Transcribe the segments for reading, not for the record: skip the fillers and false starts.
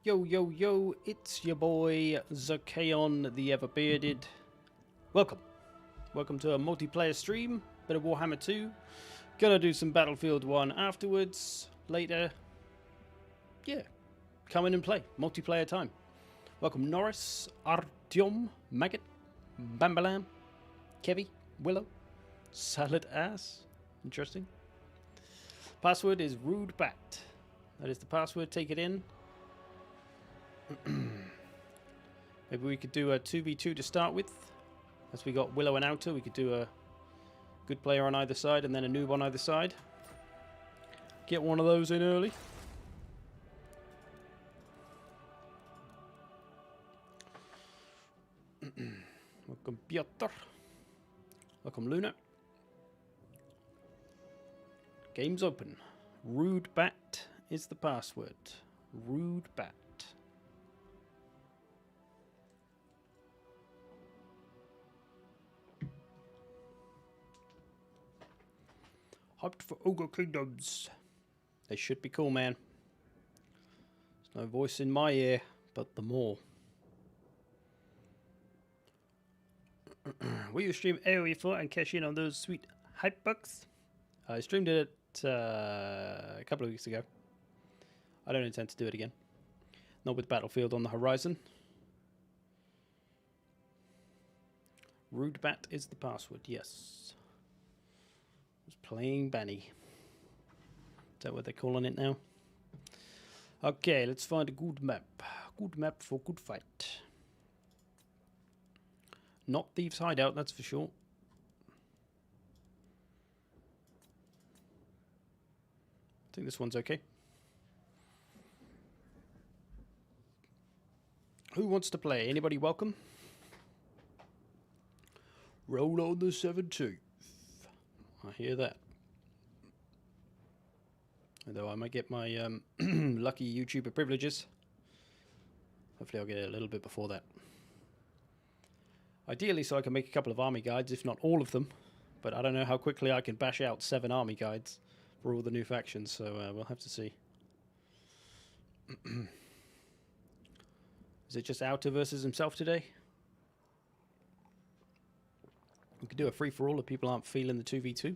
Yo, yo, yo, it's your boy, Zakeon the Everbearded. Welcome. Welcome to a multiplayer stream, bit of Warhammer 2. Gonna do some Battlefield 1 afterwards, later. Yeah, come in and play, multiplayer time. Welcome Norris, Artyom, Maggot, Bambalam, Kevy, Willow, Salad Ass. Interesting. Password is Rude Bat. That is the password, take it in. Maybe we could do a 2v2 to start with. As we got Willow and Outer, we could do a good player on either side and then a noob on either side. Get one of those in early. Welcome Piotr. Welcome Luna. Game's open. Rude Bat is the password. Rude Bat. Hyped for Ogre Kingdoms. They should be cool, man. There's no voice in my ear, but the more. Will you stream AoE 4 and cash in on those sweet hype bucks? I streamed it a couple of weeks ago. I don't intend to do it again. Not with Battlefield on the horizon. Rude Bat is the password, yes. I was playing Banny. Is that what they're calling it now? Okay, let's find a good map. Good map for good fight. Not Thieves' Hideout, that's for sure. I think this one's okay. Who wants to play? Anybody welcome? Roll on the 17th. I hear that. Although I might get my lucky YouTuber privileges. Hopefully I'll get it a little bit before that. Ideally so I can make a couple of army guides, if not all of them. But I don't know how quickly I can bash out 7 army guides for all the new factions, so we'll have to see. Is it just Outer versus himself today? We could do a free-for-all if people aren't feeling the 2v2.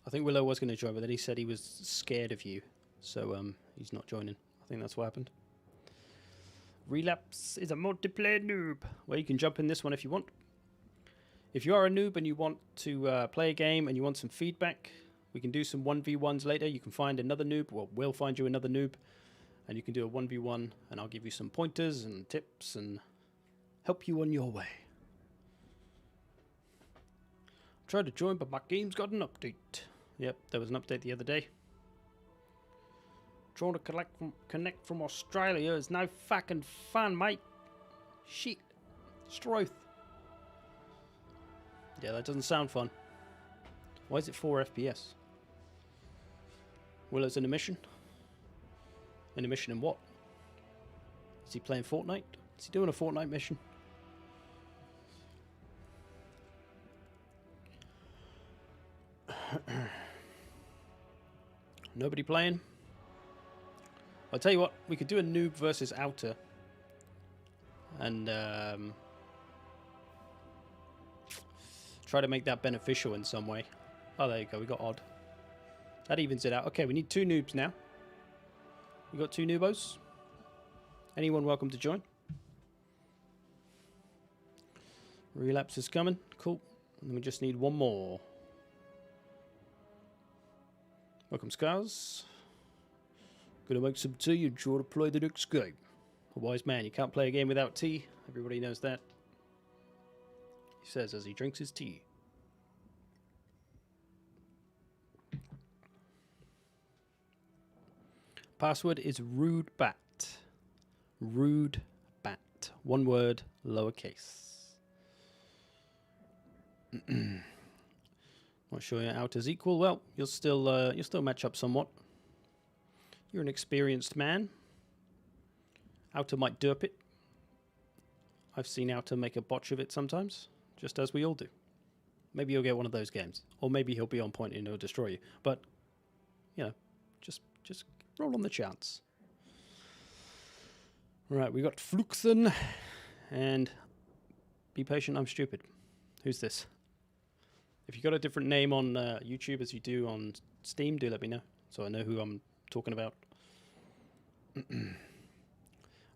I think Willow was going to join, but then he said he was scared of you. So he's not joining. I think that's what happened. Relapse is a multiplayer noob. Well, you can jump in this one if you want. If you are a noob and you want to play a game and you want some feedback, we can do some 1v1s later. You can find another noob. Well, we'll find you another noob. And you can do a 1v1 and I'll give you some pointers and tips and help you on your way. I tried to join, but my game's got an update. Yep, there was an update the other day. Trying to connect from Australia is no fucking fun, mate. Shit. Struth. Yeah, that doesn't sound fun. Why is it 4 FPS? Willow's in a mission. In a mission in what? Is he playing Fortnite? Is he doing a Fortnite mission? Nobody playing? I'll tell you what, we could do a noob versus Outer. And try to make that beneficial in some way. Oh, there you go, we got odd. That evens it out. Okay, we need 2 noobs now. We got 2 noobos. Anyone welcome to join? Relapse is coming. Cool. And then we just need 1 more. Welcome, Scars. Gonna make some tea and try to play the next game. A wise man, you can't play a game without tea. Everybody knows that. He says as he drinks his tea. Password is Rude Bat. Rude Bat. 1 word, lowercase. Not sure your Outer's equal. Well, you'll still match up somewhat. You're an experienced man. Outer might derp it. I've seen Outer make a botch of it sometimes, just as we all do. Maybe you'll get one of those games. Or maybe he'll be on point and he'll destroy you. But, you know, Just roll on the chance. Right, we got Fluxen, and be patient, I'm stupid. Who's this? If you got a different name on YouTube as you do on Steam, do let me know, so I know who I'm talking about.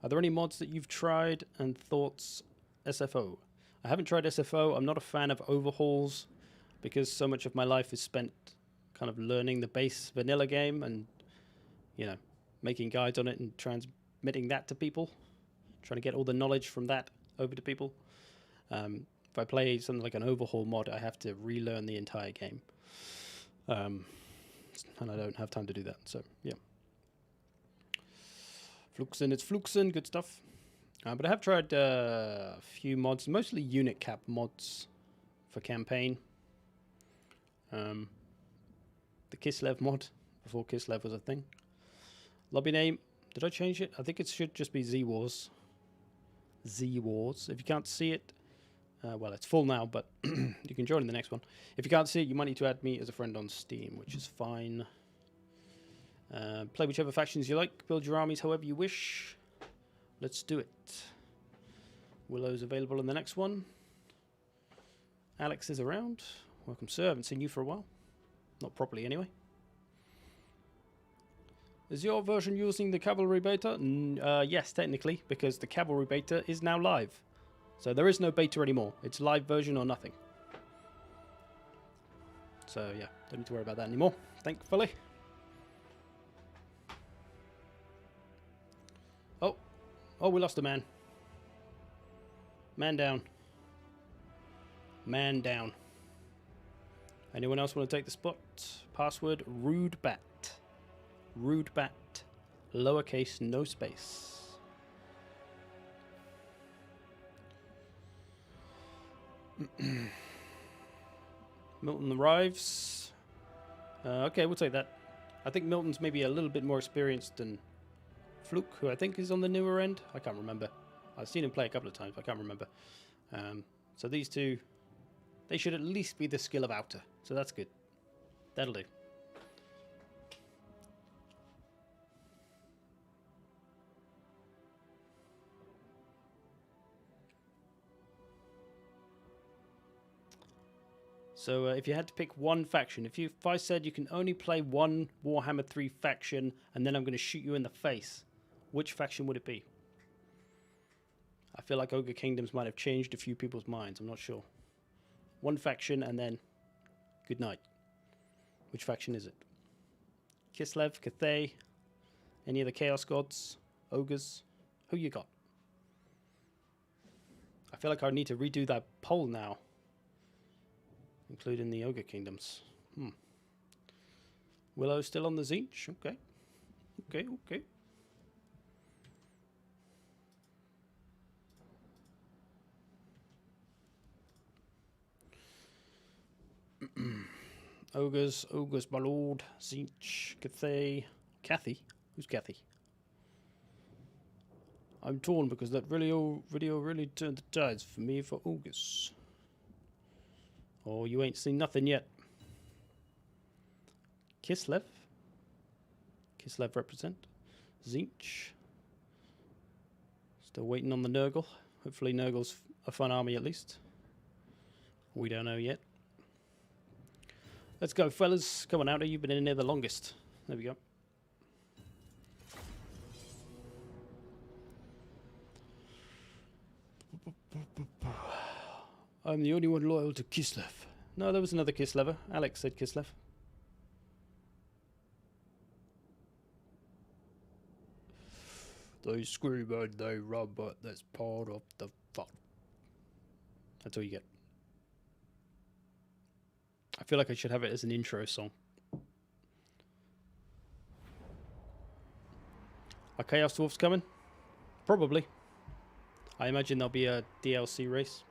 Are there any mods that you've tried and thoughts? SFO. I haven't tried SFO. I'm not a fan of overhauls because so much of my life is spent kind of learning the base vanilla game and, you know, making guides on it and transmitting that to people, trying to get all the knowledge from that over to people. If I play something like an overhaul mod, I have to relearn the entire game. And I don't have time to do that, so yeah. Fluxen, it's Fluxen, good stuff. But I have tried a few mods, mostly unit cap mods for campaign. The Kislev mod, before Kislev was a thing. Lobby name, did I change it? I think it should just be Z-Wars. Z-Wars. If you can't see it, well, it's full now, but you can join in the next one. If you can't see it, you might need to add me as a friend on Steam, which is fine. Play whichever factions you like. Build your armies however you wish. Let's do it. Willow's available in the next one. Alex is around. Welcome, sir. I haven't seen you for a while. Not properly, anyway. Is your version using the cavalry beta? Yes, technically, because the cavalry beta is now live. So there is no beta anymore. It's live version or nothing. So yeah, don't need to worry about that anymore, thankfully. Oh, we lost a man. Man down. Man down. Anyone else want to take the spot? Password, rude bat. Rude bat. Lowercase, no space. Milton arrives. Okay, we'll take that. I think Milton's maybe a little bit more experienced than Fluke, who I think is on the newer end. I can't remember. I've seen him play a couple of times, but I can't remember. So these two, they should at least be the skill of outer. So that's good. That'll do. So if you had to pick one faction, if I said you can only play one Warhammer 3 faction and then I'm going to shoot you in the face, which faction would it be? I feel like Ogre Kingdoms might have changed a few people's minds. I'm not sure. One faction and then good night. Which faction is it? Kislev, Cathay, any of the Chaos Gods, Ogres? Who you got? I feel like I need to redo that poll now, including the Ogre Kingdoms. Willow still on the Zinch? Okay. Okay. Ogres, my lord. Zinch, Cathay. Kathy? Who's Kathy? I'm torn because that video really turned the tides for me for Ogres. Oh, you ain't seen nothing yet. Kislev. Kislev represent. Zinch. Still waiting on the Nurgle. Hopefully Nurgle's a fun army at least. We don't know yet. Let's go, fellas. Come on out. You've been in there the longest. There we go. I'm the only one loyal to Kislev. No, there was another Kislever. Alex said Kislev. They scream and they run, but that's part of the fun. That's all you get. I feel like I should have it as an intro song. Are Chaos Dwarfs coming? Probably. I imagine there'll be a DLC race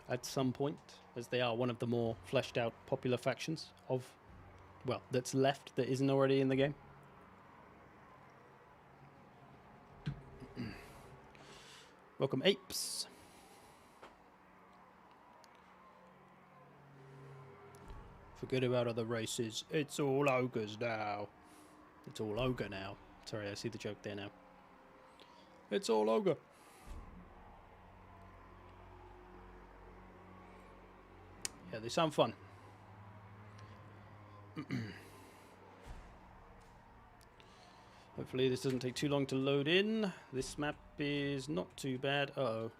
at some point, as they are one of the more fleshed out popular factions of, well, that's left that isn't already in the game. Welcome, apes. Forget about other races. It's all ogres now. It's all ogre now. Sorry, I see the joke there now. It's all ogre. Yeah, they sound fun. Hopefully this doesn't take too long to load in. This map is not too bad. Uh-oh.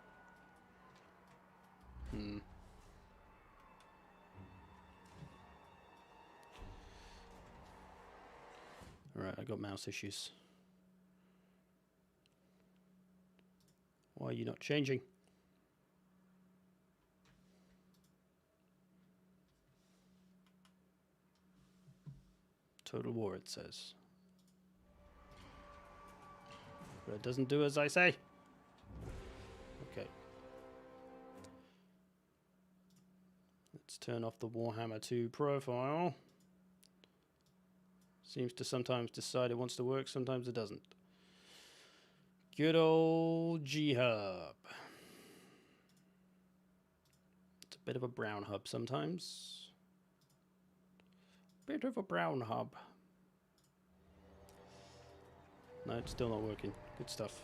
Alright, I got mouse issues. Why are you not changing? Total War, it says. But it doesn't do as I say. Okay. Let's turn off the Warhammer 2 profile. Seems to sometimes decide it wants to work, sometimes it doesn't. Good old G-Hub. It's a bit of a brown hub sometimes. Bit of a brown hub. No, it's still not working. Good stuff.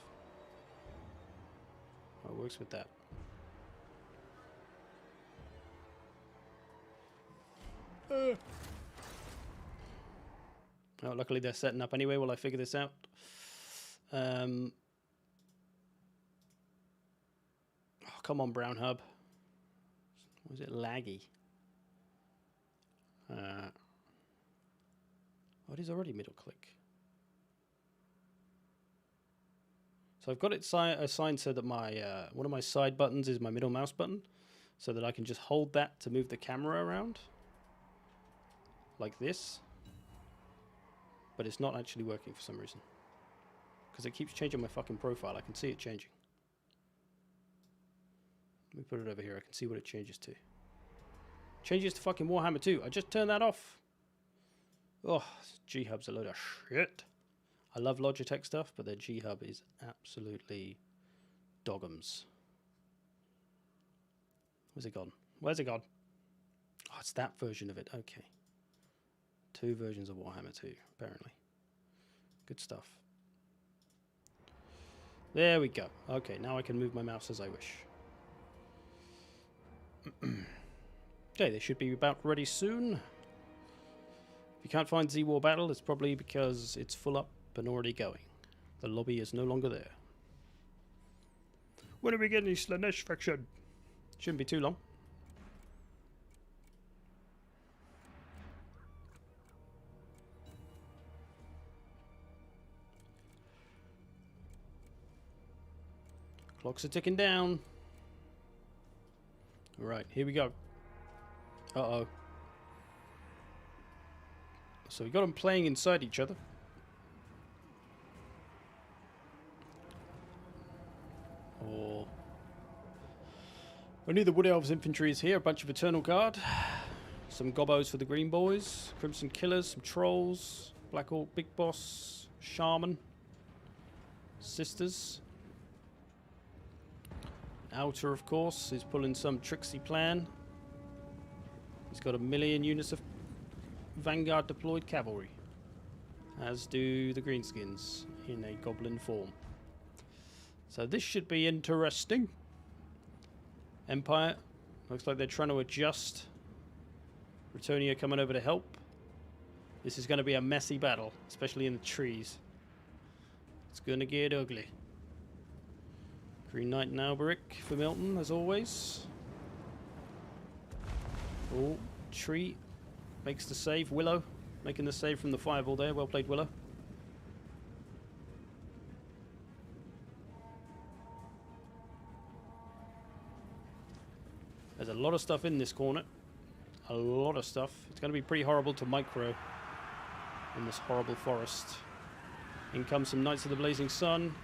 Oh, it works with that. Oh, luckily they're setting up anyway while I figure this out. Oh, come on, brown hub. Was it laggy? Oh, it is already middle click. So I've got it assigned so that my one of my side buttons is my middle mouse button, so that I can just hold that to move the camera around, like this. But it's not actually working for some reason, because it keeps changing my fucking profile. I can see it changing. Let me put it over here. I can see what it changes to. Changes to fucking Warhammer 2. I just turned that off. Oh, G-Hub's a load of shit. I love Logitech stuff, but their G-Hub is absolutely dogums. Where's it gone? Where's it gone? Oh, it's that version of it. Okay. 2 versions of Warhammer 2, apparently. Good stuff. There we go. Okay, now I can move my mouse as I wish. Okay, they should be about ready soon. If you can't find Z-War Battle, it's probably because it's full up and already going. The lobby is no longer there. When are we getting Slanesh faction? Shouldn't be too long. Clocks are ticking down. Alright, here we go. Uh-oh. So we got them playing inside each other. Or only the Wood Elves infantry is here. A bunch of Eternal Guard. Some Gobbos for the Green Boys. Crimson Killers. Some Trolls. Black Orc Big Boss. Shaman. Sisters. Outer, of course, is pulling some tricksy plan. He's got 1 million units of Vanguard deployed cavalry, as do the Greenskins in a goblin form. So this should be interesting. Empire, looks like they're trying to adjust. Bretonia coming over to help. This is going to be a messy battle, especially in the trees. It's going to get ugly. Green Knight and Alberic for Milton, as always. Oh, tree makes the save. Willow making the save from the fireball there. Well played, Willow. There's a lot of stuff in this corner. A lot of stuff. It's going to be pretty horrible to micro in this horrible forest. In comes some Knights of the Blazing Sun.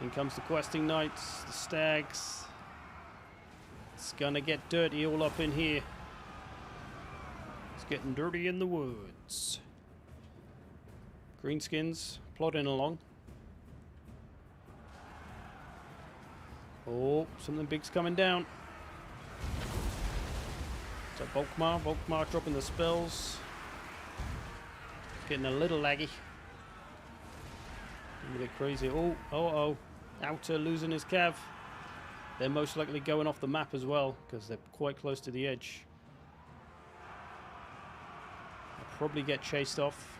In comes the questing knights, the stags. It's gonna get dirty all up in here. It's getting dirty in the woods. Greenskins plodding along. Oh, something big's coming down. Is that Volkmar? Volkmar dropping the spells. Getting a little laggy. A bit crazy. Oh. Outer losing his cav. They're most likely going off the map as well because they're quite close to the edge. They'll probably get chased off.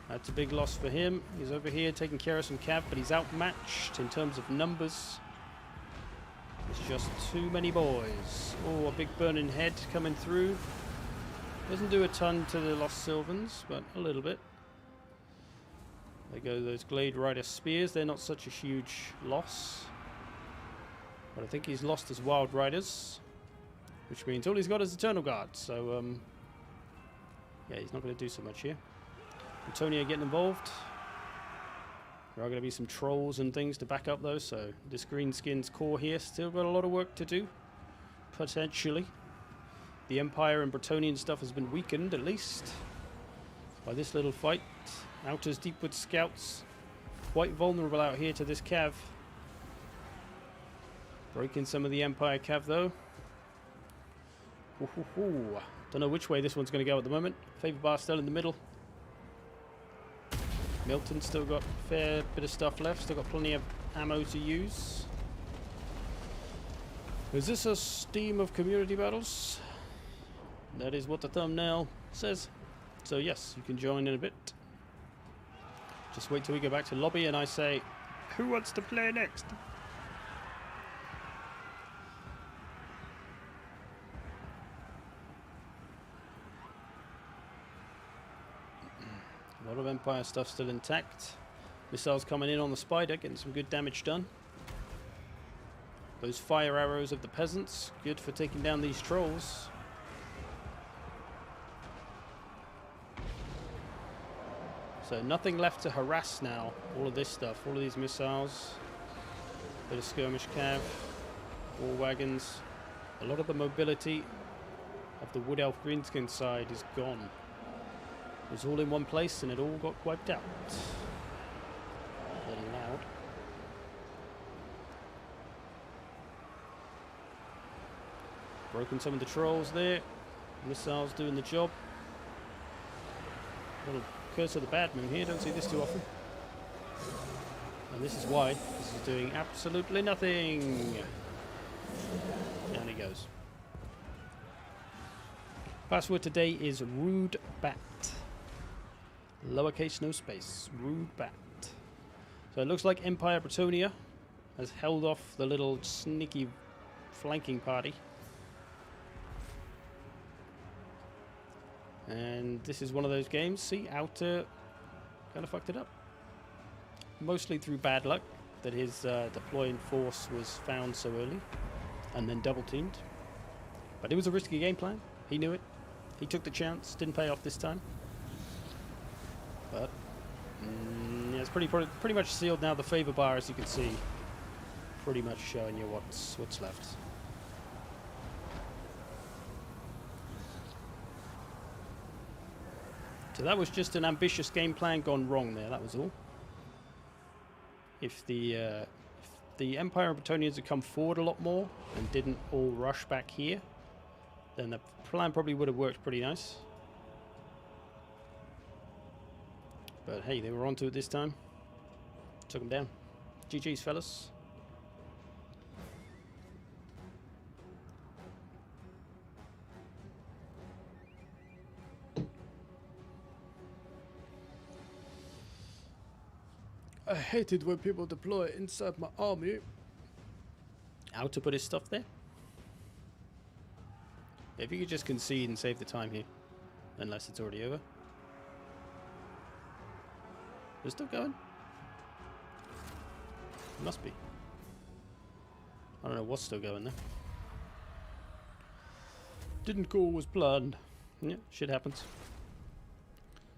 That's a big loss for him. He's over here taking care of some cav, but he's outmatched in terms of numbers. There's just too many boys. Oh, a big burning head coming through. Doesn't do a ton to the Lost Sylvans, but a little bit. There go those Glade Rider spears. They're not such a huge loss. But I think he's lost his Wild Riders, which means all he's got is Eternal Guard. So, yeah, he's not going to do so much here. Antonia getting involved. There are going to be some trolls and things to back up, though. So this Greenskins core here still got a lot of work to do, potentially. The Empire and Bretonnian stuff has been weakened, at least, by this little fight. Outer's Deepwood Scouts quite vulnerable out here to this cav. Breaking some of the Empire cav though. Don't know which way this one's going to go at the moment. Favor bar still in the middle. Milton's still got a fair bit of stuff left. Still got plenty of ammo to use. Is this a Steam of community battles? That is what the thumbnail says. So yes, you can join in a bit. Just wait till we go back to lobby and I say, who wants to play next? A lot of Empire stuff still intact. Missiles coming in on the Spider, getting some good damage done. Those fire arrows of the peasants, good for taking down these trolls. So nothing left to harass now. All of this stuff, all of these missiles, bit of skirmish cav, war wagons. A lot of the mobility of the Wood Elf Greenskin side is gone. It was all in one place and it all got wiped out. A little loud. Broken some of the trolls there. Missiles doing the job. Little Curse of the Bad Moon here, don't see this too often. And this is why. This is doing absolutely nothing. Down he goes. Password today is Rude Bat. Lowercase, no space. Rude Bat. So it looks like Empire Bretonnia has held off the little sneaky flanking party. And this is one of those games. See, Outer kind of fucked it up. Mostly through bad luck that his deploying force was found so early and then double teamed. But it was a risky game plan. He knew it. He took the chance. Didn't pay off this time. But yeah, it's pretty much sealed now. The favor bar, as you can see, pretty much showing you what's left. So that was just an ambitious game plan gone wrong there, that was all. If the Empire and Bretonnians had come forward a lot more and didn't all rush back here, then the plan probably would have worked pretty nice. But hey, they were onto it this time. Took them down. GG's, fellas. I hated when people deploy inside my army. Out to put his stuff there. If you could just concede and save the time here. Unless it's already over. They're still going? It must be. I don't know what's still going there. Didn't go as planned. Yeah, shit happens.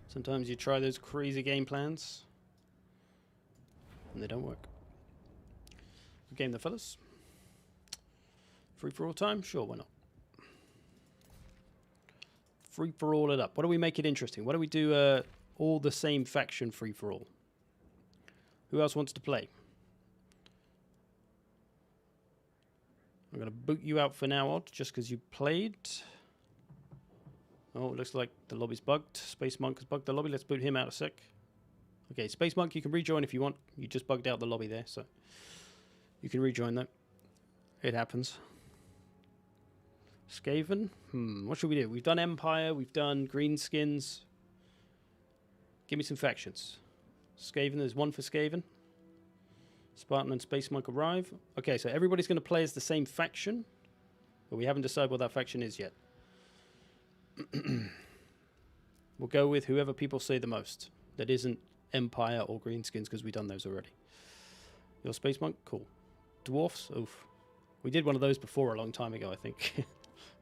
Sometimes you try those crazy game plans and they don't work. Good game there, fellas. Free for all time? Sure, why not? Free for all it up. Why don't we make it interesting? Why don't we do all the same faction free for all? Who else wants to play? I'm going to boot you out for now, Odd, just because you played. Oh, it looks like the lobby's bugged. Space Monk has bugged the lobby. Let's boot him out a sec. Okay, Space Monk, you can rejoin if you want. You just bugged out the lobby there, so you can rejoin though. It happens. Skaven? What should we do? We've done Empire, we've done Greenskins. Give me some factions. Skaven, there's one for Skaven. Spartan and Space Monk arrive. Okay, so everybody's going to play as the same faction, but we haven't decided what that faction is yet. We'll go with whoever people say the most. That isn't Empire or Greenskins, because we've done those already. Your Space Monk? Cool. Dwarfs? Oof. We did one of those before a long time ago, I think.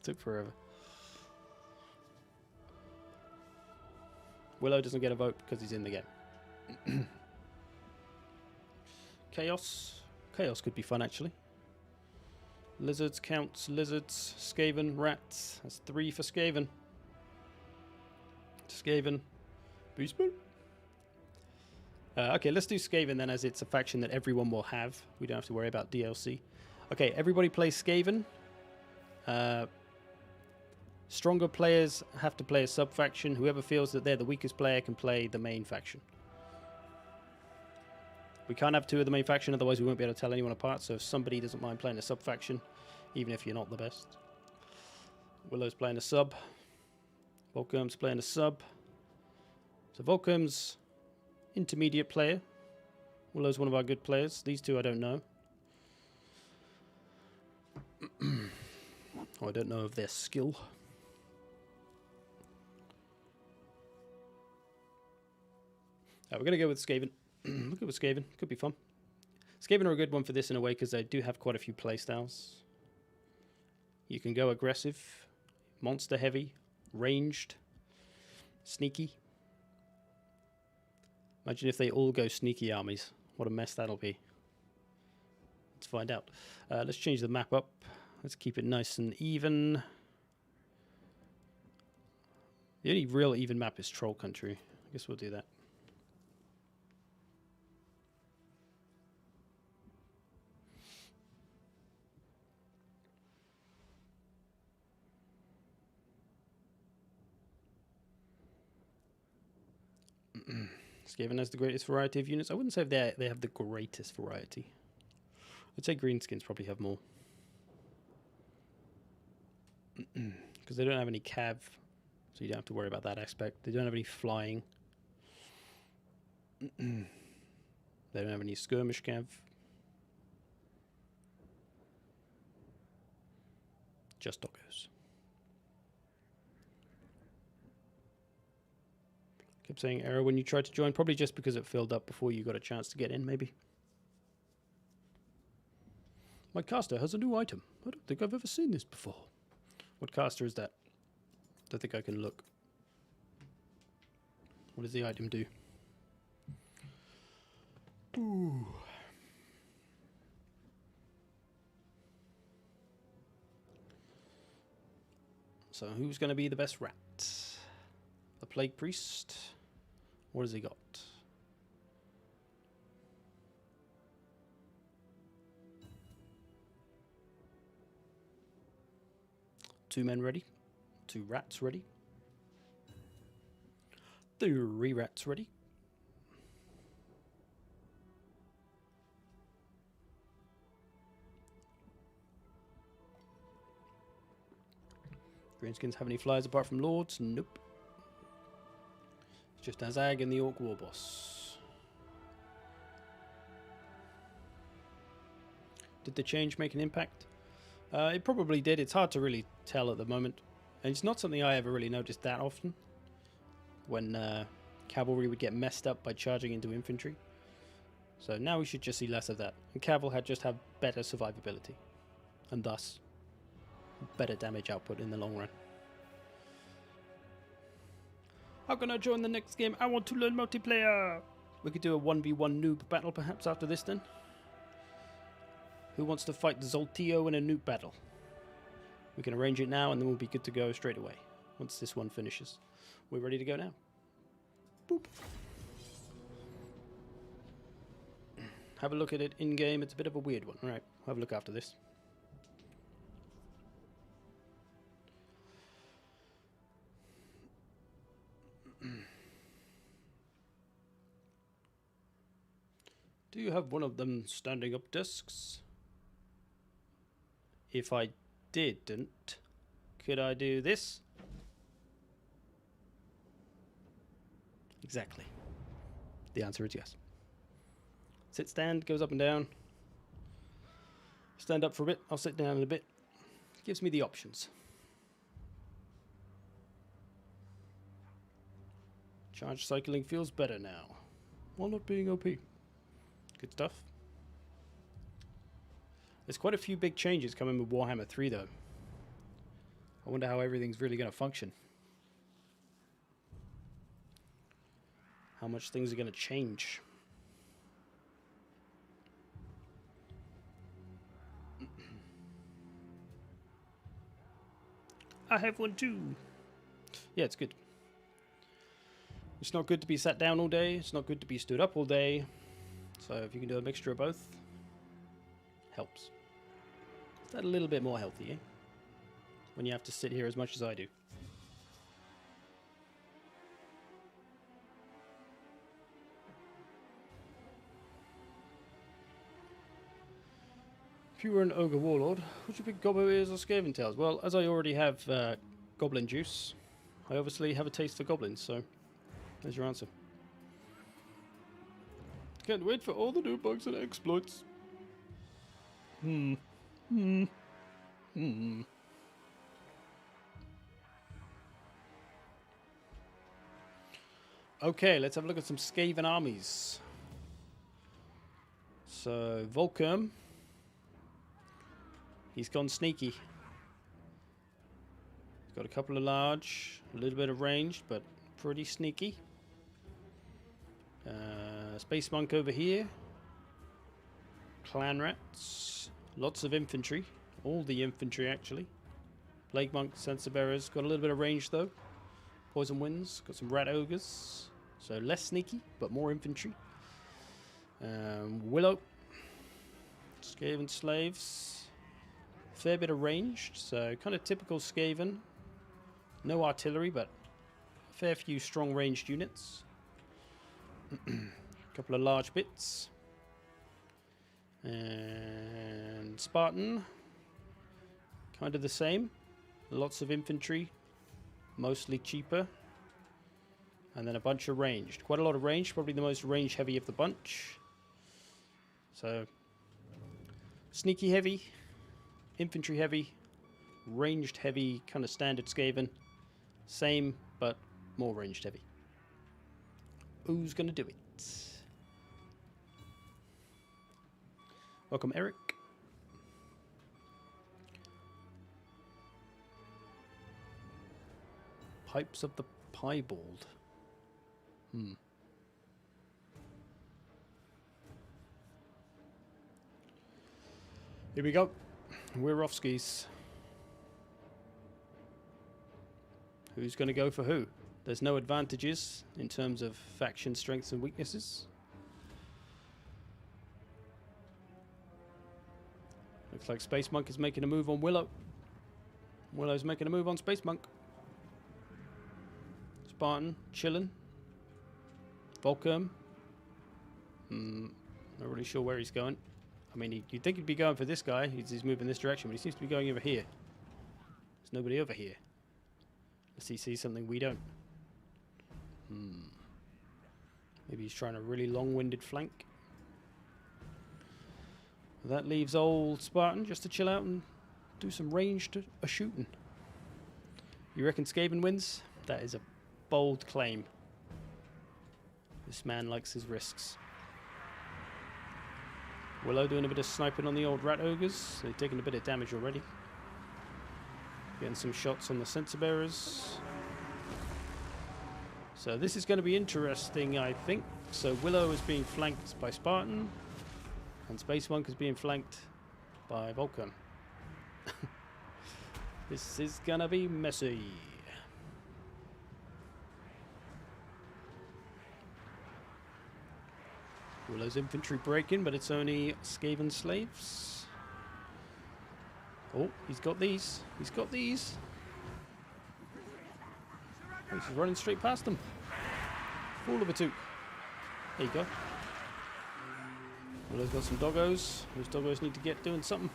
Took forever. Willow doesn't get a vote because he's in the game. Chaos. Chaos could be fun, actually. Lizards, counts, lizards, Skaven, rats. That's 3 for Skaven. Skaven. Beastman. Okay, let's do Skaven then, as it's a faction that everyone will have. We don't have to worry about DLC. Okay, everybody plays Skaven. Stronger players have to play a sub-faction. Whoever feels that they're the weakest player can play the main faction. We can't have 2 of the main faction, otherwise we won't be able to tell anyone apart. So if somebody doesn't mind playing a sub-faction, even if you're not the best. Willow's playing a sub. Volcom's playing a sub. So Volcom's intermediate player. Willow's one of our good players. These 2 I don't know. I don't know of their skill. We're going to go with Skaven. We'll go with Skaven. Could be fun. Skaven are a good one for this in a way because they do have quite a few playstyles. You can go aggressive, monster heavy, ranged, sneaky. Imagine if they all go sneaky armies. What a mess that'll be. Let's find out. Let's change the map up. Let's keep it nice and even. The only real even map is Troll Country. I guess we'll do that. Skaven has the greatest variety of units. I wouldn't say they have the greatest variety. I'd say Greenskins probably have more. Because they don't have any cav, so you don't have to worry about that aspect. They don't have any flying. They don't have any skirmish cav. Just doggos. Kept saying error when you tried to join, probably just because it filled up before you got a chance to get in, maybe. My caster has a new item. I don't think I've ever seen this before. What caster is that? Don't think I can look. What does the item do? Ooh. So who's going to be the best rat? The Plague Priest? What has he got? Two men ready. 2 rats ready. 3 rats ready. Greenskins have any flyers apart from Lords? Nope. It's just Azag and the Orc War Boss. Did the change make an impact? It probably did. It's hard to really tell at the moment. And it's not something I ever really noticed that often. When cavalry would get messed up by charging into infantry. So now we should just see less of that. And cavalry had just have better survivability. And thus, better damage output in the long run. How can I join the next game? I want to learn multiplayer! We could do a 1v1 noob battle perhaps after this then. Who wants to fight Zoltio in a noob battle? We can arrange it now and then we'll be good to go straight away. Once this one finishes. We're ready to go now. Boop. Have a look at it in-game. It's a bit of a weird one. Alright, have a look after this. Do you have one of them standing up desks? If I didn't, could I do this? Exactly. The answer is yes. Sit, stand, goes up and down. Stand up for a bit, I'll sit down in a bit. Gives me the options. Charge cycling feels better now, while not being OP. Good stuff. There's quite a few big changes coming with Warhammer 3 though. I wonder how everything's really going to function. How much things are going to change. I have one too. Yeah, it's good. It's not good to be sat down all day. It's not good to be stood up all day. So if you can do a mixture of both, helps. Is that a little bit more healthy, eh? When you have to sit here as much as I do. If you were an ogre warlord, would you pick gobbo ears or skaven tails? Well, as I already have goblin juice, I obviously have a taste for goblins, so there's your answer. Can't wait for all the new bugs and exploits. Okay, let's have a look at some Skaven armies. So, Volkerm. He's gone sneaky. He's got a couple of large, a little bit of ranged, but pretty sneaky. Space Monk over here. Clan Rats. Lots of infantry. All the infantry, actually. Plague Monk, Censer Bearers. Got a little bit of range, though. Poison Winds. Got some Rat Ogres. So less sneaky, but more infantry. Willow. Skaven Slaves. Fair bit of ranged. So kind of typical Skaven. No artillery, but a fair few strong ranged units. Couple of large bits. And Spartan. Kind of the same. Lots of infantry. Mostly cheaper. And then a bunch of ranged. Quite a lot of range. Probably the most range heavy of the bunch. So, sneaky heavy. Infantry heavy. Ranged heavy. Kind of standard Skaven. Same, but more ranged heavy. Who's gonna do it? Welcome, Eric. Pipes of the Piebald. Here we go. We're off skis. Who's going to go for who? There's no advantages in terms of faction strengths and weaknesses. Looks like Space Monk is making a move on Willow. Willow's making a move on Space Monk. Spartan, chillin'. Volkerm. Not really sure where he's going. I mean, you'd think he'd be going for this guy. He's moving this direction, but he seems to be going over here. There's nobody over here. Unless he sees something we don't. Maybe he's trying a really long-winded flank. That leaves old Spartan just to chill out and do some ranged shooting. You reckon Skaven wins? That is a bold claim. This man likes his risks. Willow doing a bit of sniping on the old Rat Ogres. They're taking a bit of damage already. Getting some shots on the Censer Bearers. So this is going to be interesting, I think. So Willow is being flanked by Spartan. And Space Monk is being flanked by Volkerm. This is going to be messy. Willow's infantry breaking, but it's only Skaven slaves. Oh, he's got these. He's got these. Oh, he's running straight past them. Fool of a toot. There you go. Willow's got some doggos. Those doggos need to get doing something.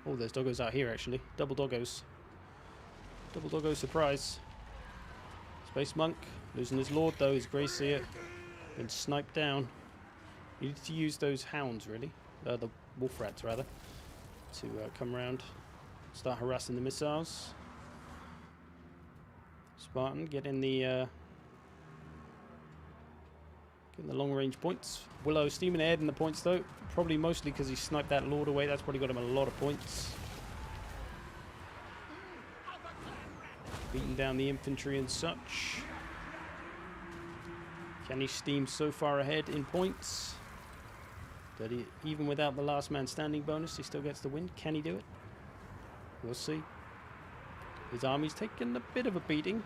Oh, there's doggos out here actually. Double doggos. Double doggo surprise. Space Monk losing his lord though, his Grey Seer. Been sniped down. You need to use those hounds really. The wolf rats rather. To come around. Start harassing the missiles. Spartan, get in the long range points. Willow steaming ahead in the points though. Probably mostly because he sniped that lord away. That's probably got him a lot of points. Beating down the infantry and such. Can he steam so far ahead in points that he, even without the last man standing bonus, he still gets the win? Can he do it? We'll see. His army's taken a bit of a beating.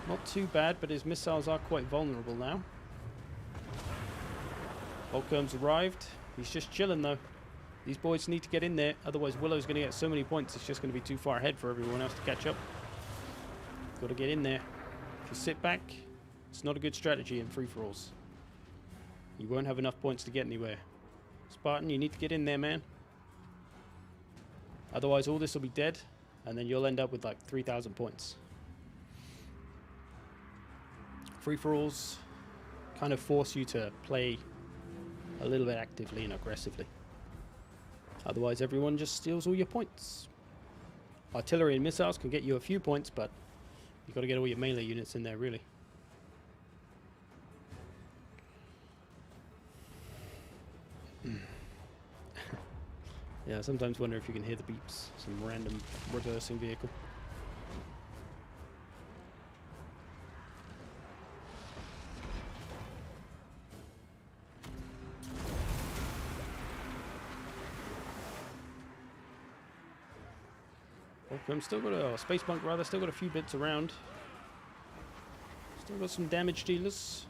Not too bad, but his missiles are quite vulnerable now. Volkerm's arrived. He's just chilling though. These boys need to get in there, otherwise Willow's going to get so many points it's just going to be too far ahead for everyone else to catch up. Got to get in there. If you sit back, it's not a good strategy in free-for-alls. You won't have enough points to get anywhere. Spartan, you need to get in there, man. Otherwise all this will be dead, and then you'll end up with like 3,000 points. Free-for-alls kind of force you to play a little bit actively and aggressively. Otherwise everyone just steals all your points. Artillery and missiles can get you a few points, but you've got to get all your melee units in there really. Yeah, I sometimes wonder if you can hear the beeps. Some random reversing vehicle. I'm still got a Space Monk rather, still got a few bits around. Still got some damage dealers.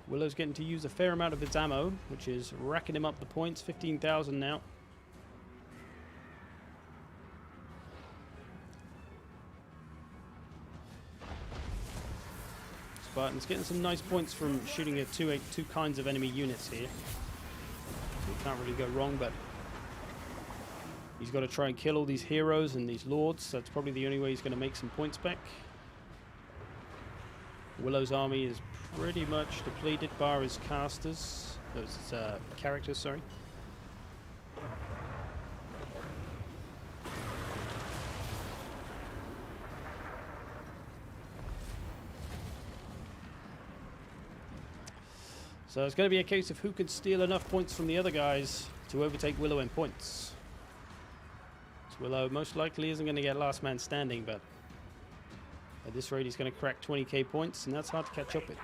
Willow's getting to use a fair amount of its ammo, which is racking him up the points, 15,000 now. Spartan's getting some nice points from shooting at two kinds of enemy units here. So you can't really go wrong, but he's got to try and kill all these heroes and these lords. That's probably the only way he's going to make some points back. Willow's army is pretty much depleted, bar his casters. Those characters, sorry. So it's going to be a case of who can steal enough points from the other guys to overtake Willow in points. So Willow most likely isn't going to get last man standing, but at this rate he's going to crack 20k points, and that's hard to catch up with.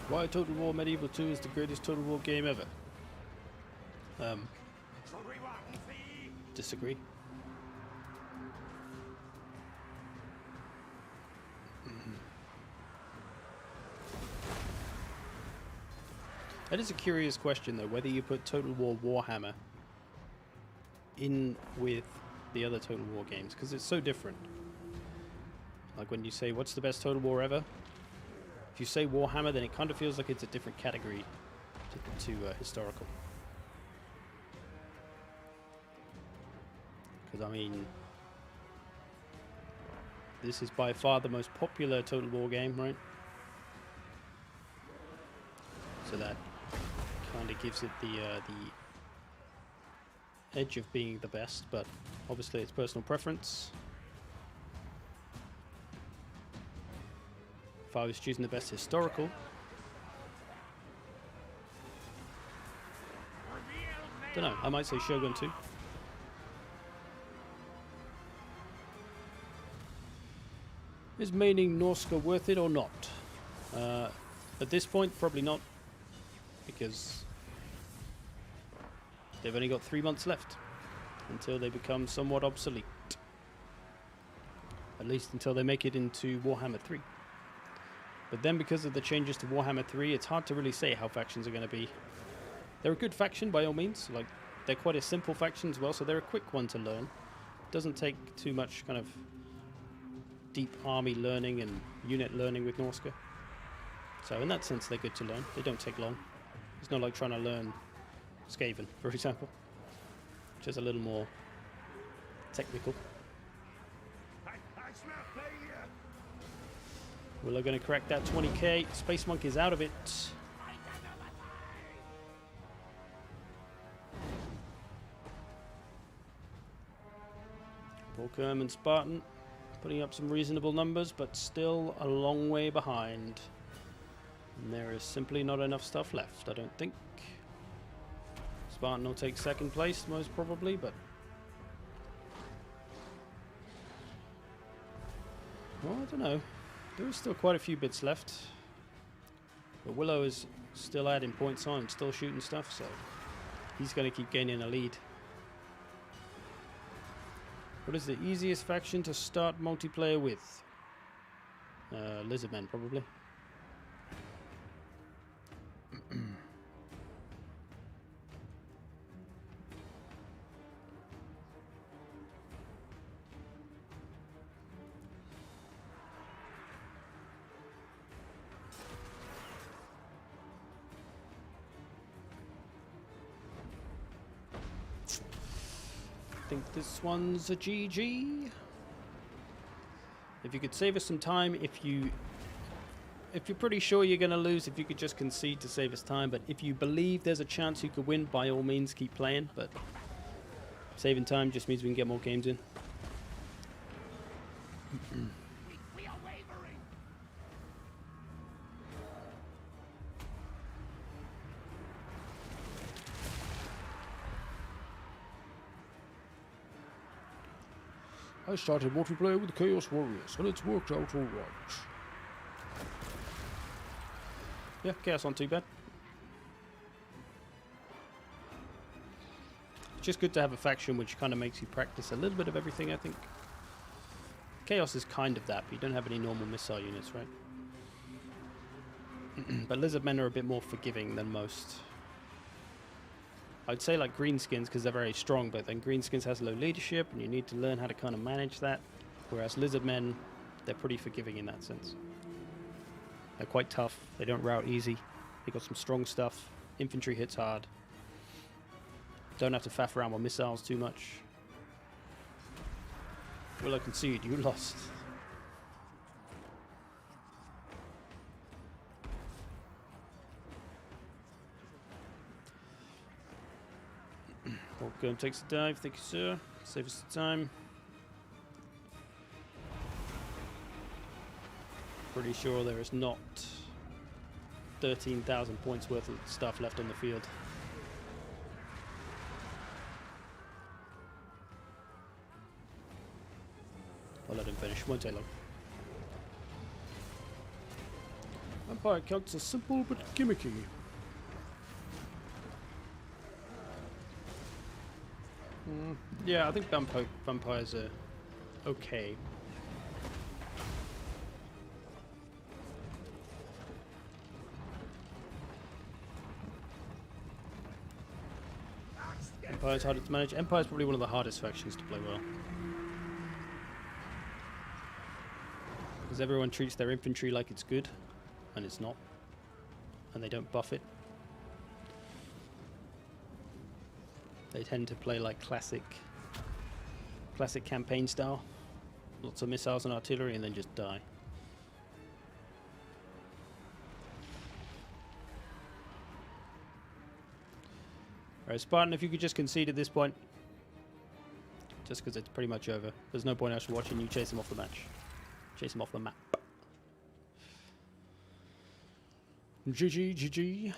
Why Total War Medieval 2 is the greatest Total War game ever? Disagree. That is a curious question though, whether you put Total War Warhammer in with the other Total War games, because it's so different. Like when you say, what's the best Total War ever? If you say Warhammer, then it kind of feels like it's a different category to historical. Because I mean, this is by far the most popular Total War game, right? So that kind of gives it the edge of being the best, but obviously it's personal preference. If I was choosing the best historical, don't know, I might say Shogun 2. Is maining Norska worth it or not? At this point, probably not, because they've only got 3 months left until they become somewhat obsolete. At least until they make it into Warhammer 3. But then because of the changes to Warhammer 3, it's hard to really say how factions are going to be. They're a good faction by all means, like they're quite a simple faction as well, so they're a quick one to learn. doesn't take too much kind of deep army learning and unit learning with Norska. So in that sense, they're good to learn. They don't take long. It's not like trying to learn Skaven, for example, which is a little more technical. Willow going to crack that 20k. Space Monk is out of it. Volkerm and Spartan putting up some reasonable numbers, but still a long way behind. And there is simply not enough stuff left, I don't think. Spartan will take second place, most probably, but... well, I don't know. There is still quite a few bits left. But Willow is still adding points on, still shooting stuff, so he's going to keep gaining a lead. What is the easiest faction to start multiplayer with? Lizardmen, probably. I think this one's a GG. If you could save us some time, if you're pretty sure you're going to lose, if you could just concede to save us time. But if you believe there's a chance you could win, by all means keep playing. But saving time just means we can get more games in. We are wavering. I started multiplayer with the Chaos Warriors, and it's worked out all right. Yeah, Chaos aren't too bad. It's just good to have a faction which kind of makes you practice a little bit of everything, I think. Chaos is kind of that, but you don't have any normal missile units, right? But Lizardmen are a bit more forgiving than most. I'd say like Greenskins because they're very strong, but then Greenskins has low leadership and you need to learn how to kind of manage that. Whereas Lizardmen, they're pretty forgiving in that sense. They're quite tough, they don't rout easy, they got some strong stuff, infantry hits hard. Don't have to faff around with missiles too much. Will I concede? You lost. Volkerm takes a dive, thank you sir. Save us the time. Pretty sure there is not 13,000 points worth of stuff left on the field. I'll let him finish, won't take long. Empire counts are simple but gimmicky. Yeah, I think vampires are okay. Empire's harder to manage. Empire's probably one of the hardest factions to play well. Because everyone treats their infantry like it's good, and it's not. And they don't buff it. They tend to play like classic campaign style. Lots of missiles and artillery and then just die. Alright, Spartan, if you could just concede at this point. Just because it's pretty much over. There's no point actually watching you chase him off the match. Chase him off the map. GG, GG.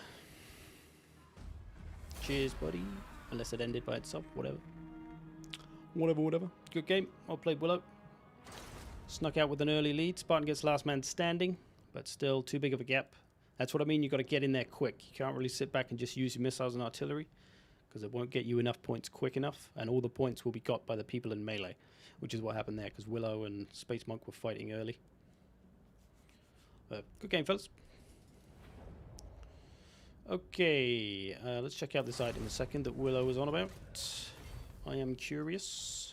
Cheers, buddy. Unless it ended by itself, whatever. Whatever. Good game. Well played, Willow. Snuck out with an early lead. Spartan gets last man standing, but still too big of a gap. That's what I mean, you've got to get in there quick. You can't really sit back and just use your missiles and artillery, because it won't get you enough points quick enough, and all the points will be got by the people in melee, which is what happened there, because Willow and Space Monk were fighting early. Good game, fellas. Okay, let's check out this item in a second that Willow was on about. I am curious.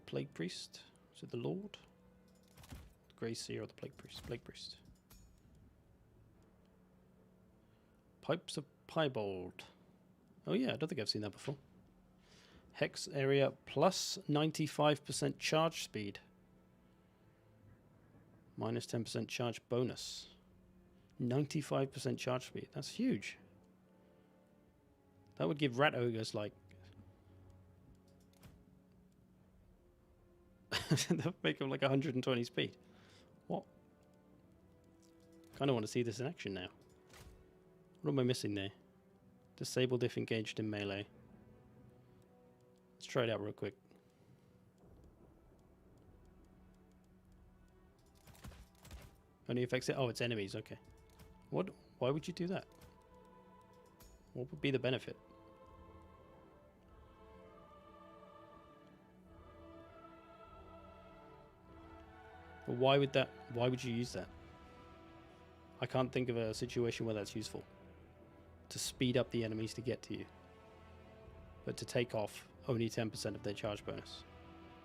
Plague Priest? Is it the Lord? The Grey Seer or the Plague Priest? Plague Priest. Pipes of Piebald. Oh yeah, I don't think I've seen that before. Hex area plus 95% charge speed. Minus 10% charge bonus. 95% charge speed. That's huge. That would give rat ogres like... that would make them like 120 speed. What? Kind of want to see this in action now. What am I missing there? Disabled if engaged in melee. Let's try it out real quick. Only affects it. Oh, it's enemies. Okay. What? Why would you do that? What would be the benefit? But why would that? Why would you use that? I can't think of a situation where that's useful. To speed up the enemies to get to you. But to take off only 10% of their charge bonus.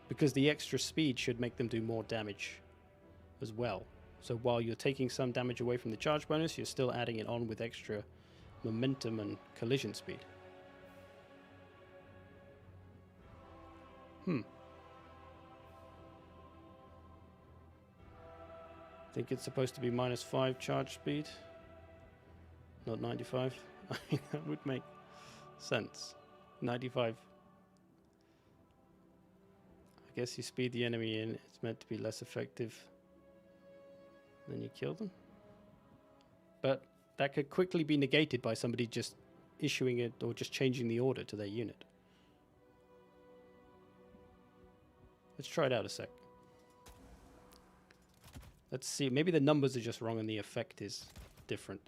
Because the extra speed should make them do more damage as well. So while you're taking some damage away from the charge bonus, you're still adding it on with extra momentum and collision speed. I think it's supposed to be minus 5 charge speed. Not 95. I mean, that would make sense. 95. I guess you speed the enemy in. It's meant to be less effective. Then you kill them. But that could quickly be negated by somebody just issuing it or just changing the order to their unit. Let's try it out a sec. Let's see. Maybe the numbers are just wrong and the effect is different.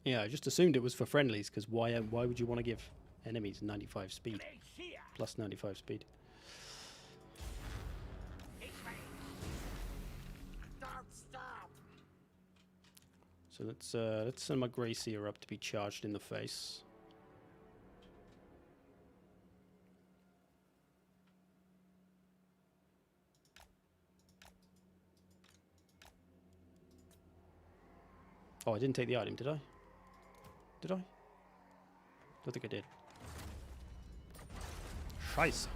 Yeah, I just assumed it was for friendlies, because why would you want to give enemies 95 speed? Plus 95 speed. So let's send my Grey Seer up to be charged in the face. Oh, I didn't take the item, did I? Did I? Don't think I did. Scheiße.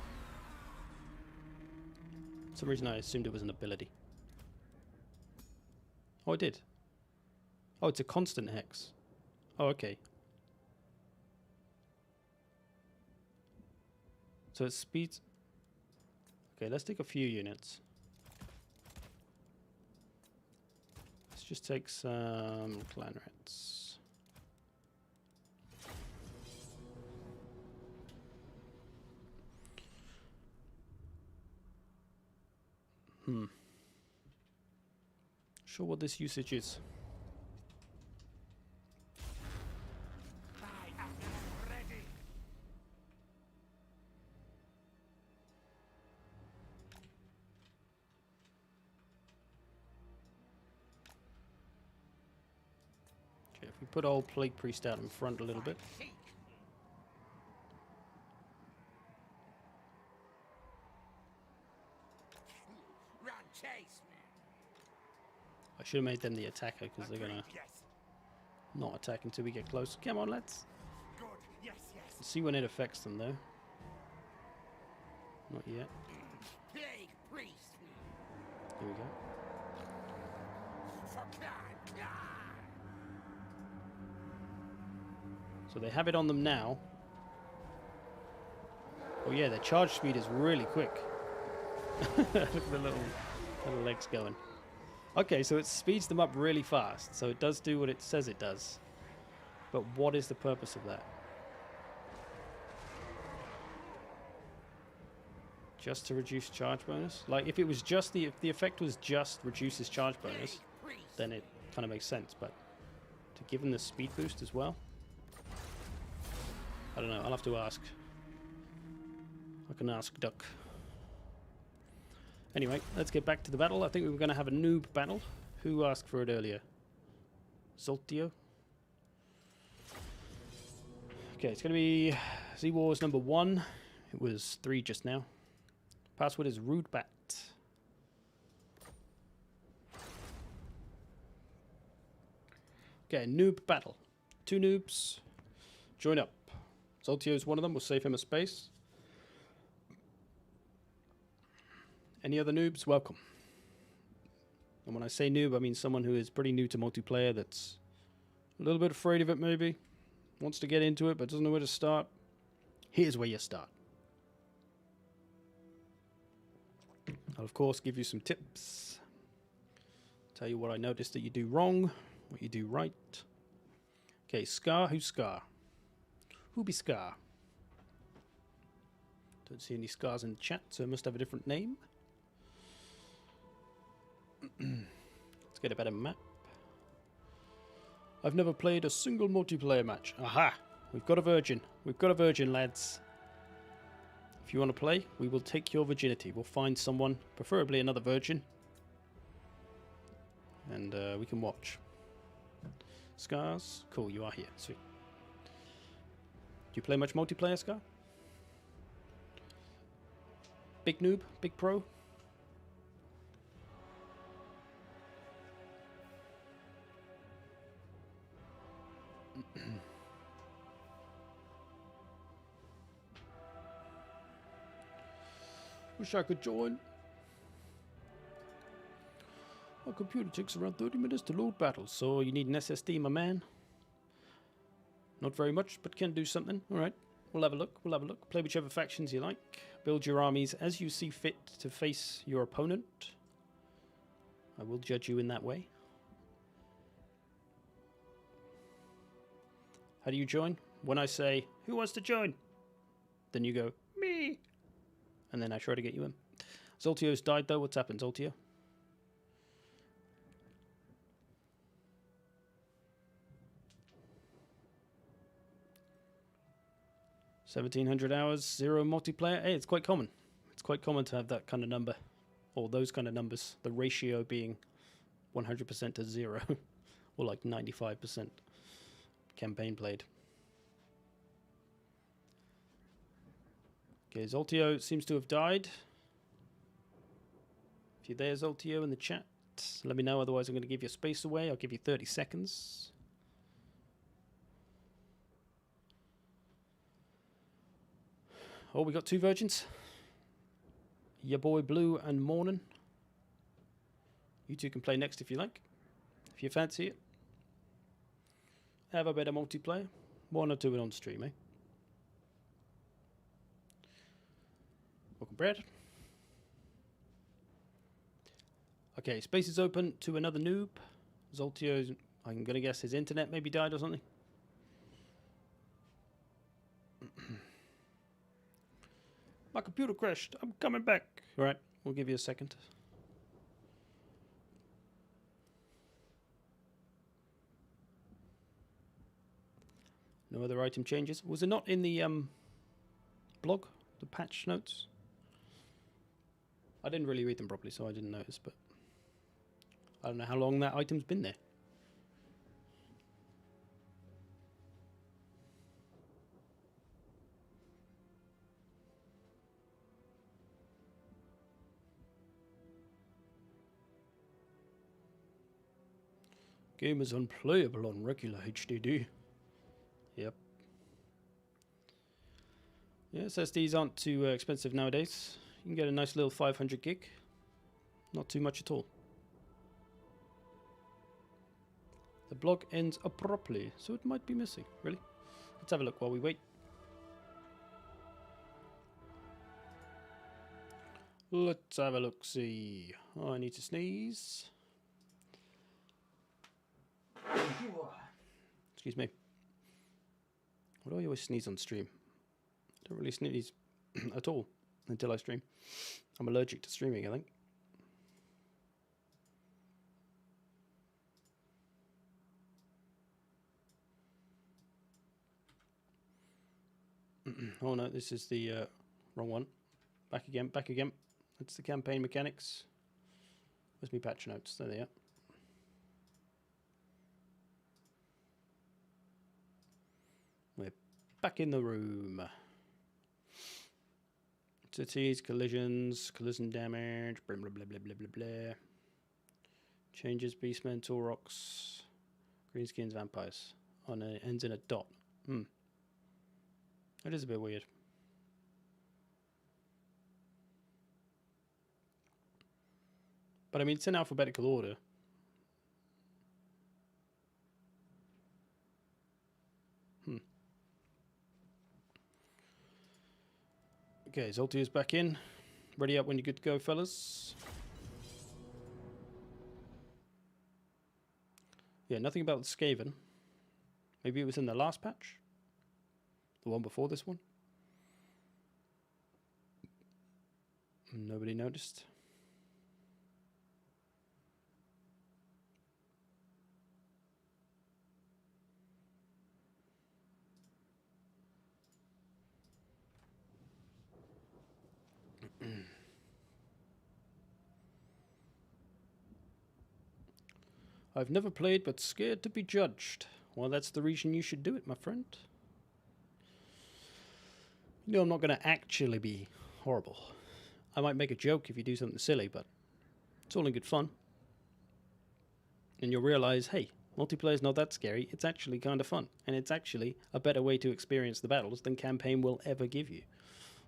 For some reason I assumed it was an ability. Oh, I did. Oh, it's a constant hex. Oh, okay. So it speeds... Okay, let's take a few units. Let's just take some clan rats. Sure what this usage is. I am ready. Okay, if we put old Plague Priest out in front a little bit. Run, chase me. I should have made them the attacker because they're gonna not attack until we get close. Come on, let's Good. Yes, yes. see when it affects them though. Not yet. Plague priest. Here we go. For clan. So they have it on them now. Oh yeah, their charge speed is really quick. Look at the little legs going. Okay, so it speeds them up really fast. So it does do what it says it does. But what is the purpose of that? Just to reduce charge bonus? Like if it was just if the effect was just reduces charge bonus, then it kind of makes sense. But to give them the speed boost as well? I don't know, I'll have to ask. I can ask Duck. Anyway, let's get back to the battle. I think we were going to have a noob battle. Who asked for it earlier? Zoltio? Okay, it's going to be Z-Wars number 1. It was 3 just now. Password is rudebat. Okay, noob battle. 2 noobs. Join up. Zoltio's one of them. We'll save him a space. Any other noobs? Welcome. And when I say noob, I mean someone who is pretty new to multiplayer, that's a little bit afraid of it maybe, wants to get into it but doesn't know where to start. Here's where you start. I'll of course give you some tips. Tell you what I noticed that you do wrong, what you do right. Okay, Scar. Who's Scar? Who be Scar? Don't see any Scars in the chat, so it must have a different name. Let's get a better map. I've never played a single multiplayer match. Aha! We've got a virgin. We've got a virgin, lads. If you want to play, we will take your virginity. We'll find someone, preferably another virgin. And we can watch. Scars? Cool, you are here. Sweet. Do you play much multiplayer, Scar? Big noob? Big pro? Wish I could join. My computer takes around 30 minutes to load battles, so you need an SSD, my man. Not very much, but can do something. Alright, we'll have a look, we'll have a look. Play whichever factions you like. Build your armies as you see fit to face your opponent. I will judge you in that way. How do you join? When I say, who wants to join? Then you go, me. And then I try to get you in. Zoltio's died though. What's happened, Zoltio? $1,700 hours, 0 multiplayer. Hey, it's quite common. It's quite common to have that kind of number. Or those kind of numbers. The ratio being 100% to 0. Or like 95% campaign played. Okay, Zoltio seems to have died. If you're there, Zoltio, in the chat, let me know. Otherwise, I'm going to give you space away. I'll give you 30 seconds. Oh, we got 2 virgins. Your boy Blue and Morning. You two can play next if you like. If you fancy it. Have a better multiplayer. Why not do it on stream, eh? Welcome, Brad. Okay, space is open to another noob. Zoltio's, I'm going to guess his internet maybe died or something. My computer crashed. I'm coming back. Alright, we'll give you a second. No other item changes. Was it not in the blog? The patch notes? I didn't really read them properly, so I didn't notice, but I don't know how long that item's been there. Game is unplayable on regular HDD. Yep. Yeah, SSDs aren't too expensive nowadays. You can get a nice little 500 gig. Not too much at all. The blog ends abruptly, so it might be missing. Really? Let's have a look while we wait. Let's have a look-see. Oh, I need to sneeze. Excuse me. Why do I always sneeze on stream? I don't really sneeze at all until I stream. I'm allergic to streaming, I think. Oh no, this is the wrong one. Back again, back again. That's the campaign mechanics. Where's my patch notes? There they are. We're back in the room. Cities, collisions, collision damage, blah blah blah blah blah blah blah. Changes, beastmen, Taurox, greenskins, vampires. On it ends in a dot. That is a bit weird. But I mean, it's in alphabetical order. Okay, Zoltia's back in. Ready up when you're good to go, fellas. Yeah, nothing about the Skaven. Maybe it was in the last patch? The one before this one? Nobody noticed. I've never played but scared to be judged. Well, that's the reason you should do it, my friend. You know I'm not going to actually be horrible. I might make a joke if you do something silly, but it's all in good fun. And you'll realize, hey, multiplayer's not that scary. It's actually kind of fun. And it's actually a better way to experience the battles than campaign will ever give you.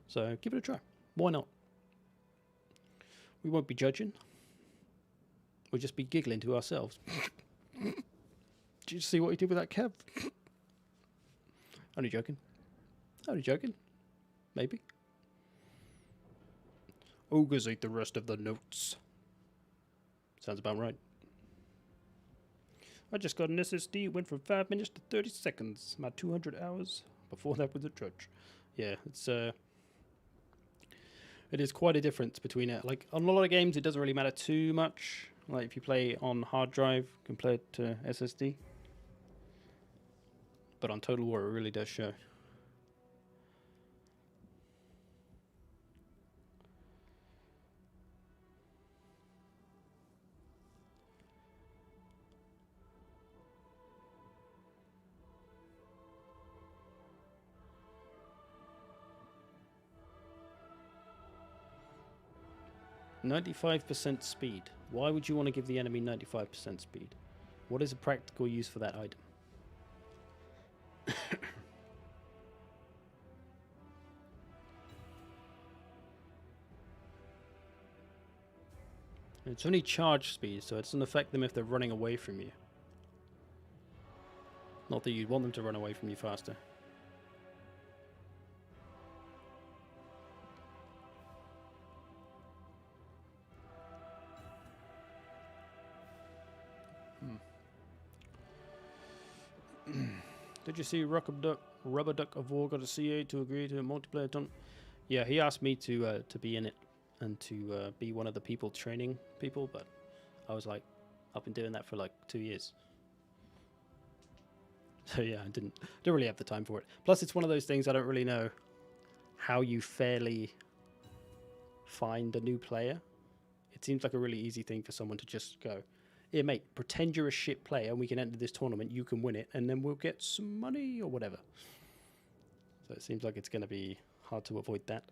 So give it a try. Why not? We won't be judging. We'll just be giggling to ourselves. Did you see what he did with that cab? Only joking. Only joking. Maybe. Ogres ate the rest of the notes. Sounds about right. I just got an SSD. Went from 5 minutes to 30 seconds. My 200 hours. Before that was a judge. Yeah, it's it is quite a difference between it. Like on a lot of games, it doesn't really matter too much. Like if you play on hard drive compared to SSD. But on Total War, it really does show. %95 speed. Why would you want to give the enemy 95% speed? What is a practical use for that item? It's only charge speed, so it doesn't affect them if they're running away from you. Not that you'd want them to run away from you faster. Did you see Rubber Duck of War got a CA to agree to a multiplayer tournament? Yeah, he asked me to be in it and to be one of the people training people, but I was like, I've been doing that for like 2 years. So yeah, I don't really have the time for it. Plus, it's one of those things I don't really know how you fairly find a new player. It seems like a really easy thing for someone to just go, here, mate, pretend you're a shit player and we can enter this tournament, you can win it, and then we'll get some money or whatever. So it seems like it's going to be hard to avoid that.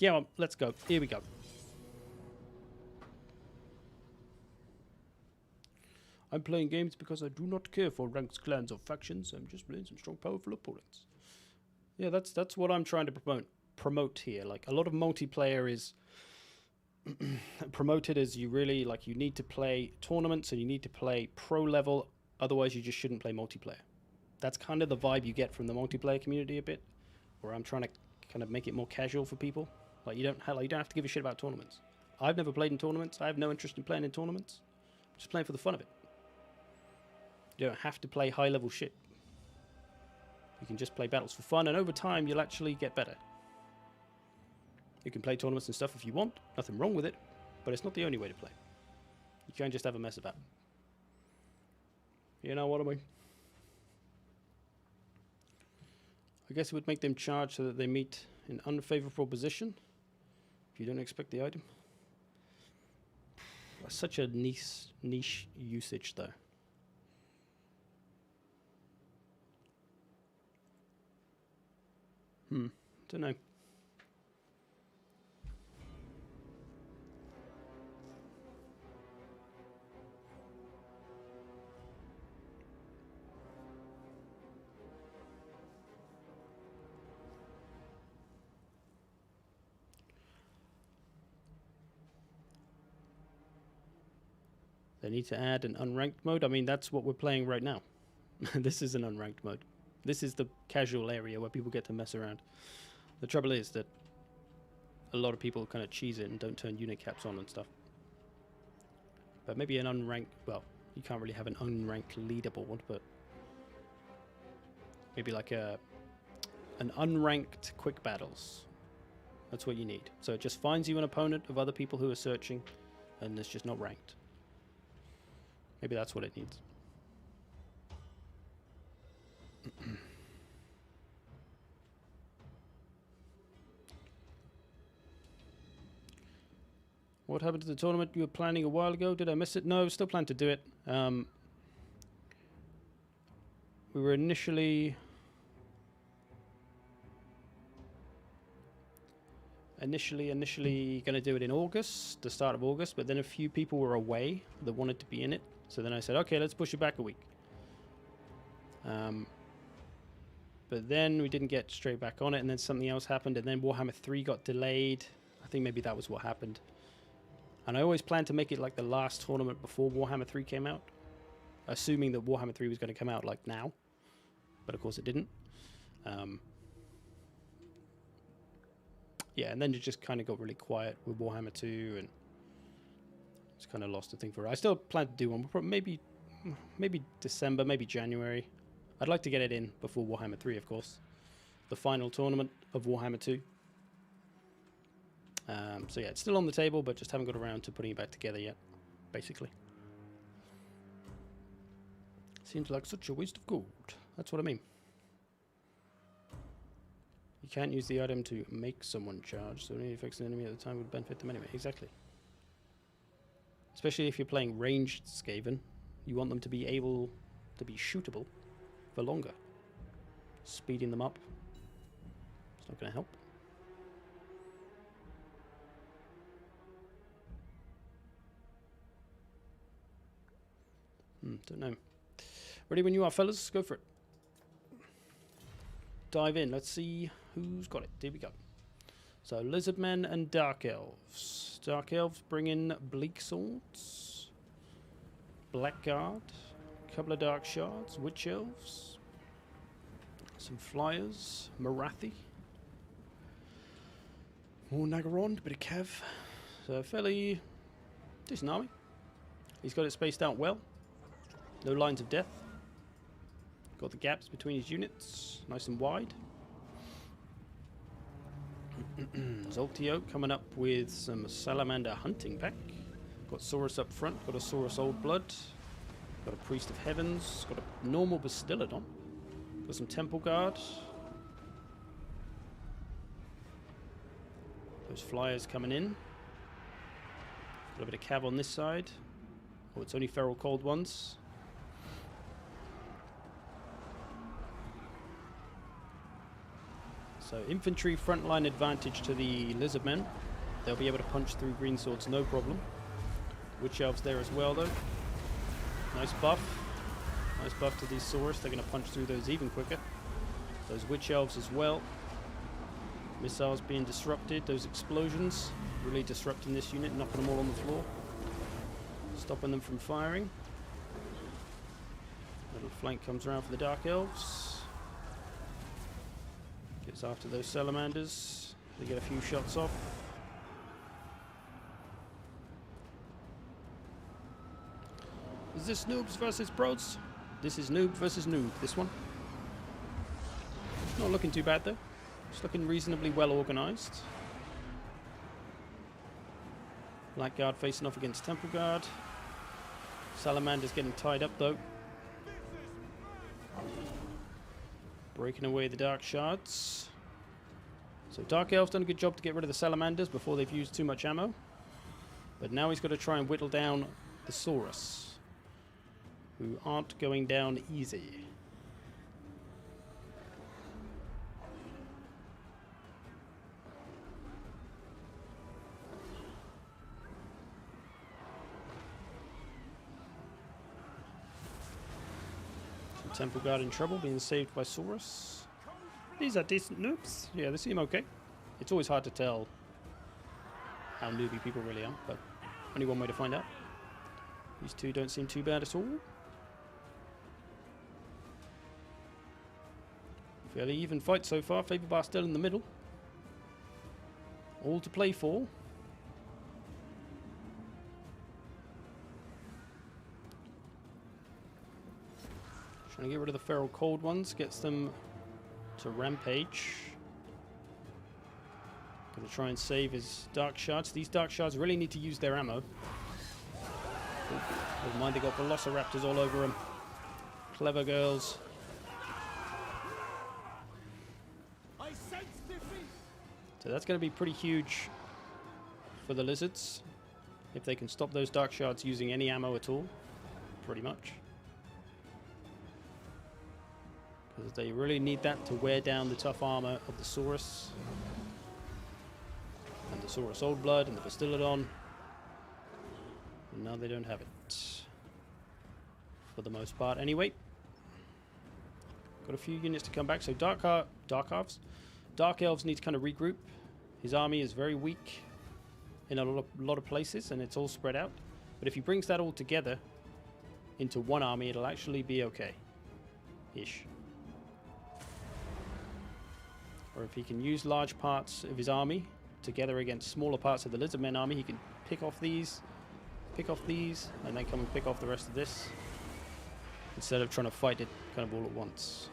Yeah, well, let's go. Here we go. I'm playing games because I do not care for ranks, clans, or factions. I'm just playing some strong, powerful opponents. Yeah, that's what I'm trying to promote here. Like, a lot of multiplayer is promoted as you really, like, you need to play tournaments and you need to play pro level, otherwise you just shouldn't play multiplayer. That's kind of the vibe you get from the multiplayer community a bit, where I'm trying to kind of make it more casual for people. Like, you don't have to give a shit about tournaments. I've never played in tournaments. I have no interest in playing in tournaments. I'm just playing for the fun of it. You don't have to play high level shit. You can just play battles for fun, and over time you'll actually get better. You can play tournaments and stuff if you want. Nothing wrong with it, but it's not the only way to play. You can't just have a mess about it. You know what I mean? I guess it would make them charge so that they meet an unfavorable position if you don't expect the item. That's such a niche usage, though. Don't know. They need to add an unranked mode. I mean, that's what we're playing right now. This is an unranked mode. This is the casual area where people get to mess around. The trouble is that a lot of people kind of cheese it and don't turn unit caps on and stuff. But maybe an unranked... Well, you can't really have an unranked leaderboard, but... maybe like an unranked quick battles. That's what you need. So it just finds you an opponent of other people who are searching, and it's just not ranked. Maybe that's what it needs. What happened to the tournament you were planning a while ago? Did I miss it? No, still plan to do it. We were initially going to do it in August, the start of August, but then a few people were away that wanted to be in it. So then I said, okay, let's push it back a week. But then we didn't get straight back on it, and then something else happened, and then Warhammer 3 got delayed. I think maybe that was what happened. And I always planned to make it like the last tournament before Warhammer 3 came out, assuming that Warhammer 3 was going to come out like now. But of course it didn't. Yeah, and then it just kind of got really quiet with Warhammer 2, and it's kind of lost the thing for it. I still plan to do one, maybe December, maybe January. I'd like to get it in before Warhammer 3, of course. The final tournament of Warhammer 2. So yeah, it's still on the table, but just haven't got around to putting it back together yet, basically. Seems like such a waste of gold. That's what I mean. You can't use the item to make someone charge, so any affects an enemy at the time would benefit them anyway. Exactly. Especially if you're playing ranged Skaven, you want them to be able to be shootable for longer. Speeding them up, it's not going to help. Don't know. Ready when you are, fellas? Go for it. Dive in. Let's see who's got it. Here we go. So, Lizardmen and Dark Elves. Dark Elves bring in Bleak Swords, Blackguard, a couple of Dark Shards, Witch Elves, some Flyers, Marathi, more Nagaron, a bit of Cav. So, fairly decent army. He's got it spaced out well. No lines of death. Got the gaps between his units nice and wide. Zoltio coming up with some Salamander hunting pack. Got Saurus up front, got a Saurus Old Blood, got a Priest of Heavens, got a normal Bastillodon, got some Temple Guard. Those Flyers coming in. Got a bit of Cav on this side. Oh, it's only Feral Cold ones. So infantry frontline advantage to the Lizardmen. They'll be able to punch through green swords, no problem. Witch Elves there as well, though. Nice buff. Nice buff to these Saurus. They're going to punch through those even quicker. Those Witch Elves as well. Missiles being disrupted. Those explosions really disrupting this unit, knocking them all on the floor. Stopping them from firing. Little flank comes around for the Dark Elves. Gets after those Salamanders. They get a few shots off. Is this Noobs versus Pros? This is Noob versus Noob, this one. Not looking too bad though. It's looking reasonably well organised. Blackguard facing off against Temple Guard. Salamander's getting tied up though. Breaking away the Dark Shards. So Dark Elf's done a good job to get rid of the Salamanders before they've used too much ammo. But now he's got to try and whittle down the Saurus, who aren't going down easy. Temple Guard in trouble, being saved by Saurus. These are decent noobs. Yeah, they seem okay. It's always hard to tell how newbie people really are, but only one way to find out. These two don't seem too bad at all. Fairly even fight so far. Favor bar still in the middle. All to play for. Trying to get rid of the feral cold ones, gets them to rampage. Gonna try and save his dark shards. These dark shards really need to use their ammo. Oh, never mind, they got velociraptors all over them. Clever girls. So that's going to be pretty huge for the lizards if they can stop those dark shards using any ammo at all, pretty much. Because they really need that to wear down the tough armor of the Saurus. And the Saurus Old Blood and the Bastillodon. And now they don't have it. For the most part, anyway. Got a few units to come back. So Dark Elves need to kind of regroup. His army is very weak in a lot of places, and it's all spread out. But if he brings that all together into one army, it'll actually be okay-ish. Or if he can use large parts of his army together against smaller parts of the Lizardmen army, he can pick off these, and then come and pick off the rest of this, instead of trying to fight it kind of all at once.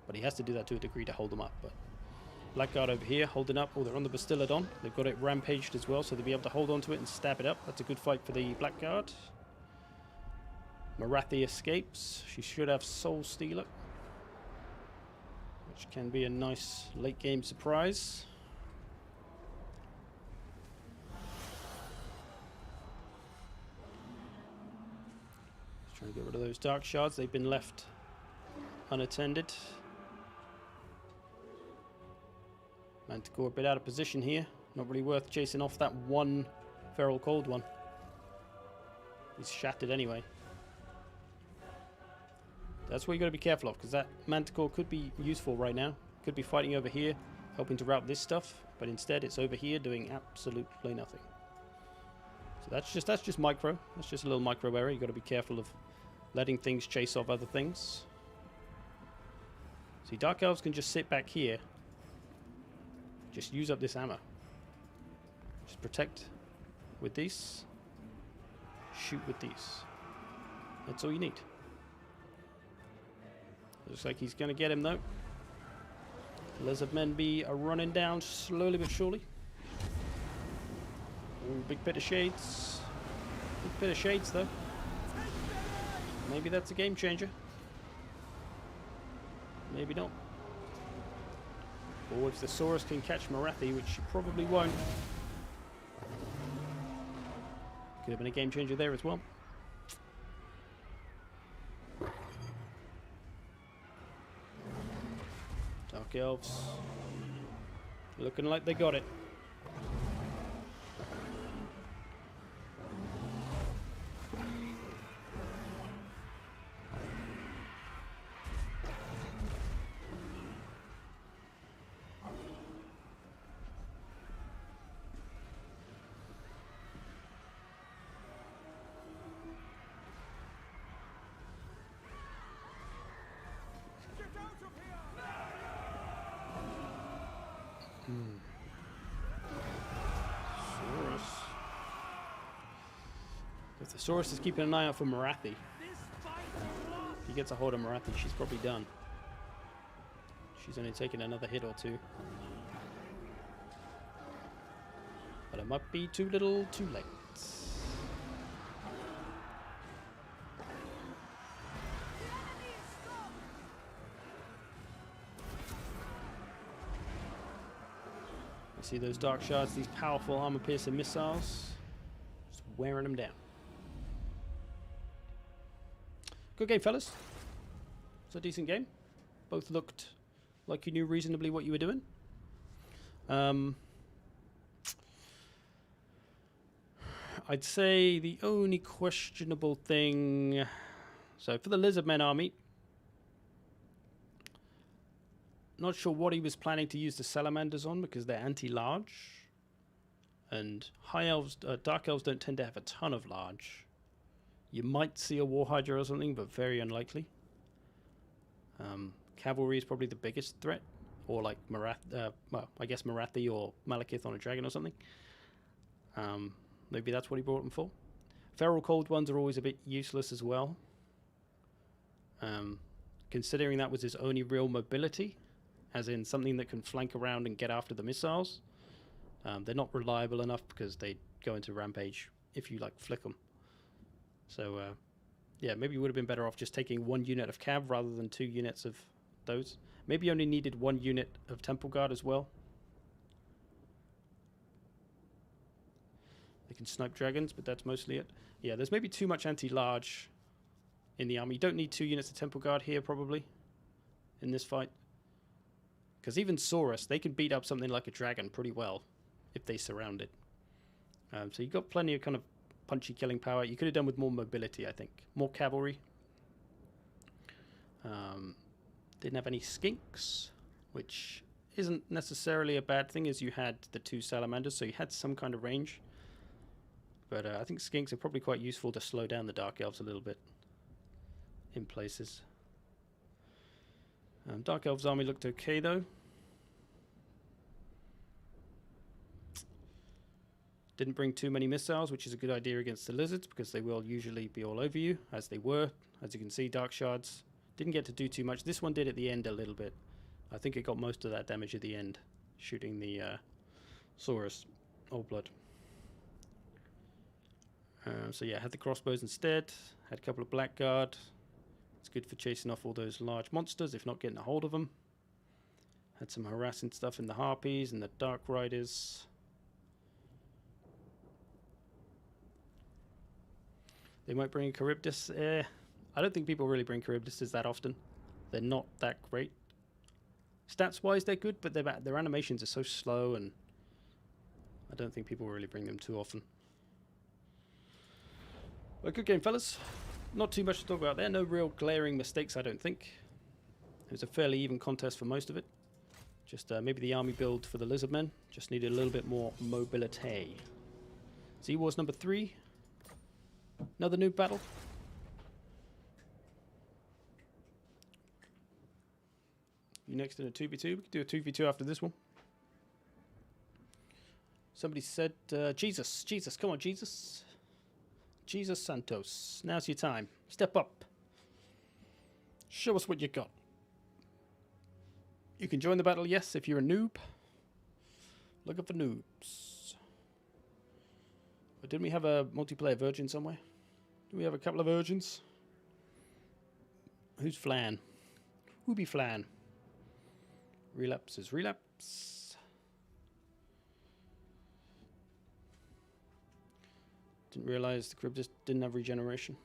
But he has to do that to a degree to hold them up. But Blackguard over here holding up. Oh, they're on the Bastillodon. They've got it rampaged as well, so they'll be able to hold on to it and stab it up. That's a good fight for the Blackguard. Marathi escapes. She should have Soul Stealer, which can be a nice late game surprise. Just trying to get rid of those dark shards. They've been left unattended. Manticore a bit out of position here. Not really worth chasing off that one feral cold one. He's shattered anyway. That's what you got to be careful of, because that Manticore could be useful right now. Could be fighting over here, helping to route this stuff, but instead it's over here doing absolutely nothing. So that's just micro. That's just a little micro area. You got to be careful of letting things chase off other things. See, Dark Elves can just sit back here. Just use up this ammo. Just protect with these. Shoot with these. That's all you need. Looks like he's going to get him though. Lizardmen be running down slowly but surely. Ooh, big pit of shades. Big pit of shades though. Maybe that's a game changer. Maybe not. Or if the Saurus can catch Marathi, which she probably won't. Could have been a game changer there as well. Dark Elves. Looking like they got it. Saurus. If the Saurus is keeping an eye out for Marathi, if he gets a hold of Marathi, she's probably done. She's only taken another hit or two. But it might be too little, too late. See those dark shards, these powerful armor-piercing missiles? Just wearing them down. Good game, fellas. It's a decent game. Both looked like you knew reasonably what you were doing. I'd say the only questionable thing... So for the Lizardmen army, not sure what he was planning to use the Salamanders on because they're anti-large. And High Elves, Dark Elves don't tend to have a ton of large. You might see a War Hydra or something, but very unlikely. Cavalry is probably the biggest threat. Or like well, I guess Marathi or Malekith on a dragon or something. Maybe that's what he brought them for. Feral Cold ones are always a bit useless as well. Considering that was his only real mobility, as in something that can flank around and get after the missiles. They're not reliable enough because they go into rampage if you like flick them. So yeah, maybe you would have been better off just taking 1 unit of cav rather than 2 units of those. Maybe you only needed 1 unit of Temple Guard as well. They can snipe dragons, but that's mostly it. Yeah, there's maybe too much anti-large in the army. You don't need 2 units of Temple Guard here, probably, in this fight. Because even Saurus, they can beat up something like a dragon pretty well if they surround it. So you've got plenty of kind of punchy killing power. You could have done with more mobility, I think. More cavalry. Didn't have any skinks, which isn't necessarily a bad thing, as you had the 2 salamanders, so you had some kind of range. But I think skinks are probably quite useful to slow down the Dark Elves a little bit in places. Dark Elves' army looked okay, though. Didn't bring too many missiles, which is a good idea against the lizards, because they will usually be all over you, as they were. As you can see, Dark Shards didn't get to do too much. This one did at the end a little bit. I think it got most of that damage at the end, shooting the Saurus, Old Blood. So yeah, had the crossbows instead. Had a couple of Blackguard. It's good for chasing off all those large monsters, if not getting a hold of them. Had some harassing stuff in the Harpies and the Dark Riders. They might bring Charybdis. I don't think people really bring Charybdis that often. They're not that great. Stats-wise, they're good, but their animations are so slow, and I don't think people really bring them too often. But good game, fellas. Not too much to talk about there. No real glaring mistakes, I don't think. It was a fairly even contest for most of it. Just maybe the army build for the Lizardmen just needed a little bit more mobility. Z-Wars number 3. Another Noob battle. You next in a 2v2. We could do a 2v2 after this one. Somebody said, Jesus, come on, Jesus. Jesus Santos, now's your time. Step up. Show us what you got. You can join the battle, yes, if you're a noob. Looking for noobs. But didn't we have a multiplayer virgin somewhere? Do we have a couple of virgins? Who's Flan? Who be Flan? Relapse is relapse. Didn't realize the Charybdis didn't have regeneration.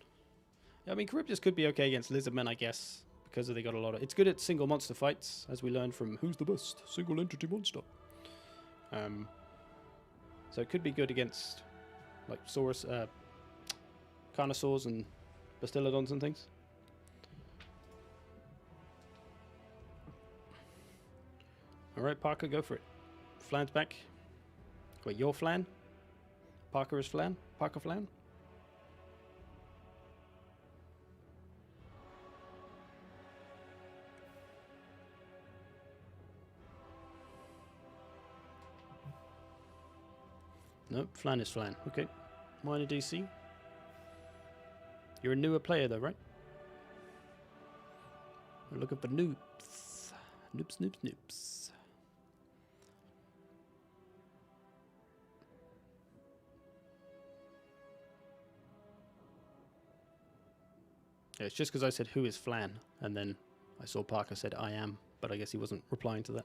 I mean, Charybdis could be okay against Lizardmen, I guess, because they got a lot of... It's good at single monster fights, as we learned from Who's the Best Single Entity Monster. So it could be good against, like, Saurus, Carnosaurs and Bastillodons and things. Alright, Parker, go for it. Flan's back. Wait, you're Flan? Parker is Flan? Parker Flan? Nope, Flan is Flan. Okay. Minor DC. You're a newer player though, right? We're looking for noobs. Noobs, noobs, noobs. Yeah, it's just because I said who is Flan, and then I saw Parker said I am, but I guess he wasn't replying to that.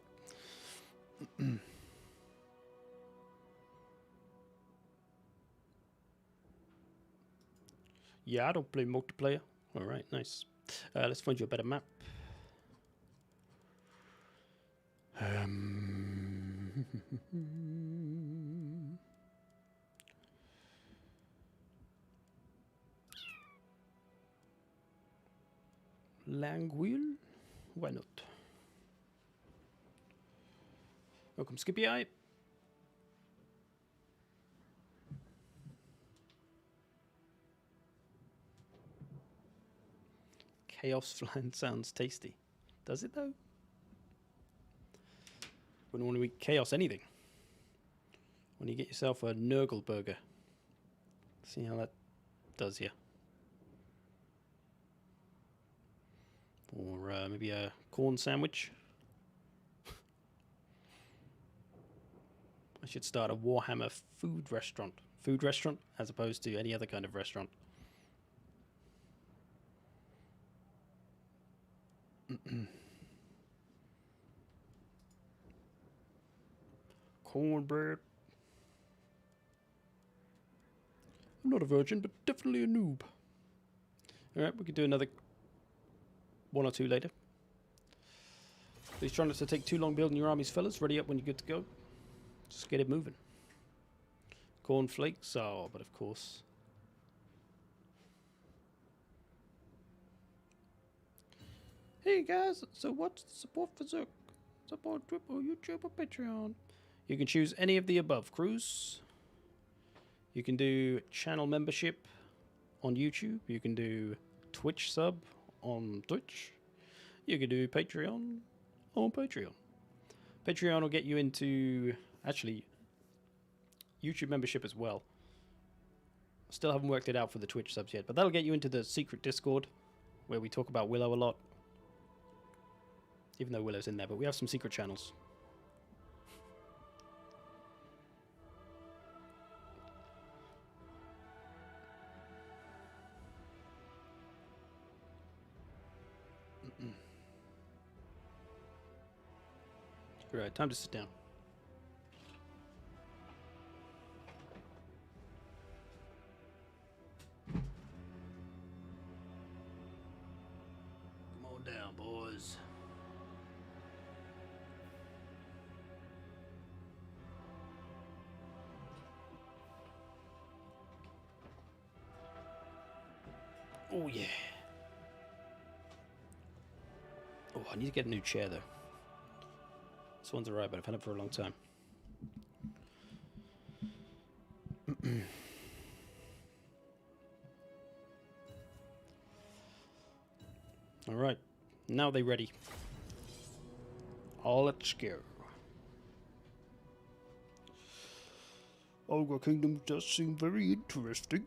Yeah, I don't play multiplayer. Alright, nice. Let's find you a better map. Langwheel? Why not? Welcome, Skippy Eye. Chaos flan sounds tasty. Does it though? Wouldn't want to eat chaos anything. When you get yourself a Nurgle burger. See how that does you. Or maybe a corn sandwich. I should start a Warhammer food restaurant. Food restaurant as opposed to any other kind of restaurant. Cornbread. I'm not a virgin, but definitely a noob. Alright, we could do another one or two later. Please try not to take too long building your armies, fellas. Ready up when you're good to go. Just get it moving. Cornflakes, oh, but of course. Hey guys, so what's the support for Zerk? Support Triple, YouTube or Patreon? You can choose any of the above, Cruz. You can do channel membership on YouTube. You can do Twitch sub on Twitch. You can do Patreon on Patreon. Patreon will get you into, actually, YouTube membership as well. Still haven't worked it out for the Twitch subs yet, but that'll get you into the secret Discord where we talk about Willow a lot. Even though Willow's in there, but we have some secret channels. Alright, time to sit down. Come on down, boys. Oh yeah. Oh, I need to get a new chair though. This one's alright, but I've had it for a long time. Alright, now they're ready. Let's go. Ogre Kingdom does seem very interesting.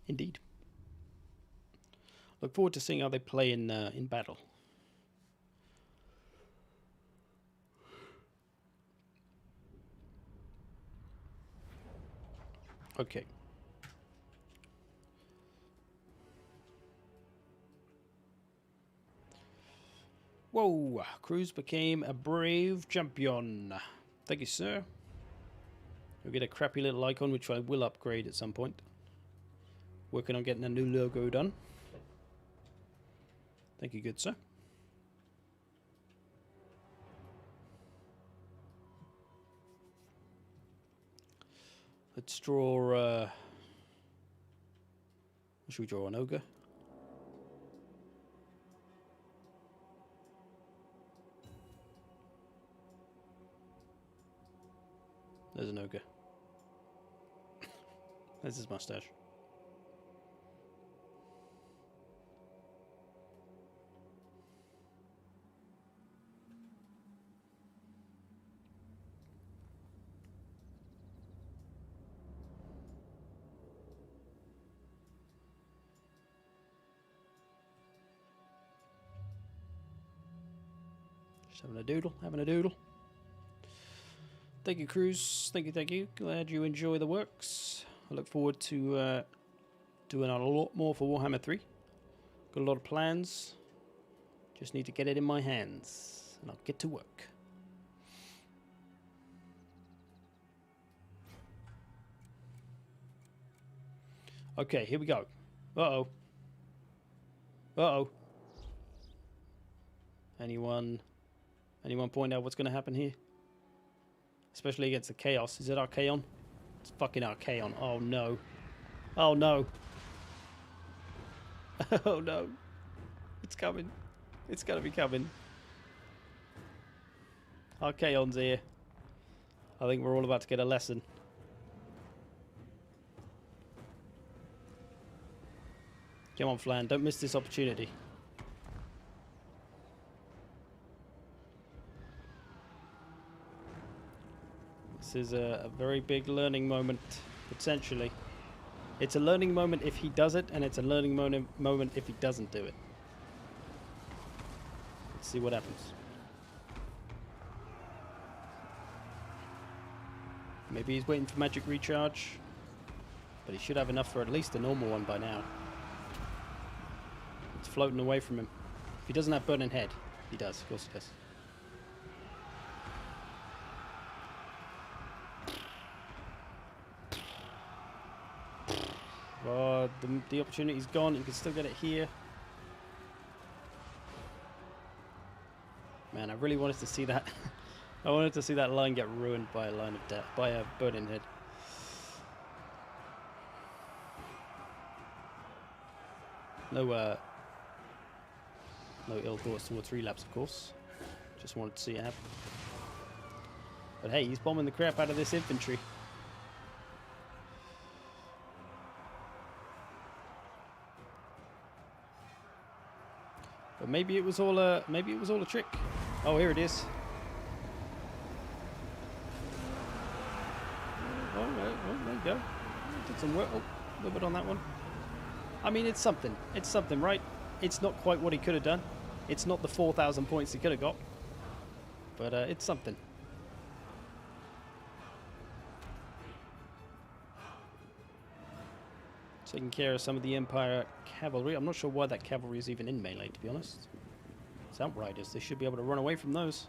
Indeed. Look forward to seeing how they play in battle. Okay. Whoa! Cruz became a brave champion. Thank you, sir. You'll get a crappy little icon, which I will upgrade at some point. Working on getting a new logo done. Thank you, good sir. Let's draw, should we draw an ogre? There's an ogre. There's his mustache. Just having a doodle, having a doodle. Thank you, Cruz. Thank you, thank you. Glad you enjoy the works. I look forward to doing a lot more for Warhammer 3. Got a lot of plans. Just need to get it in my hands. And I'll get to work. Okay, here we go. Uh-oh. Uh-oh. Anyone point out what's going to happen here? Especially against the Chaos. Is it Archaon? It's fucking Archaon. Oh, no. Oh, no. Oh, no. It's coming. It's going to be coming. Archaon's here. I think we're all about to get a lesson. Come on, Flan. Don't miss this opportunity. This is a very big learning moment, potentially. It's a learning moment if he does it, and it's a learning moment if he doesn't do it. Let's see what happens. Maybe he's waiting for magic recharge, but he should have enough for at least a normal one by now. It's floating away from him. If he doesn't have burning head, he does. Of course he does. Oh, the opportunity's gone. You can still get it here. Man, I really wanted to see that. I wanted to see that line get ruined by a line of death, by a burning head. No ill thoughts towards relapse, of course. Just wanted to see it happen. But hey, he's bombing the crap out of this infantry. But maybe it was all a trick. Oh, here it is. Oh, there you go. Did some work. Oh, a little bit on that one. I mean, it's something. It's something, right? It's not quite what he could have done. It's not the 4,000 points he could have got. But it's something. Taking care of some of the Empire cavalry. I'm not sure why that cavalry is even in melee, to be honest. It's Outriders. They should be able to run away from those.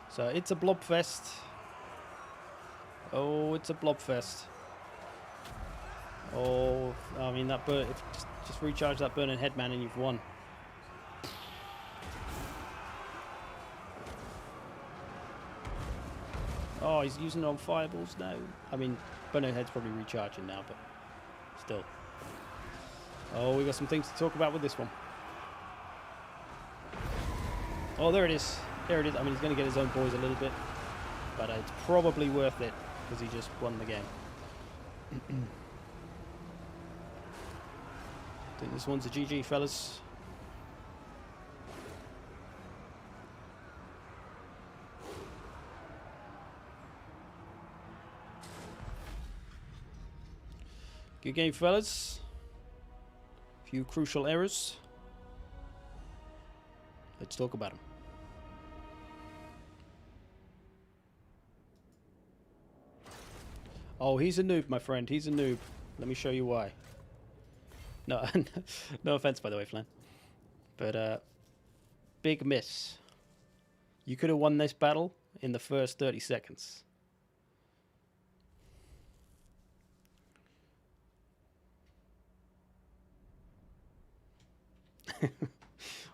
So it's a blobfest. Oh, it's a blobfest. Oh, I mean that burn. Just recharge that burning headman and you've won. Oh, he's using it on fireballs now. I mean, burning head's probably recharging now, but still. Oh, we got some things to talk about with this one. Oh, there it is. There it is. I mean, he's going to get his own boys a little bit, but it's probably worth it because he just won the game. I think this one's a GG, fellas. Good game, fellas. Few crucial errors. Let's talk about them. Oh, he's a noob, my friend. He's a noob. Let me show you why. No, no offense, by the way, Flan. But, big miss. You could have won this battle in the first 30 seconds.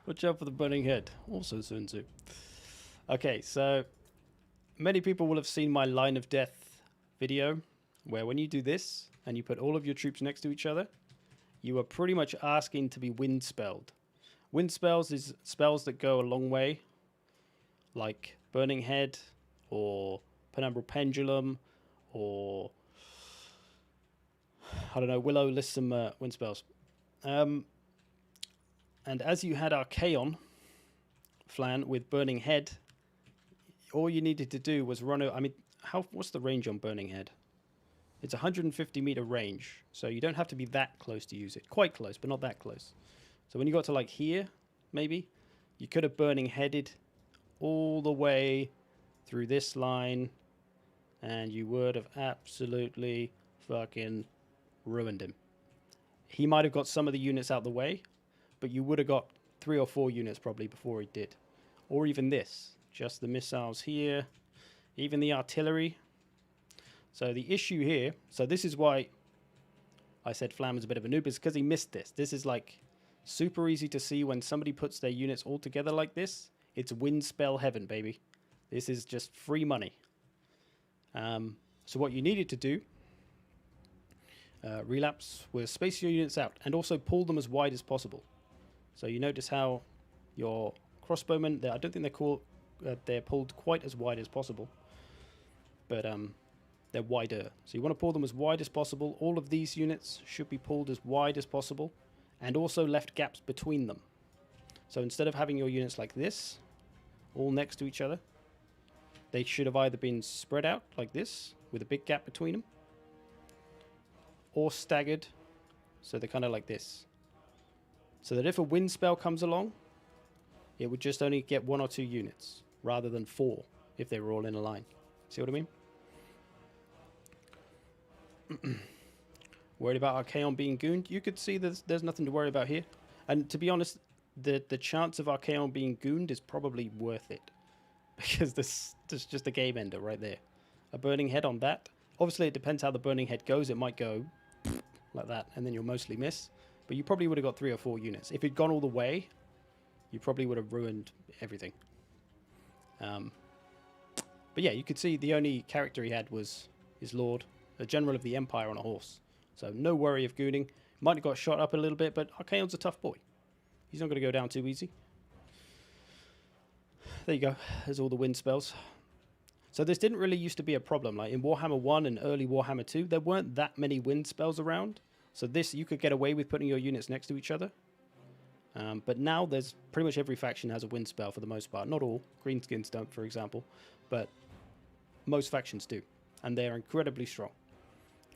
Watch out for the burning head. Also Sun Tzu. Okay, so many people will have seen my line of death video, where when you do this and you put all of your troops next to each other, you are pretty much asking to be wind spelled. Wind spells is spells that go a long way, like Burning Head or Penumbral Pendulum, or I don't know, Willow lists some wind spells. And as you had Archaon, Flan, with Burning Head, all you needed to do was run. I mean, what's the range on Burning Head? It's 150 meter range, so you don't have to be that close to use it. Quite close, but not that close. So when you got to like here, maybe, you could have Burning Headed all the way through this line, and you would have absolutely fucking ruined him. He might have got some of the units out the way, but you would have got 3 or 4 units probably before he did. Or even this. Just the missiles here. even the artillery. So the issue here, so this is why I said Flam is a bit of a noob, is because he missed this. This is like super easy to see when somebody puts their units all together like this. It's wind spell heaven, baby. This is just free money. So what you needed to do, relapse, was space your units out and also pull them as wide as possible. So you notice how your crossbowmen, I don't think they're pulled quite as wide as possible, but they're wider. So you want to pull them as wide as possible. All of these units should be pulled as wide as possible and also left gaps between them. So instead of having your units like this, all next to each other, they should have either been spread out like this with a big gap between them, or staggered, so they're kind of like this. So that if a wind spell comes along, it would just only get 1 or 2 units rather than 4 if they were all in a line. See what I mean? Worried about Archaon being gooned? You could see there's nothing to worry about here. And to be honest, the chance of Archaon being gooned is probably worth it. Because this is just a game ender right there. A burning head on that. Obviously, it depends how the burning head goes. It might go like that, and then you'll mostly miss. But you probably would have got 3 or 4 units. If it'd gone all the way, you probably would have ruined everything. But yeah, you could see the only character he had was his lord, a general of the Empire on a horse. So no worry of gooning. Might have got shot up a little bit, but Archaon's a tough boy. He's not going to go down too easy. There you go. There's all the wind spells. So this didn't really used to be a problem. Like in Warhammer 1 and early Warhammer 2, there weren't that many wind spells around. So this, you could get away with putting your units next to each other. But now there's pretty much every faction has a wind spell for the most part. Not all. Greenskins don't, for example. But most factions do. And they're incredibly strong.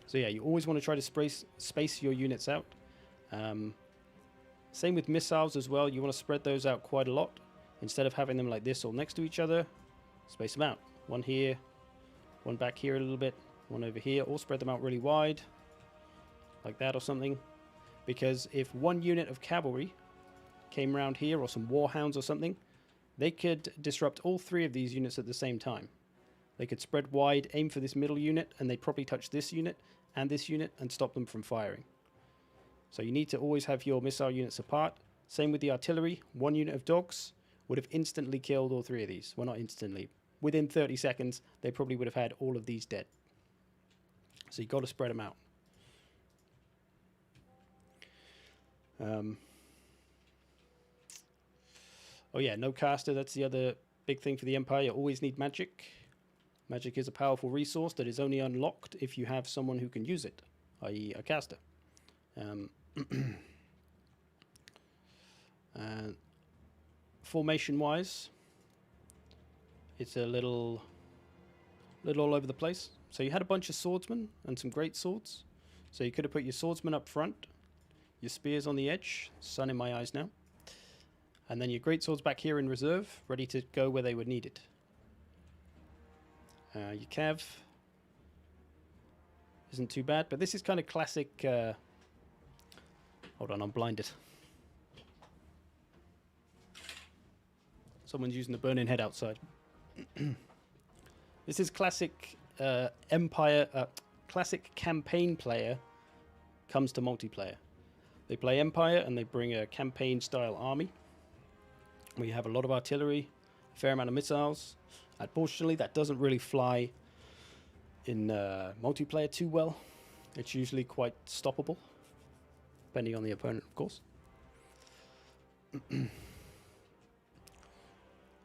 So yeah, you always want to try to space your units out. Same with missiles as well. You want to spread those out quite a lot. Instead of having them like this all next to each other, space them out. One here, one back here a little bit, one over here, or spread them out really wide, like that or something. Because if one unit of cavalry came around here, or some warhounds or something, they could disrupt all 3 of these units at the same time. They could spread wide, aim for this middle unit, and they'd probably touch this unit and stop them from firing. So you need to always have your missile units apart. Same with the artillery. 1 unit of dogs would have instantly killed all 3 of these. Well, not instantly. Within 30 seconds, they probably would have had all of these dead. So you've got to spread them out. Oh yeah, no caster. That's the other big thing for the Empire. You always need magic. Magic is a powerful resource that is only unlocked if you have someone who can use it, i.e. a caster. Formation-wise, it's a little all over the place. So you had a bunch of swordsmen and some great swords. So you could have put your swordsmen up front, your spears on the edge, sun in my eyes now, and then your great swords back here in reserve, ready to go where they were needed. Your cav isn't too bad, but this is kind of classic. Hold on, I'm blinded. Someone's using the burning head outside. This is classic Empire, classic campaign player comes to multiplayer. They play Empire and they bring a campaign style army. We have a lot of artillery, a fair amount of missiles. Unfortunately, that doesn't really fly in multiplayer too well. It's usually quite stoppable, depending on the opponent, of course.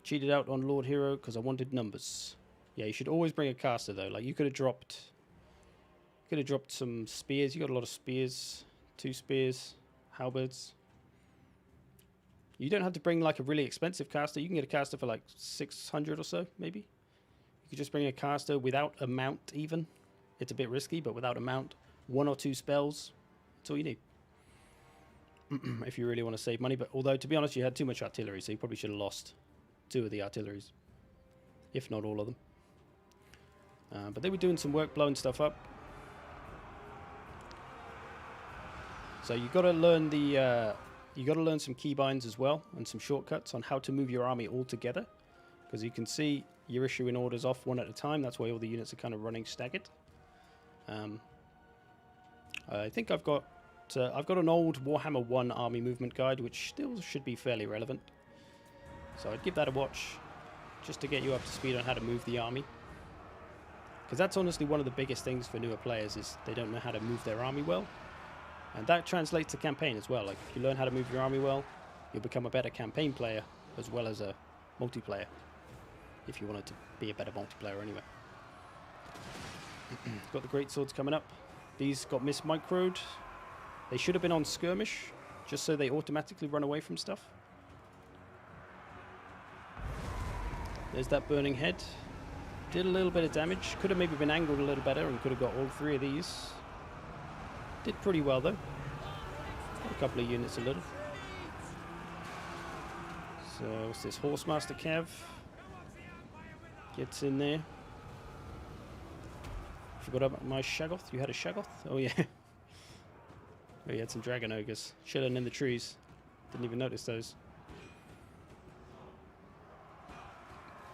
Cheated out on Lord Hero because I wanted numbers. Yeah, you should always bring a caster though. Like you could have dropped some spears. You got a lot of spears, 2 spears, halberds. You don't have to bring like a really expensive caster. You can get a caster for like 600 or so, maybe. You could just bring a caster without a mount even. It's a bit risky, but without a mount, 1 or 2 spells. That's all you need. If you really want to save money. But although, to be honest, you had too much artillery, so you probably should have lost 2 of the artilleries. If not all of them. But they were doing some work blowing stuff up. So you got to learn the... you got to learn some keybinds as well and some shortcuts on how to move your army all together. Because you can see you're issuing orders off one at a time. That's why all the units are kind of running staggered. I think I've got an old Warhammer 1 army movement guide, which still should be fairly relevant. So I'd give that a watch, just to get you up to speed on how to move the army. Because that's honestly one of the biggest things for newer players, is they don't know how to move their army well. And that translates to campaign as well. Like, if you learn how to move your army well, you'll become a better campaign player as well as a multiplayer. If you wanted to be a better multiplayer anyway. Got the great swords coming up. These got mismicroed. They should have been on skirmish, just so they automatically run away from stuff. There's that burning head. Did a little bit of damage. Could have maybe been angled a little better and could have got all 3 of these. Did pretty well though. Got a couple of units a little. So what's this? Horsemaster Cav gets in there. Forgot about my Shaggoth. You had a Shaggoth? Oh yeah. Oh, you had some Dragon Ogres chilling in the trees. Didn't even notice those.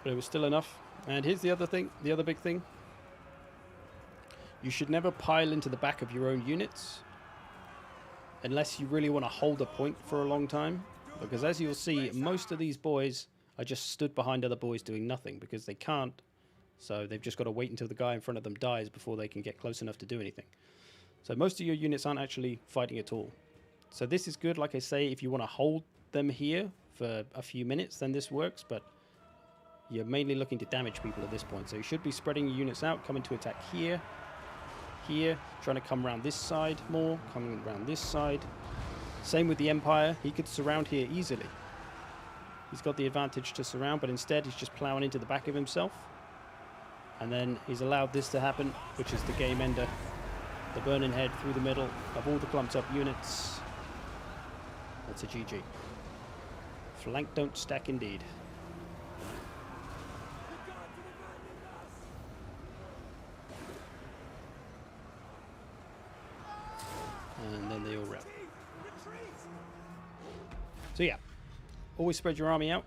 But it was still enough. And here's the other thing, the other big thing. You should never pile into the back of your own units unless you really want to hold a point for a long time. Because as you'll see, most of these boys are just stood behind other boys doing nothing because they can't. So they've just got to wait until the guy in front of them dies before they can get close enough to do anything. So most of your units aren't actually fighting at all. So this is good, like I say, if you want to hold them here for a few minutes, then this works. But you're mainly looking to damage people at this point. So you should be spreading your units out, coming to attack here, here, trying to come around this side more, coming around this side. Same with the Empire. He could surround here easily. He's got the advantage to surround, but instead he's just ploughing into the back of himself. And then he's allowed this to happen, which is the game ender. The burning head through the middle of all the clumped up units. That's a GG. Flank don't stack indeed. And then they all wrap. So yeah, always spread your army out.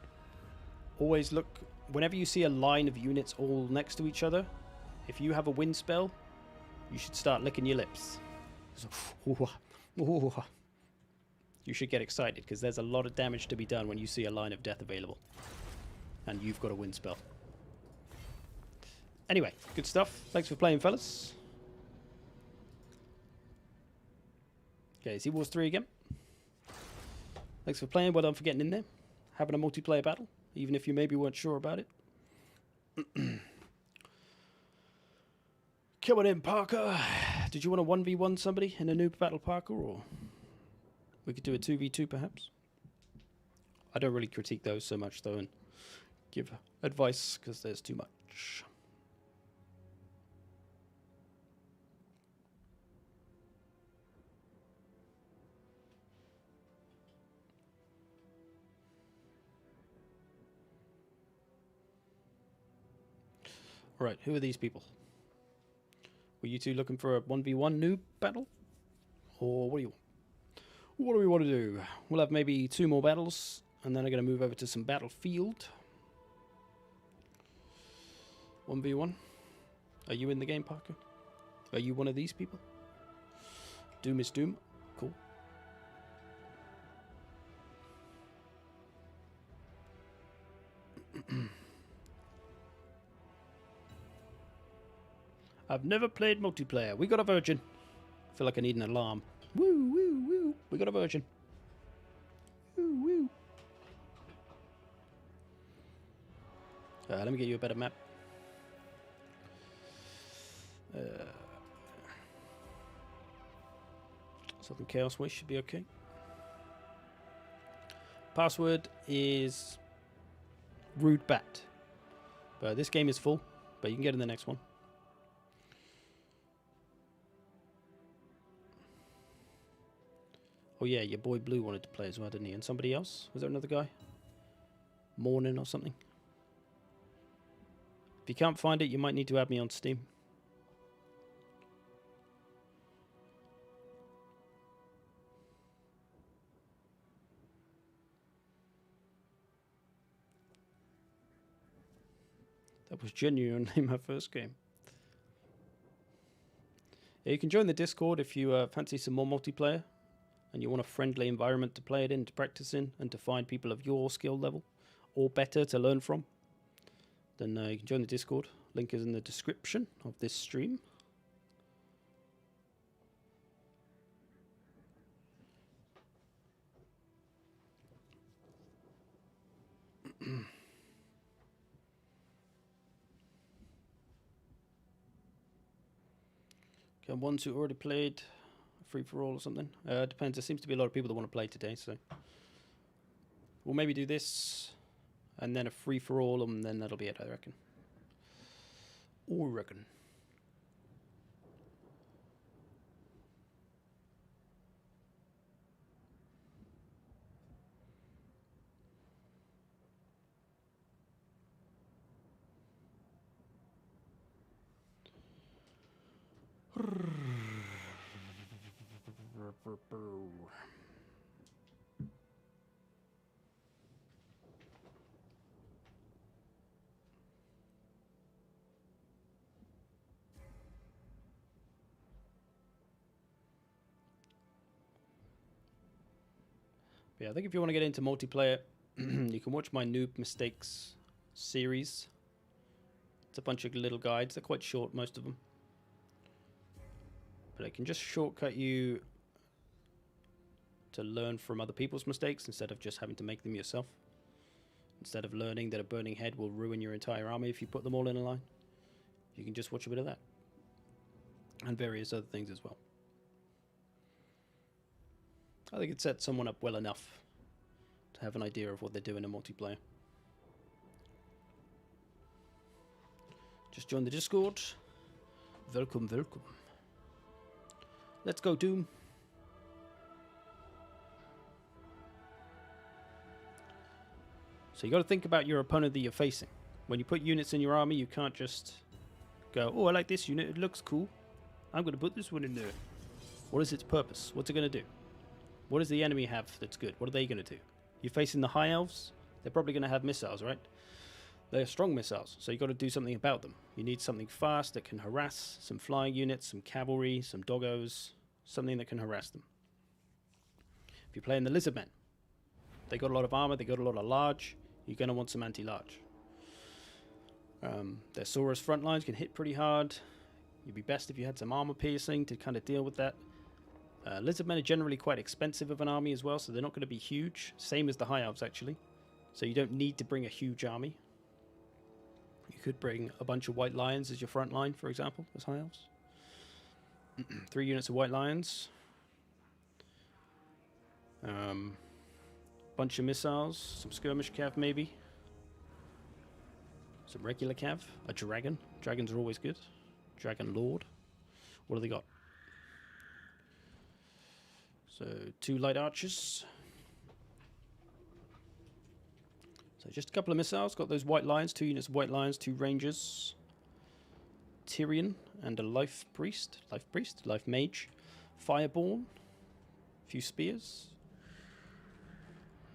Always look, whenever you see a line of units all next to each other, if you have a wind spell, you should start licking your lips. You should get excited because there's a lot of damage to be done when you see a line of death available. And you've got a wind spell. Anyway, good stuff. Thanks for playing, fellas. Okay, Sea Wars 3 again. Thanks for playing. Well done for getting in there. Having a multiplayer battle, even if you maybe weren't sure about it. Come on in, Parker. Did you want to 1v1 somebody in a noob battle, Parker, or we could do a 2v2 perhaps? I don't really critique those so much though and give advice because there's too much. Alright, who are these people? Were you two looking for a 1v1 noob battle? Or what do you want? What do we want to do? We'll have maybe 2 more battles, and then I'm going to move over to some battlefield. 1v1. Are you in the game, Parker? Are you one of these people? Doom is Doom. Cool. I've never played multiplayer. We got a virgin. I feel like I need an alarm. Woo, woo, woo. We got a virgin. Woo, woo. Let me get you a better map. Southern Chaos Way should be okay. Password is Rude Bat. But this game is full, but you can get in the next one. Oh yeah, your boy Blue wanted to play as well, didn't he? And somebody else? Was there another guy? Morning or something? If you can't find it, you might need to add me on Steam. That was genuinely my first game. Yeah, you can join the Discord if you fancy some more multiplayer and you want a friendly environment to play it in, to practice in, and to find people of your skill level or better to learn from. Then you can join the Discord. Link is in the description of this stream. Okay, ones who already played free for all or something. Depends. There seems to be a lot of people that want to play today, so we'll maybe do this and then a free for all, and then that'll be it, I reckon. Yeah, I think if you want to get into multiplayer, you can watch my Noob Mistakes series. It's a bunch of little guides. They're quite short, most of them. But it can just shortcut you to learn from other people's mistakes instead of just having to make them yourself. Instead of learning that a burning head will ruin your entire army if you put them all in a line, you can just watch a bit of that. And various other things as well. I think it sets someone up well enough to have an idea of what they're doing in multiplayer. Just join the Discord. Welcome, welcome. Let's go, Doom. So you got to think about your opponent that you're facing. When you put units in your army, you can't just go, oh, I like this unit, it looks cool. I'm going to put this one in there. What is its purpose? What's it going to do? What does the enemy have that's good? What are they going to do? You're facing the High Elves. They're probably going to have missiles, right? They're strong missiles, so you've got to do something about them. You need something fast that can harass, some flying units, some cavalry, some doggos, something that can harass them. If you're playing the Lizardmen, they got a lot of armor, they got a lot of large. You're going to want some anti-large. Their Saurus front lines can hit pretty hard. You'd be best if you had some armor piercing to kind of deal with that. Lizardmen are generally quite expensive of an army as well, so they're not going to be huge. Same as the High Elves, actually. So you don't need to bring a huge army. You could bring a bunch of White Lions as your front line, for example, as High Elves. 3 units of White Lions. Bunch of missiles. Some skirmish cav, maybe. Some regular cav. A dragon. Dragons are always good. Dragon Lord. What do they got? So 2 light archers. So just a couple of missiles. Got those White Lions. 2 units of White Lions. 2 rangers. Tyrion and a life priest. Life mage. Fireborn. A few spears.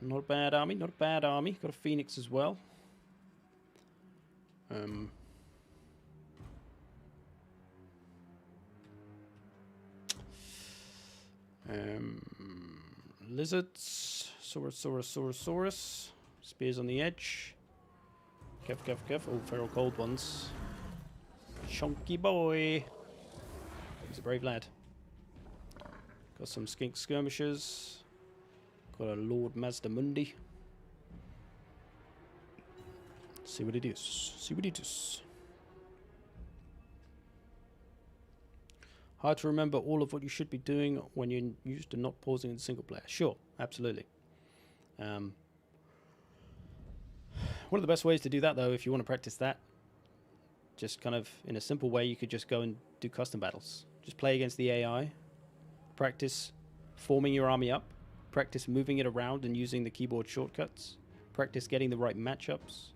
Not a bad army. Not a bad army. Got a phoenix as well. Lizards. Saurus. Spears on the edge. Kev. Oh, feral cold ones. Chunky boy. He's a brave lad. Got some skink skirmishers. Got a Lord Mazdamundi. See what it is. Hard to remember all of what you should be doing when you're used to not pausing in single player. Sure, absolutely. One of the best ways to do that, though, if you want to practice that, just kind of in a simple way, you could just go and do custom battles. Just play against the AI. Practice forming your army up. Practice moving it around and using the keyboard shortcuts. Practice getting the right matchups.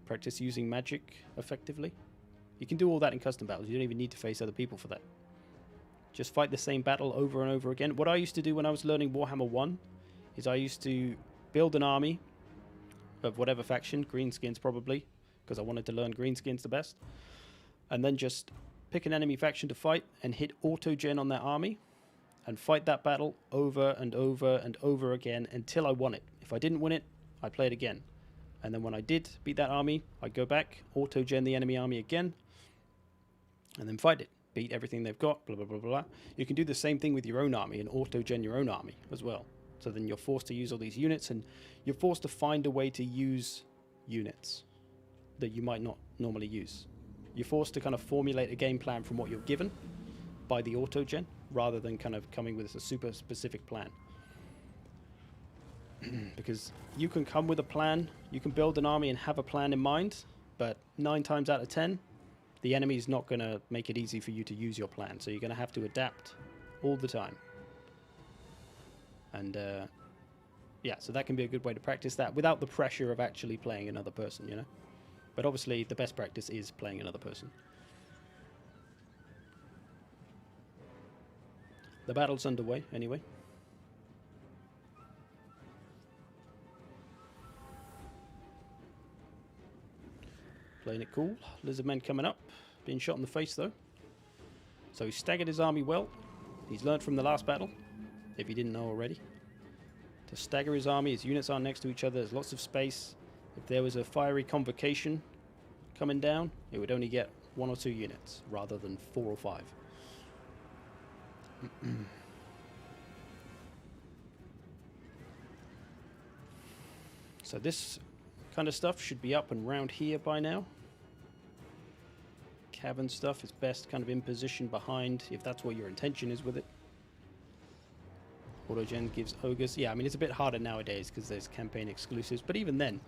Practice using magic effectively. You can do all that in custom battles. You don't even need to face other people for that. Just fight the same battle over and over again. What I used to do when I was learning Warhammer 1 is I used to build an army of whatever faction, Greenskins probably, because I wanted to learn Greenskins the best. And then just pick an enemy faction to fight and hit auto-gen on their army and fight that battle over and over and over again until I won it. If I didn't win it, I'd play it again. And then when I did beat that army, I'd go back, auto-gen the enemy army again, and then fight it. Beat everything they've got, blah, blah, blah, blah. You can do the same thing with your own army and auto-gen your own army as well. So then you're forced to use all these units, and you're forced to find a way to use units that you might not normally use. You're forced to kind of formulate a game plan from what you're given by the auto-gen, rather than kind of coming with a super specific plan. Because you can come with a plan, you can build an army and have a plan in mind, but 9 times out of 10, the enemy's not going to make it easy for you to use your plan. So you're going to have to adapt all the time. And yeah, so that can be a good way to practice that without the pressure of actually playing another person, you know. But obviously the best practice is playing another person. The battle's underway anyway. Playing it cool. Lizardmen coming up. Being shot in the face though. So he staggered his army well. He's learned from the last battle, if he didn't know already. To stagger his army, his units aren't next to each other, there's lots of space. If there was a fiery convocation coming down, it would only get 1 or 2 units, rather than 4 or 5. So this kind of stuff should be up and round here by now. Cavern stuff is best kind of in position behind, if that's what your intention is with it. Autogen gives ogres. Yeah, I mean, it's a bit harder nowadays because there's campaign exclusives, but even then,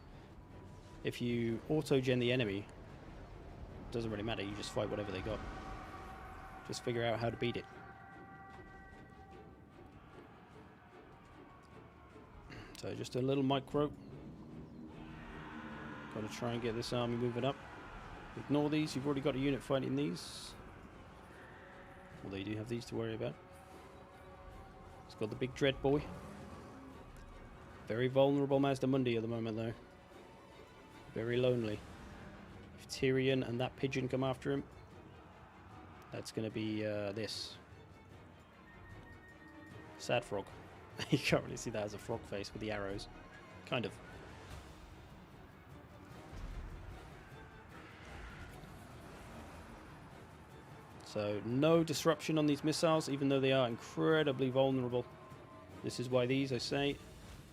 if you auto-gen the enemy, it doesn't really matter, you just fight whatever they got. Just figure out how to beat it. So just a little micro. Got to try and get this army moving up. Ignore these, you've already got a unit fighting these. Although you do have these to worry about. It's got the big dread boy. Very vulnerable Mazda Mundi at the moment though. Very lonely. If Tyrion and that pigeon come after him, that's going to be this. Sad frog. You can't really see that as a frog face with the arrows. Kind of. So no disruption on these missiles, even though they are incredibly vulnerable. This is why these, I say,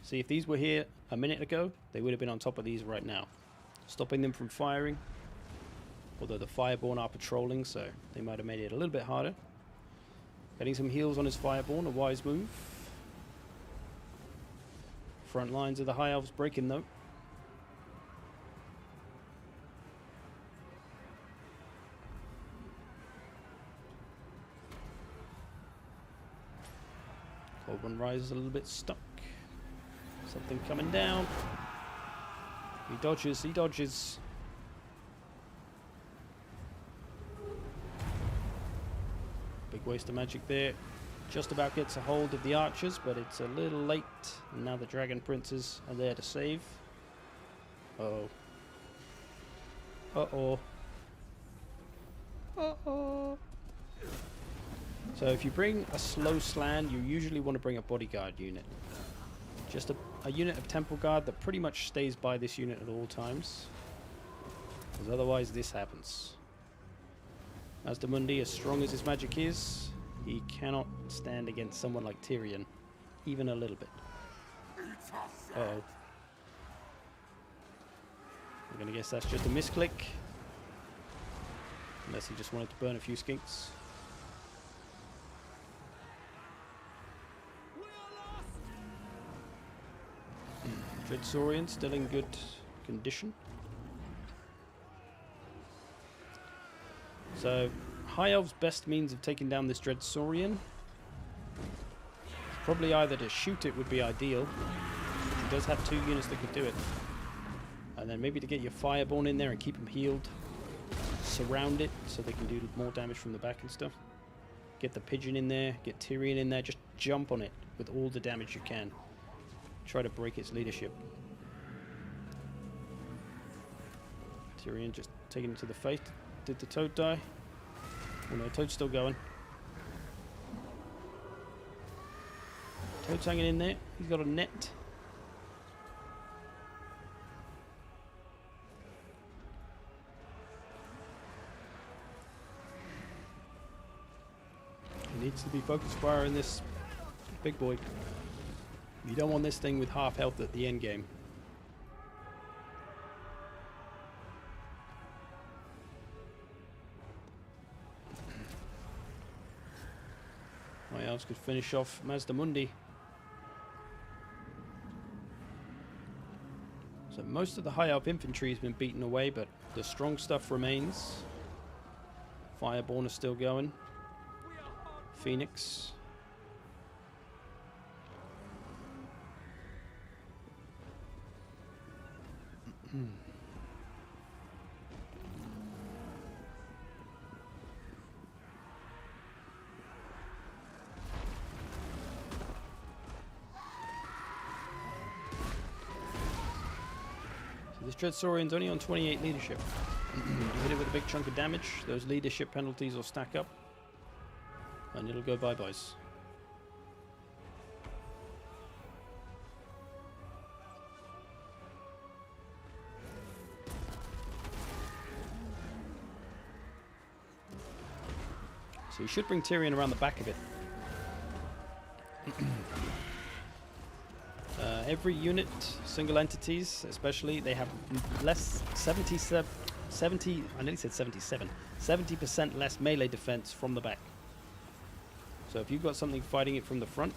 see, if these were here a minute ago, they would have been on top of these right now, stopping them from firing. Although the Fireborn are patrolling, so they might have made it a little bit harder. Getting some heals on his Fireborn, a wise move. Front lines of the High Elves breaking though. Cold One rises a little bit stuck. Something coming down. He dodges, he dodges. Big waste of magic there. Just about gets a hold of the archers, but it's a little late. And now the Dragon Princes are there to save. Uh-oh. Uh-oh. Uh-oh. So if you bring a slow slan, you usually want to bring a bodyguard unit. Just a unit of Temple Guard that pretty much stays by this unit at all times. Because otherwise this happens. Mazda Mundi, as strong as his magic is, he cannot stand against someone like Tyrion, even a little bit. Uh-oh. I'm going to guess that's just a misclick. Unless he just wanted to burn a few skinks. Dread Saurian still in good condition. So, High Elf's best means of taking down this Dread Saurian, probably either to shoot it would be ideal. He does have 2 units that could do it. And then maybe to get your Fireborn in there and keep them healed. Surround it so they can do more damage from the back and stuff. Get the pigeon in there, get Tyrion in there, just jump on it with all the damage you can. Try to break its leadership. Tyrion just taking it to the face. Did the toad die? Oh no, toad's still going. Toad's hanging in there. He's got a net. He needs to be focused fire in this big boy. You don't want this thing with half health at the end game. My elves could finish off Mazdamundi. So most of the high up infantry has been beaten away, but the strong stuff remains. Fireborn is still going. Phoenix. This Dreadsaurian's only on 28 leadership. You hit it with a big chunk of damage, those leadership penalties will stack up, and it'll go bye-byes. So you should bring Tyrion around the back of it. Every unit, single entities especially, they have less 70, I nearly said 77, 70% less melee defense from the back. So if you've got something fighting it from the front,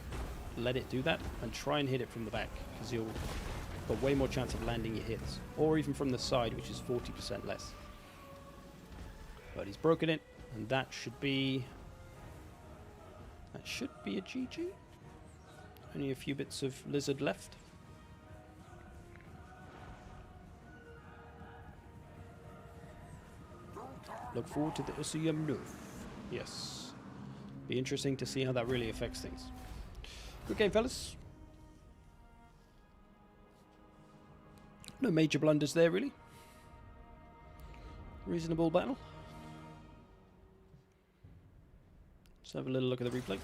let it do that and try and hit it from the back, because you'll got way more chance of landing your hits, or even from the side, which is 40% less. But he's broken it, and that should be a GG. Only a few bits of lizard left. Look forward to the Usuyam Noob. Yes. Be interesting to see how that really affects things. Good game, fellas. No major blunders there, really. Reasonable battle. Let's have a little look at the replay.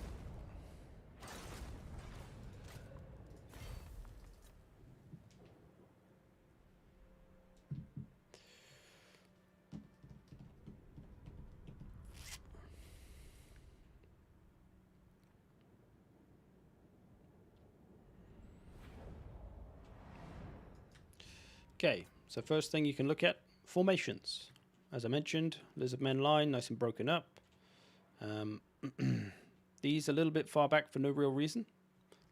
Okay, so first thing you can look at, formations. As I mentioned, lizardmen line, nice and broken up. These a little bit far back for no real reason.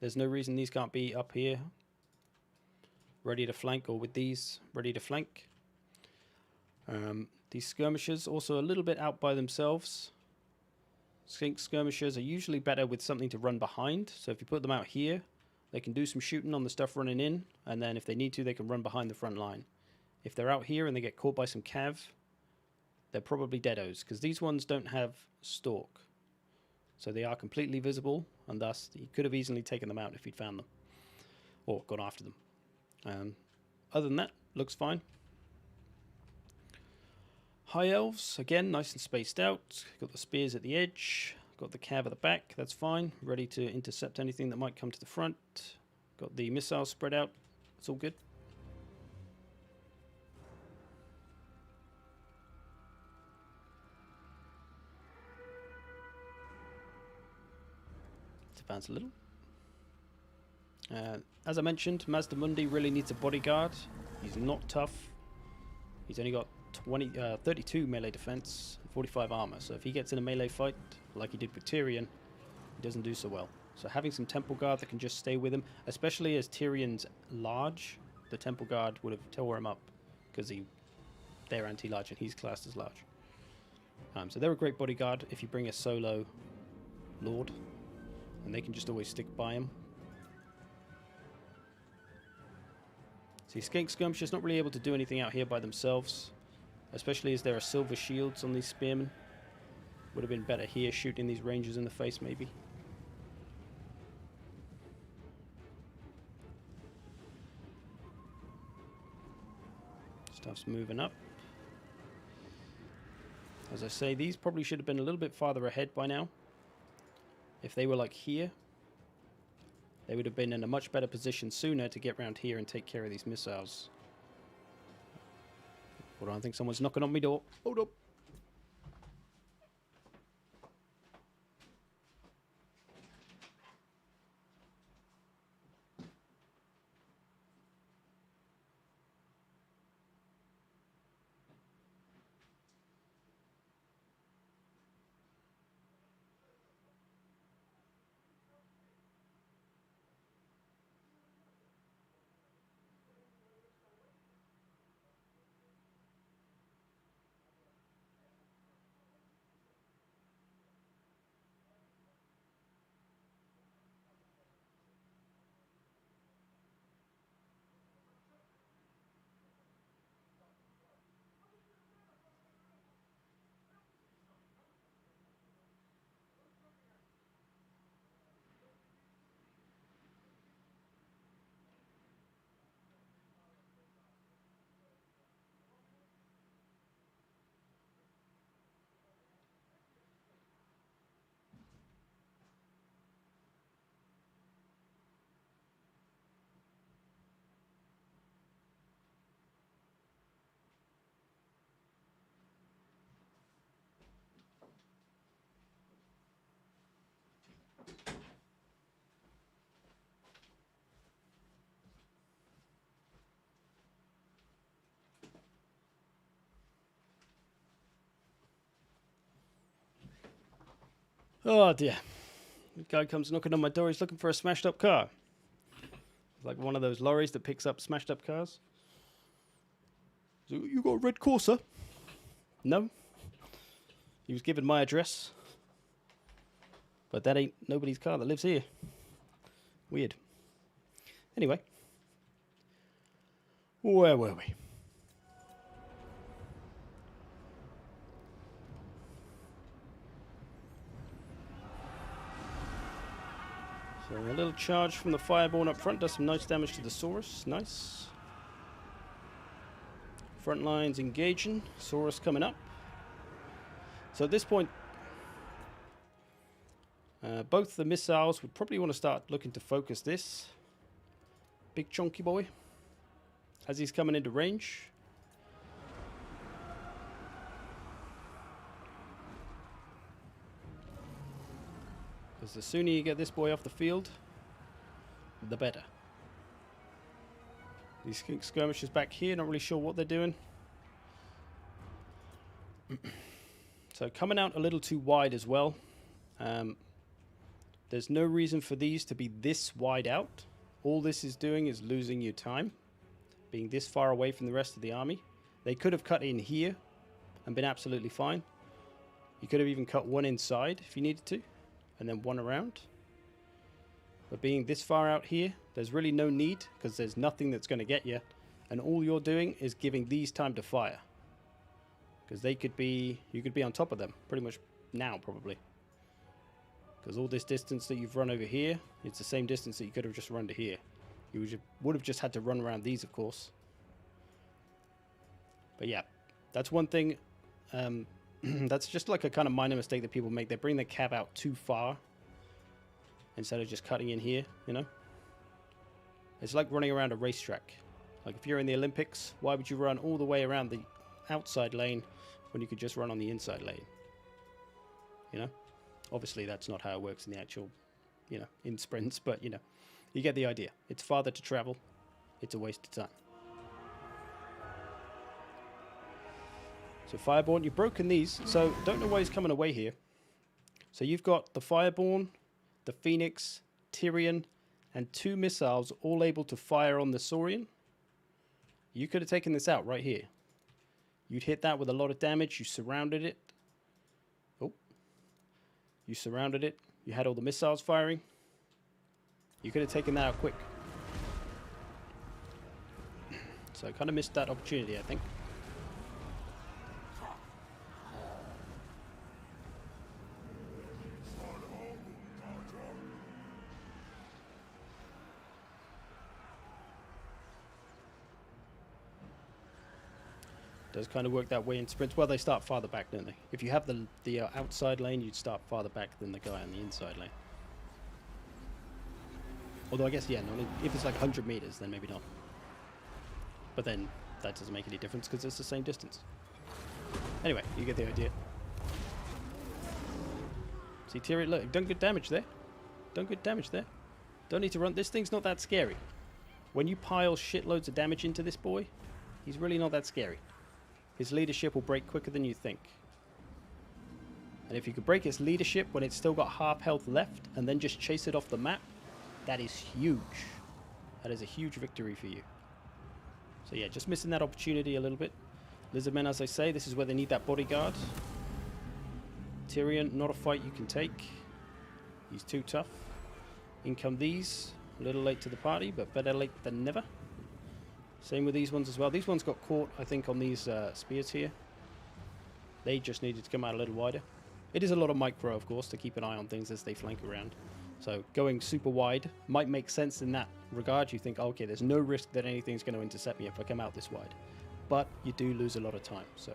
There's no reason these can't be up here, ready to flank, or with these, ready to flank. These skirmishers also a little bit out by themselves. Skink skirmishers are usually better with something to run behind, so if you put them out here, they can do some shooting on the stuff running in, and then if they need to, they can run behind the front line. If they're out here and they get caught by some cav, they're probably deados, because these ones don't have stalk. So they are completely visible, and thus you could have easily taken them out if you'd found them, or gone after them. Other than that, looks fine. High elves, again, nice and spaced out. Got the spears at the edge. Got the cav at the back, that's fine. Ready to intercept anything that might come to the front. Got the missiles spread out, it's all good. Let's advance a little. As I mentioned, Mazdamundi really needs a bodyguard. He's not tough. He's only got 32 melee defense, 45 armor. So if he gets in a melee fight, like he did with Tyrion, he doesn't do so well. So having some temple guard that can just stay with him, especially as Tyrion's large, the temple guard would have tore him up, because they're anti-large and he's classed as large. So they're a great bodyguard if you bring a solo lord, and they can just always stick by him. See, Skink Skirmishers not really able to do anything out here by themselves, especially as there are silver shields on these spearmen. Would have been better here, shooting these rangers in the face, maybe. Stuff's moving up. As I say, these probably should have been a little bit farther ahead by now. If they were like here, they would have been in a much better position sooner to get around here and take care of these missiles. Hold on, I think someone's knocking on my door. Hold up. Oh dear. The guy comes knocking on my door. He's looking for a smashed up car. It's like one of those lorries that picks up smashed up cars. So, you got a red Corsa? No. He was given my address. But that ain't nobody's car that lives here. Weird. Anyway. Where were we? So a little charge from the Fireborn up front does some nice damage to the Saurus. Nice. Front lines engaging. Saurus coming up. So at this point, both the missiles would probably want to start looking to focus this big chunky boy as he's coming into range. Because the sooner you get this boy off the field, the better. These skirmishers back here, not really sure what they're doing. So coming out a little too wide as well. There's no reason for these to be this wide out. All this is doing is losing your time, being this far away from the rest of the army. They could have cut in here and been absolutely fine. You could have even cut one inside if you needed to, and then one around. But being this far out here, there's really no need, because there's nothing that's going to get you. And all you're doing is giving these time to fire. Because they could be, you could be on top of them pretty much now, probably. Because all this distance that you've run over here, it's the same distance that you could have just run to here. You would have just had to run around these, of course. But yeah, that's one thing. That's just like a kind of minor mistake that people make. They bring the cab out too far instead of just cutting in here, you know? It's like running around a racetrack. Like if you're in the Olympics, why would you run all the way around the outside lane when you could just run on the inside lane? You know? Obviously that's not how it works in the actual, you know, in sprints, but you know, you get the idea. It's farther to travel. It's a waste of time. So Fireborn, you've broken these, so don't know why he's coming away here. So you've got the Fireborn, the Phoenix, Tyrion, and 2 missiles all able to fire on the Saurian. You could have taken this out right here. You'd hit that with a lot of damage. You surrounded it. Oh. You surrounded it. You had all the missiles firing. You could have taken that out quick. So I kind of missed that opportunity, I think. Does kind of work that way in sprints. Well, they start farther back, don't they? If you have the outside lane, you'd start farther back than the guy on the inside lane. Although I guess, yeah, no, if it's like 100 meters, then maybe not. But then that doesn't make any difference because it's the same distance. Anyway, you get the idea. See, Tyrion, look, done good damage there. Done good damage there. Don't need to run. This thing's not that scary. When you pile shitloads of damage into this boy, he's really not that scary. His leadership will break quicker than you think. And if you could break its leadership when it's still got half health left and then just chase it off the map, that is huge. That is a huge victory for you. So yeah, just missing that opportunity a little bit. Lizardmen, as I say, this is where they need that bodyguard. Tyrion, not a fight you can take. He's too tough. In come these. A little late to the party, but better late than never. Same with these ones as well. These ones got caught, I think, on these spears here. They just needed to come out a little wider. It is a lot of micro, of course, to keep an eye on things as they flank around. So going super wide might make sense in that regard. You think, oh, okay, there's no risk that anything's going to intercept me if I come out this wide. But you do lose a lot of time, so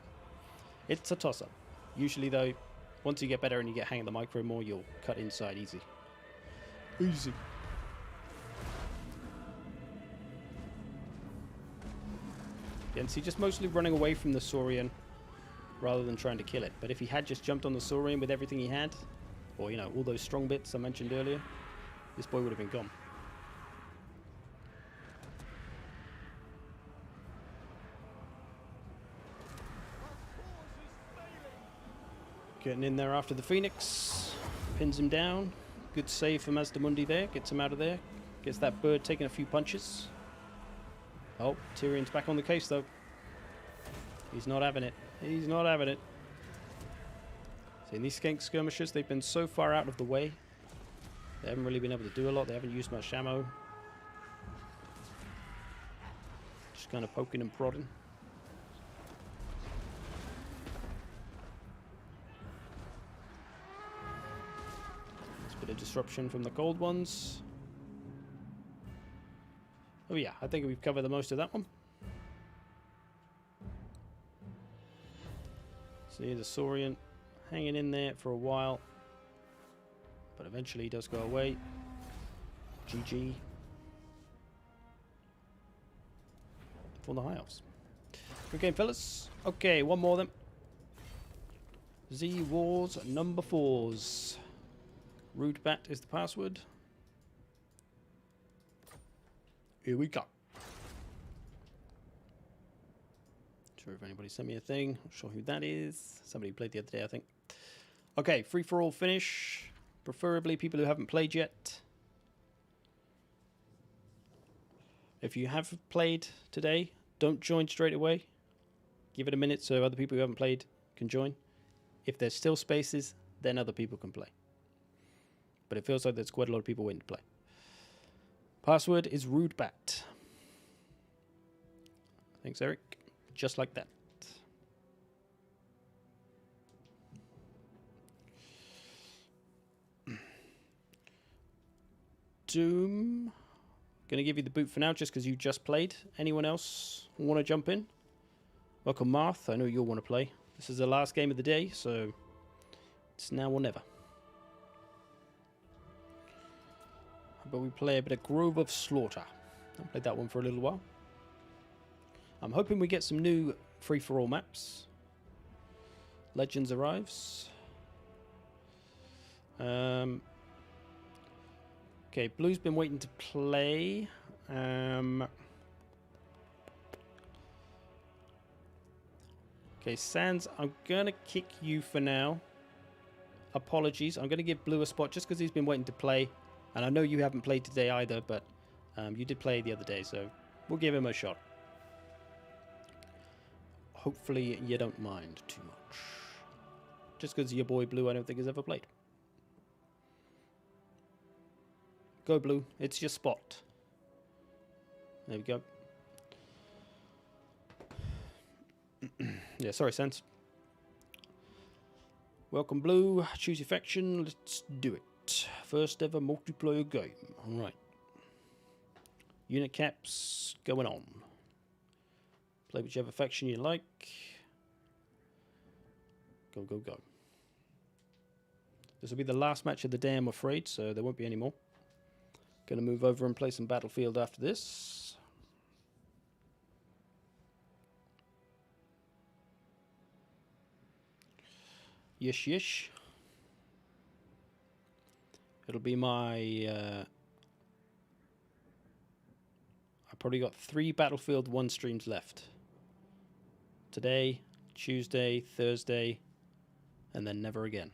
it's a toss-up. Usually, though, once you get better and you get hang of the micro more, you'll cut inside easy. Easy. And see, just mostly running away from the Saurian rather than trying to kill it. But if he had just jumped on the Saurian with everything he had, or, you know, all those strong bits I mentioned earlier, this boy would have been gone. Getting in there after the Phoenix. Pins him down. Good save from Mazdamundi there. Gets him out of there. Gets that bird taking a few punches. Oh, Tyrion's back on the case, though. He's not having it. He's not having it. See, in these skank skirmishers, they've been so far out of the way. They haven't really been able to do a lot. They haven't used much ammo. Just kind of poking and prodding. There's a bit of disruption from the cold ones. Oh yeah, I think we've covered the most of that one. See the Saurian hanging in there for a while, but eventually he does go away. GG for the High Elves. Good game, fellas. Okay, one more then. Z Wars number 4s. Rude Bat is the password. Here we go. Not sure if anybody sent me a thing. Not sure who that is. Somebody played the other day, I think. Okay, free-for-all finish. Preferably people who haven't played yet. If you have played today, don't join straight away. Give it a minute so other people who haven't played can join. If there's still spaces, then other people can play. But it feels like there's quite a lot of people waiting to play. Password is rudebat. Thanks, Eric. Just like that. Doom. Gonna give you the boot for now just because you just played. Anyone else want to jump in? Welcome, Marth. I know you'll want to play. This is the last game of the day, so it's now or never. But we play a bit of Grove of Slaughter. I've played that one for a little while. I'm hoping we get some new free-for-all maps. Legends arrives. Okay, Blue's been waiting to play. Okay, Sans, I'm going to kick you for now. Apologies. I'm going to give Blue a spot just because he's been waiting to play. And I know you haven't played today either, but you did play the other day, so we'll give him a shot. Hopefully you don't mind too much. Just because your boy Blue I don't think has ever played. Go Blue, it's your spot. There we go. Yeah, sorry, Sense. Welcome Blue, choose your faction, let's do it. First ever multiplayer game. Alright. Unit caps going on. Play whichever faction you like. Go, go, go. This will be the last match of the day, I'm afraid, so there won't be any more. Gonna move over and play some Battlefield after this. Yish, yish. It'll be my... I've probably got 3 Battlefield 1 streams left. Today, Tuesday, Thursday, and then never again.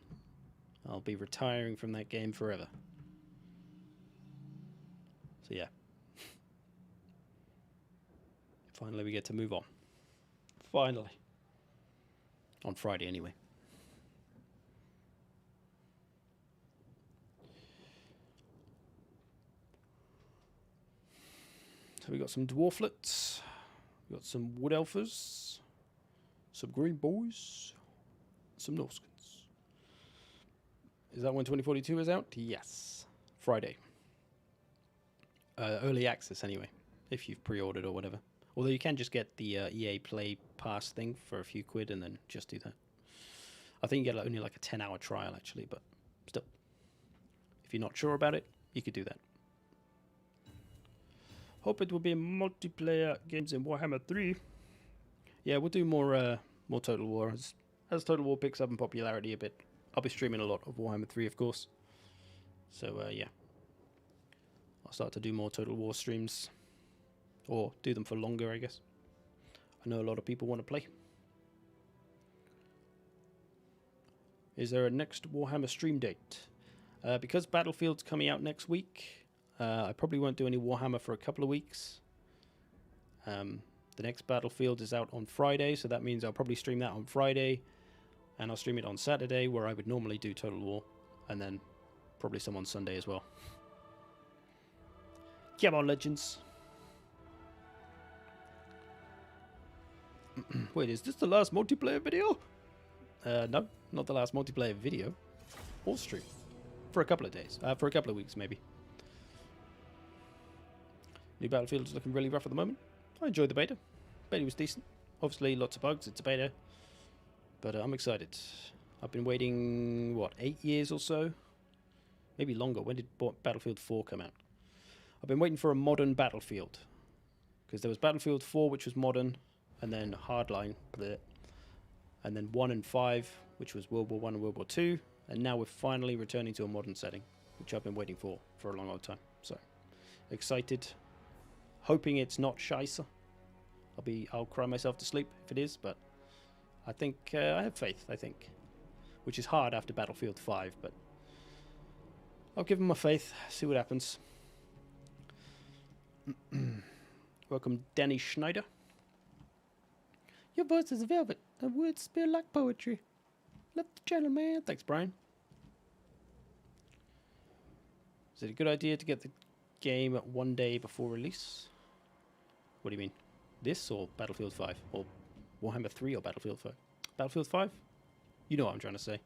I'll be retiring from that game forever. So yeah. Finally we get to move on. Finally. On Friday anyway. So we got some dwarflets, we got some wood elfers, some green boys, some Norskins. Is that when 2042 is out? Yes. Friday. Early access anyway, if you've pre-ordered or whatever. Although you can just get the EA Play Pass thing for a few quid and then just do that. I think you get only like a 10-hour trial actually, but still. If you're not sure about it, you could do that. Hope it will be multiplayer games in Warhammer 3. Yeah, we'll do more Total War as Total War picks up in popularity a bit. I'll be streaming a lot of Warhammer 3, of course. So yeah, I'll start to do more Total War streams, or do them for longer, I guess. I know a lot of people want to play. Is there a next Warhammer stream date? Because Battlefield's coming out next week, I probably won't do any Warhammer for a couple of weeks. The next Battlefield is out on Friday, so that means I'll probably stream that on Friday, and I'll stream it on Saturday, where I would normally do Total War, and then probably some on Sunday as well. Come on, Legends. Wait, is this the last multiplayer video? No, not the last multiplayer video. Or stream. For a couple of days. For a couple of weeks, maybe. New Battlefield is looking really rough at the moment. I enjoyed the beta. Beta was decent. Obviously, lots of bugs. It's a beta. But I'm excited. I've been waiting, what, 8 years or so? Maybe longer. When did Battlefield 4 come out? I've been waiting for a modern Battlefield. Because there was Battlefield 4, which was modern. And then Hardline. Bleh. And then 1 and 5, which was World War 1 and World War 2. And now we're finally returning to a modern setting, which I've been waiting for a long, long time. So, excited. Hoping it's not scheisse. I'll cry myself to sleep if it is, but I think I have faith, I think. Which is hard after Battlefield 5, but I'll give them my faith, see what happens. Welcome, Danny Schneider. Your voice is velvet, and words spill like poetry. Love the channel, man. Thanks, Brian. Is it a good idea to get the game 1 day before release? What do you mean? This or Battlefield 5? Or Warhammer 3 or Battlefield 5? Battlefield 5? You know what I'm trying to say.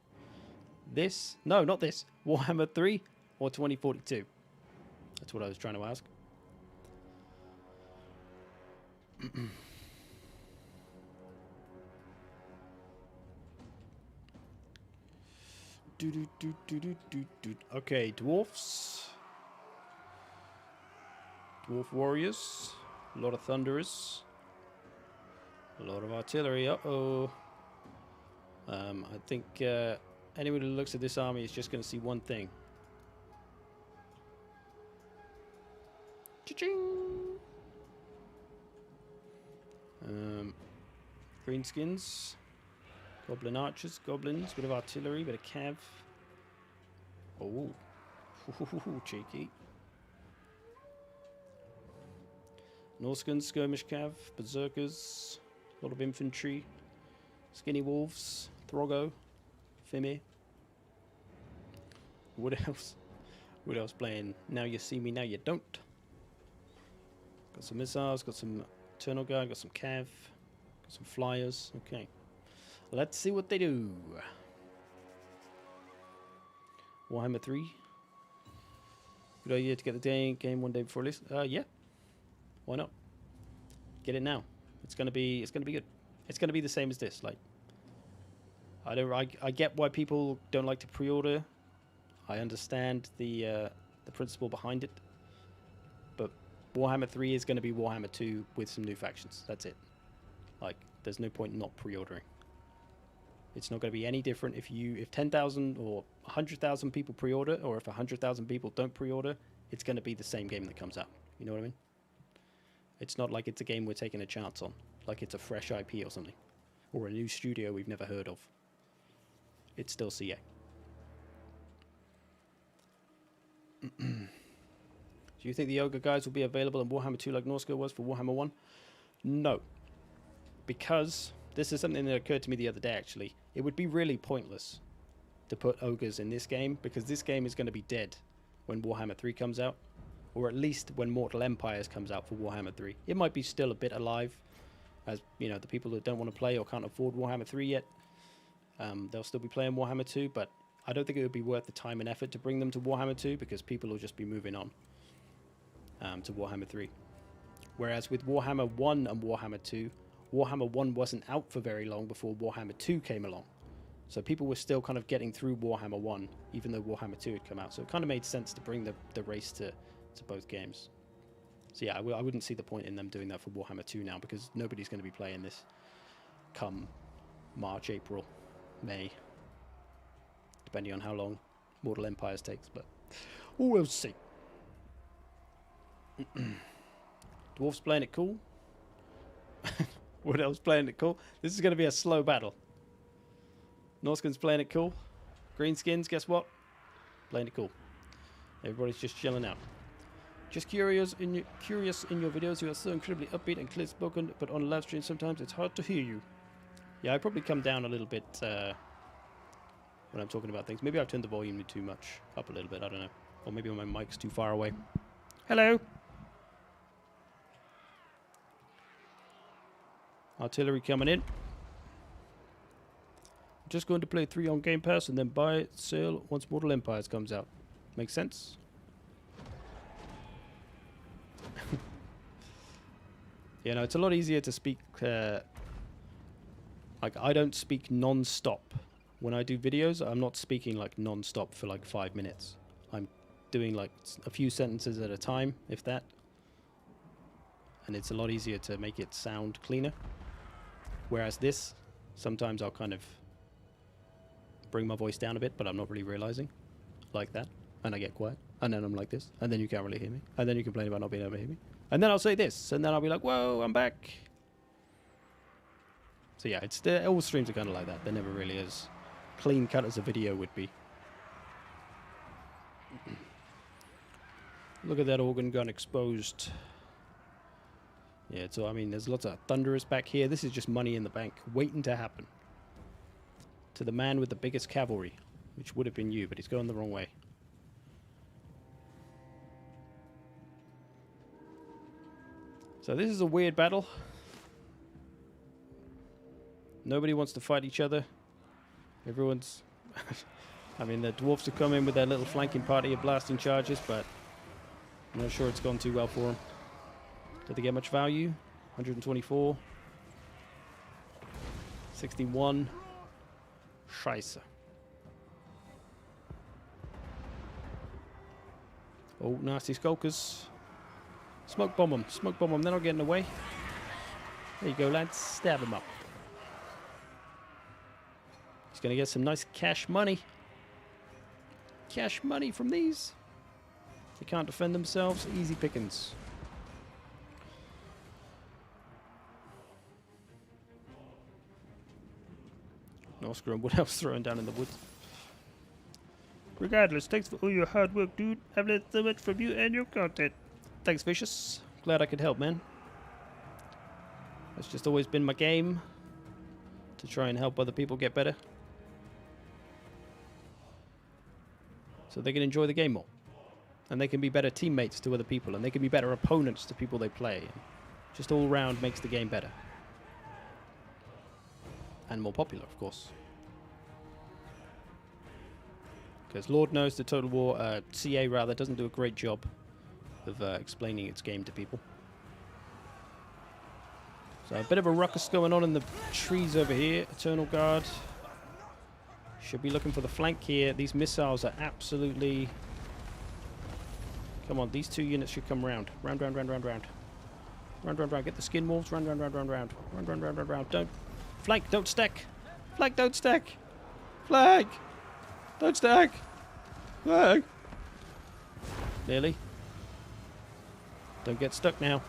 This? No, not this. Warhammer 3 or 2042? That's what I was trying to ask. Okay, dwarfs. Dwarf warriors. A lot of thunderers. A lot of artillery. Uh-oh. I think anyone who looks at this army is just going to see one thing. Cha-ching! Greenskins. Goblin archers, goblins, bit of artillery, bit of cav. Oh, cheeky. Norskins, skirmish cav, berserkers, a lot of infantry, skinny wolves, Throggo, Fimi. What else? What else playing? Now you see me, now you don't. Got some missiles, got some eternal guard, got some cav, got some flyers. Okay. Let's see what they do. Warhammer 3. Good idea to get the game 1 day before release. Yeah. Why not? Get it now. It's gonna be good. It's gonna be the same as this. Like, I get why people don't like to pre-order. I understand the principle behind it. But Warhammer 3 is going to be Warhammer 2 with some new factions. That's it. Like, there's no point in not pre-ordering. It's not going to be any different if 10,000 or 100,000 people pre-order, or if 100,000 people don't pre-order. It's going to be the same game that comes out. You know what I mean? It's not like it's a game we're taking a chance on, like it's a fresh IP or something, or a new studio we've never heard of. It's still CA. Do you think the Ogre guys will be available in Warhammer 2 like Norsko was for Warhammer 1? No. Because this is something that occurred to me the other day, actually. It would be really pointless to put Ogres in this game, because this game is going to be dead when Warhammer 3 comes out. Or at least when Mortal Empires comes out for Warhammer 3. It might be still a bit alive, as, you know, the people that don't want to play or can't afford Warhammer 3 yet. They'll still be playing Warhammer 2, but I don't think it would be worth the time and effort to bring them to Warhammer 2, because people will just be moving on to Warhammer 3. Whereas with Warhammer 1 and Warhammer 2, Warhammer 1 wasn't out for very long before Warhammer 2 came along. So people were still kind of getting through Warhammer 1, even though Warhammer 2 had come out. So it kind of made sense to bring the race to both games. So yeah, I wouldn't see the point in them doing that for Warhammer 2 now, because nobody's going to be playing this come March, April, May, depending on how long Mortal Empires takes. But we'll see. Dwarfs playing it cool. What else playing it cool? This is going to be a slow battle. Norskins playing it cool. Greenskins, guess what? Playing it cool. Everybody's just chilling out. Just curious in your videos. You are so incredibly upbeat and clear spoken, but on a live stream sometimes it's hard to hear you. Yeah, I probably come down a little bit when I'm talking about things. Maybe I've turned the volume too much up a little bit. I don't know. Or maybe my mic's too far away. Hello. Artillery coming in. Just going to play 3 on Game Pass and then buy it, sale once Mortal Empires comes out. Makes sense? You know, it's a lot easier to speak, like, I don't speak non-stop. When I do videos, I'm not speaking, like, non-stop for, like, 5 minutes. I'm doing, like, a few sentences at a time, if that. And it's a lot easier to make it sound cleaner. Whereas this, sometimes I'll kind of bring my voice down a bit, but I'm not really realizing. Like that. And I get quiet. And then I'm like this. And then you can't really hear me. And then you complain about not being able to hear me. And then I'll say this. And then I'll be like, whoa, I'm back. So yeah, all streams are kind of like that. They're never really as clean cut as a video would be. Look at that organ gun exposed. Yeah, so I mean, there's lots of thunderers back here. This is just money in the bank, waiting to happen. To the man with the biggest cavalry, which would have been you, but he's going the wrong way. So this is a weird battle. Nobody wants to fight each other. Everyone's... I mean, the dwarfs have come in with their little flanking party of blasting charges, but I'm not sure it's gone too well for them. Did they get much value? 124. 61. Scheiße. Oh, nasty skulkers. Smoke bomb them. Smoke bomb them. They're not getting away. There you go, lads. Stab them up. He's going to get some nice cash money. Cash money from these. They can't defend themselves. Easy pickings. Oscar and what else throwing down in the woods. Regardless, thanks for all your hard work, dude. I've learned so much from you and your content. Thanks, Vicious. Glad I could help, man. That's just always been my game. To try and help other people get better. So they can enjoy the game more. And they can be better teammates to other people. And they can be better opponents to people they play. And just all round makes the game better. And more popular, of course. Because Lord knows the Total War, CA rather, doesn't do a great job of explaining its game to people. So a bit of a ruckus going on in the trees over here. Eternal Guard should be looking for the flank here. These missiles are absolutely... Come on, these two units should come round. Round, round, round, round, round. Round, round, round. Get the skin wolves. Round, round, round, round, round. Round, round, round, round, round. Don't... Flank, don't stack. Flank, don't stack. Flag. Don't stack. Flag. Nearly. Don't get stuck now.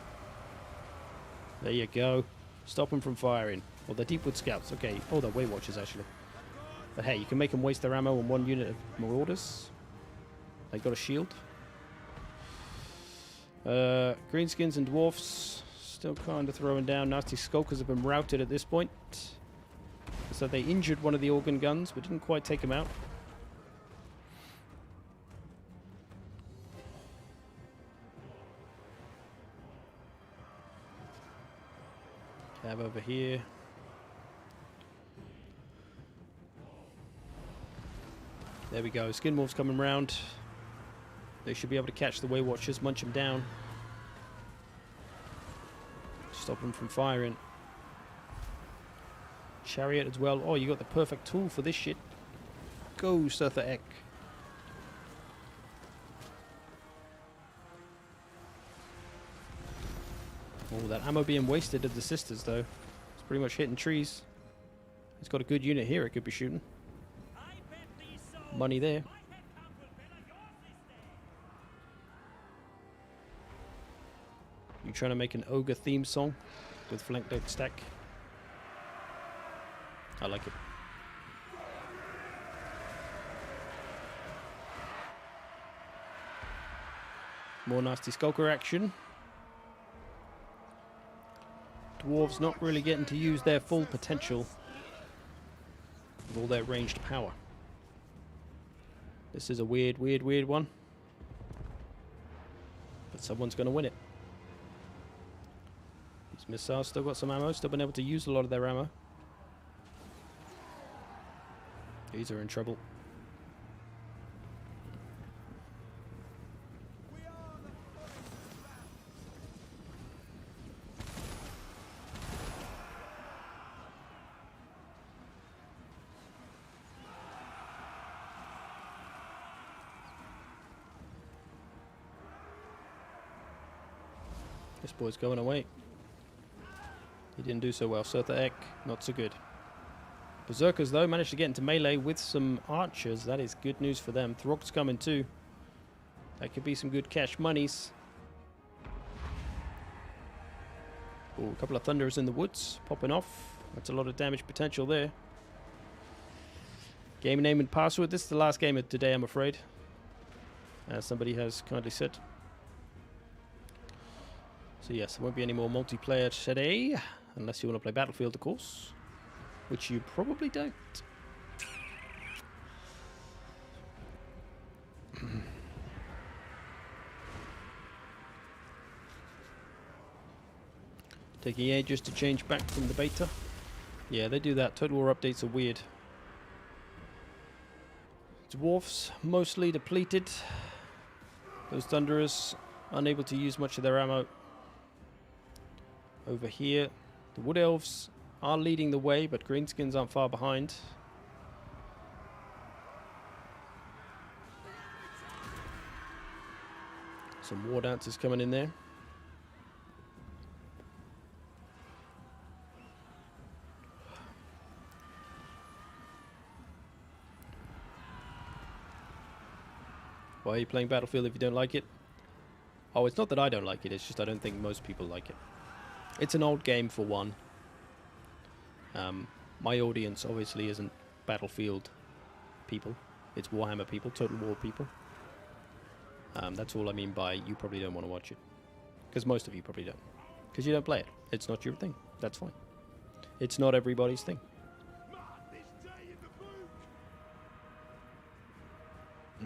There you go. Stop them from firing. Well, they're Deepwood Scouts. Okay. Oh, they're Way Watchers, actually. But hey, you can make them waste their ammo on one unit of Marauders. They got a shield. Greenskins and Dwarfs still kind of throwing down. Nasty Skulkers have been routed at this point. So they injured one of the organ guns, but didn't quite take him out. Cab over here. There we go. Skin Wolves coming round. They should be able to catch the Way Watchers, munch them down. Stop them from firing. Chariot as well. Oh, you got the perfect tool for this shit. Go, Surtha Ek. Oh, that ammo being wasted of the sisters, though. It's pretty much hitting trees. It's got a good unit here it could be shooting. Money there. You trying to make an ogre theme song with flank don't stack? I like it. More nasty skulker action. Dwarves not really getting to use their full potential with all their ranged power. This is a weird, weird, weird one. But someone's going to win it. These missiles still got some ammo, still been able to use a lot of their ammo. These are in trouble. This boy's going away. He didn't do so well. Surtha Ek, not so good. Berserkers, though, managed to get into melee with some archers. That is good news for them. Throg's coming too. That could be some good cash monies. Oh, a couple of thunders in the woods popping off. That's a lot of damage potential there. Game name and password. This is the last game of today, I'm afraid. As somebody has kindly said. So yes, there won't be any more multiplayer today. Unless you want to play Battlefield, of course. Which you probably don't. Taking ages to change back from the beta. Yeah, they do that. Total War updates are weird. Dwarfs, mostly depleted. Those Thunderers, unable to use much of their ammo. Over here, the Wood Elves are leading the way, but Greenskins aren't far behind. Some War Dancers coming in there. Why are you playing Battlefield if you don't like it? Oh, it's not that I don't like it, it's just I don't think most people like it. It's an old game for one. My audience obviously isn't Battlefield people. It's Warhammer people, Total War people. That's all I mean by you probably don't want to watch it. Because most of you probably don't. Because you don't play it. It's not your thing. That's fine. It's not everybody's thing.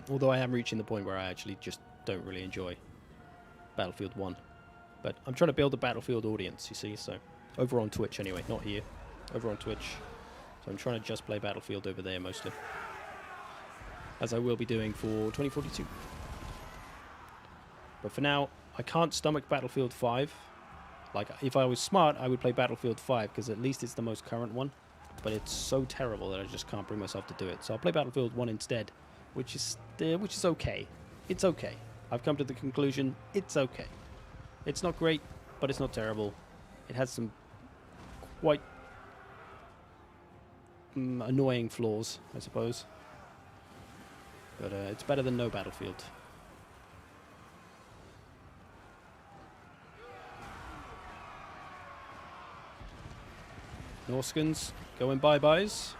Although I am reaching the point where I actually just don't really enjoy Battlefield 1. But I'm trying to build a Battlefield audience, you see, so... Over on Twitch, anyway, not here. Over on Twitch. So I'm trying to just play Battlefield over there, mostly. As I will be doing for 2042. But for now, I can't stomach Battlefield 5. Like, if I was smart, I would play Battlefield 5, because at least it's the most current one. But it's so terrible that I just can't bring myself to do it. So I'll play Battlefield 1 instead, which is okay. It's okay. I've come to the conclusion, it's okay. It's not great, but it's not terrible. It has some quite annoying flaws, I suppose. But it's better than no Battlefield. Norskins going bye-byes.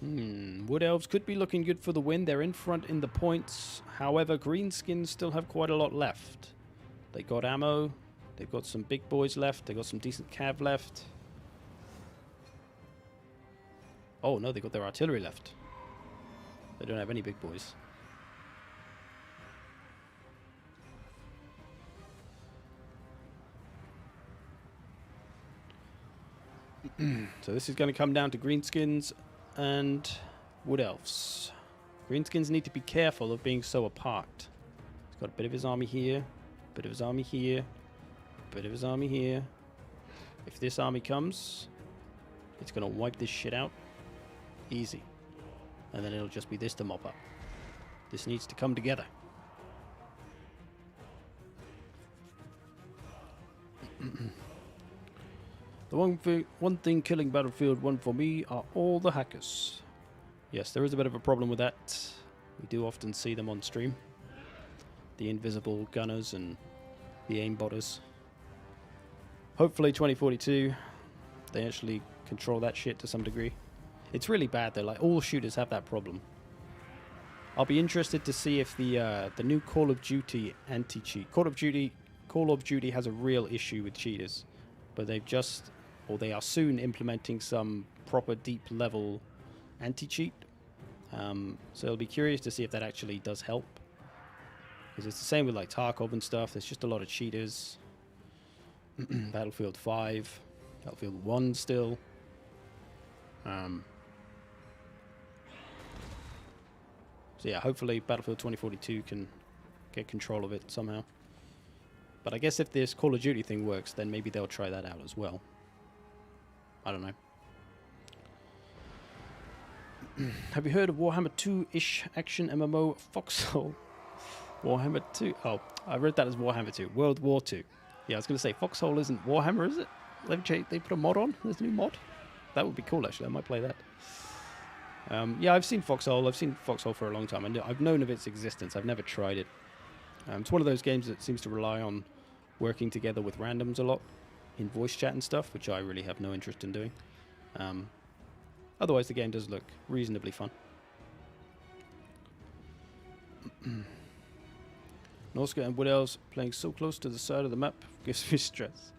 Wood Elves could be looking good for the win. They're in front in the points. However, Greenskins still have quite a lot left. They got ammo. They've got some big boys left. They got some decent cav left. Oh no, they got their artillery left. They don't have any big boys. So this is going to come down to Greenskins and Wood Elves. Greenskins need to be careful of being so apart. He's got a bit of his army here, a bit of his army here, a bit of his army here. If this army comes, it's going to wipe this shit out. Easy. And then it'll just be this to mop up. This needs to come together. The one thing killing Battlefield 1 for me are all the hackers. Yes, there is a bit of a problem with that. We do often see them on stream. The invisible gunners and the aimbotters. Hopefully 2042, they actually control that shit to some degree. It's really bad though, like all shooters have that problem. I'll be interested to see if the new Call of Duty anti-cheat. Call of Duty has a real issue with cheaters, but they are soon implementing some proper deep level anti-cheat. So I'll be curious to see if that actually does help. Because it's the same with like Tarkov and stuff. There's just a lot of cheaters. Battlefield 5, Battlefield 1 still. So yeah, hopefully Battlefield 2042 can get control of it somehow. But I guess if this Call of Duty thing works, then maybe they'll try that out as well. I don't know. Have you heard of Warhammer 2-ish action MMO Foxhole? Warhammer 2? Oh, I read that as Warhammer 2. World War 2. Yeah, I was going to say, Foxhole isn't Warhammer, is it? They put a mod on? There's a new mod? That would be cool, actually. I might play that. Yeah, I've seen Foxhole. I've seen Foxhole for a long time. I've known of its existence. I've never tried it. It's one of those games that seems to rely on working together with randoms a lot in voice chat and stuff, which I really have no interest in doing. Otherwise, the game does look reasonably fun. Norska and Wood Elves playing so close to the side of the map gives me stress.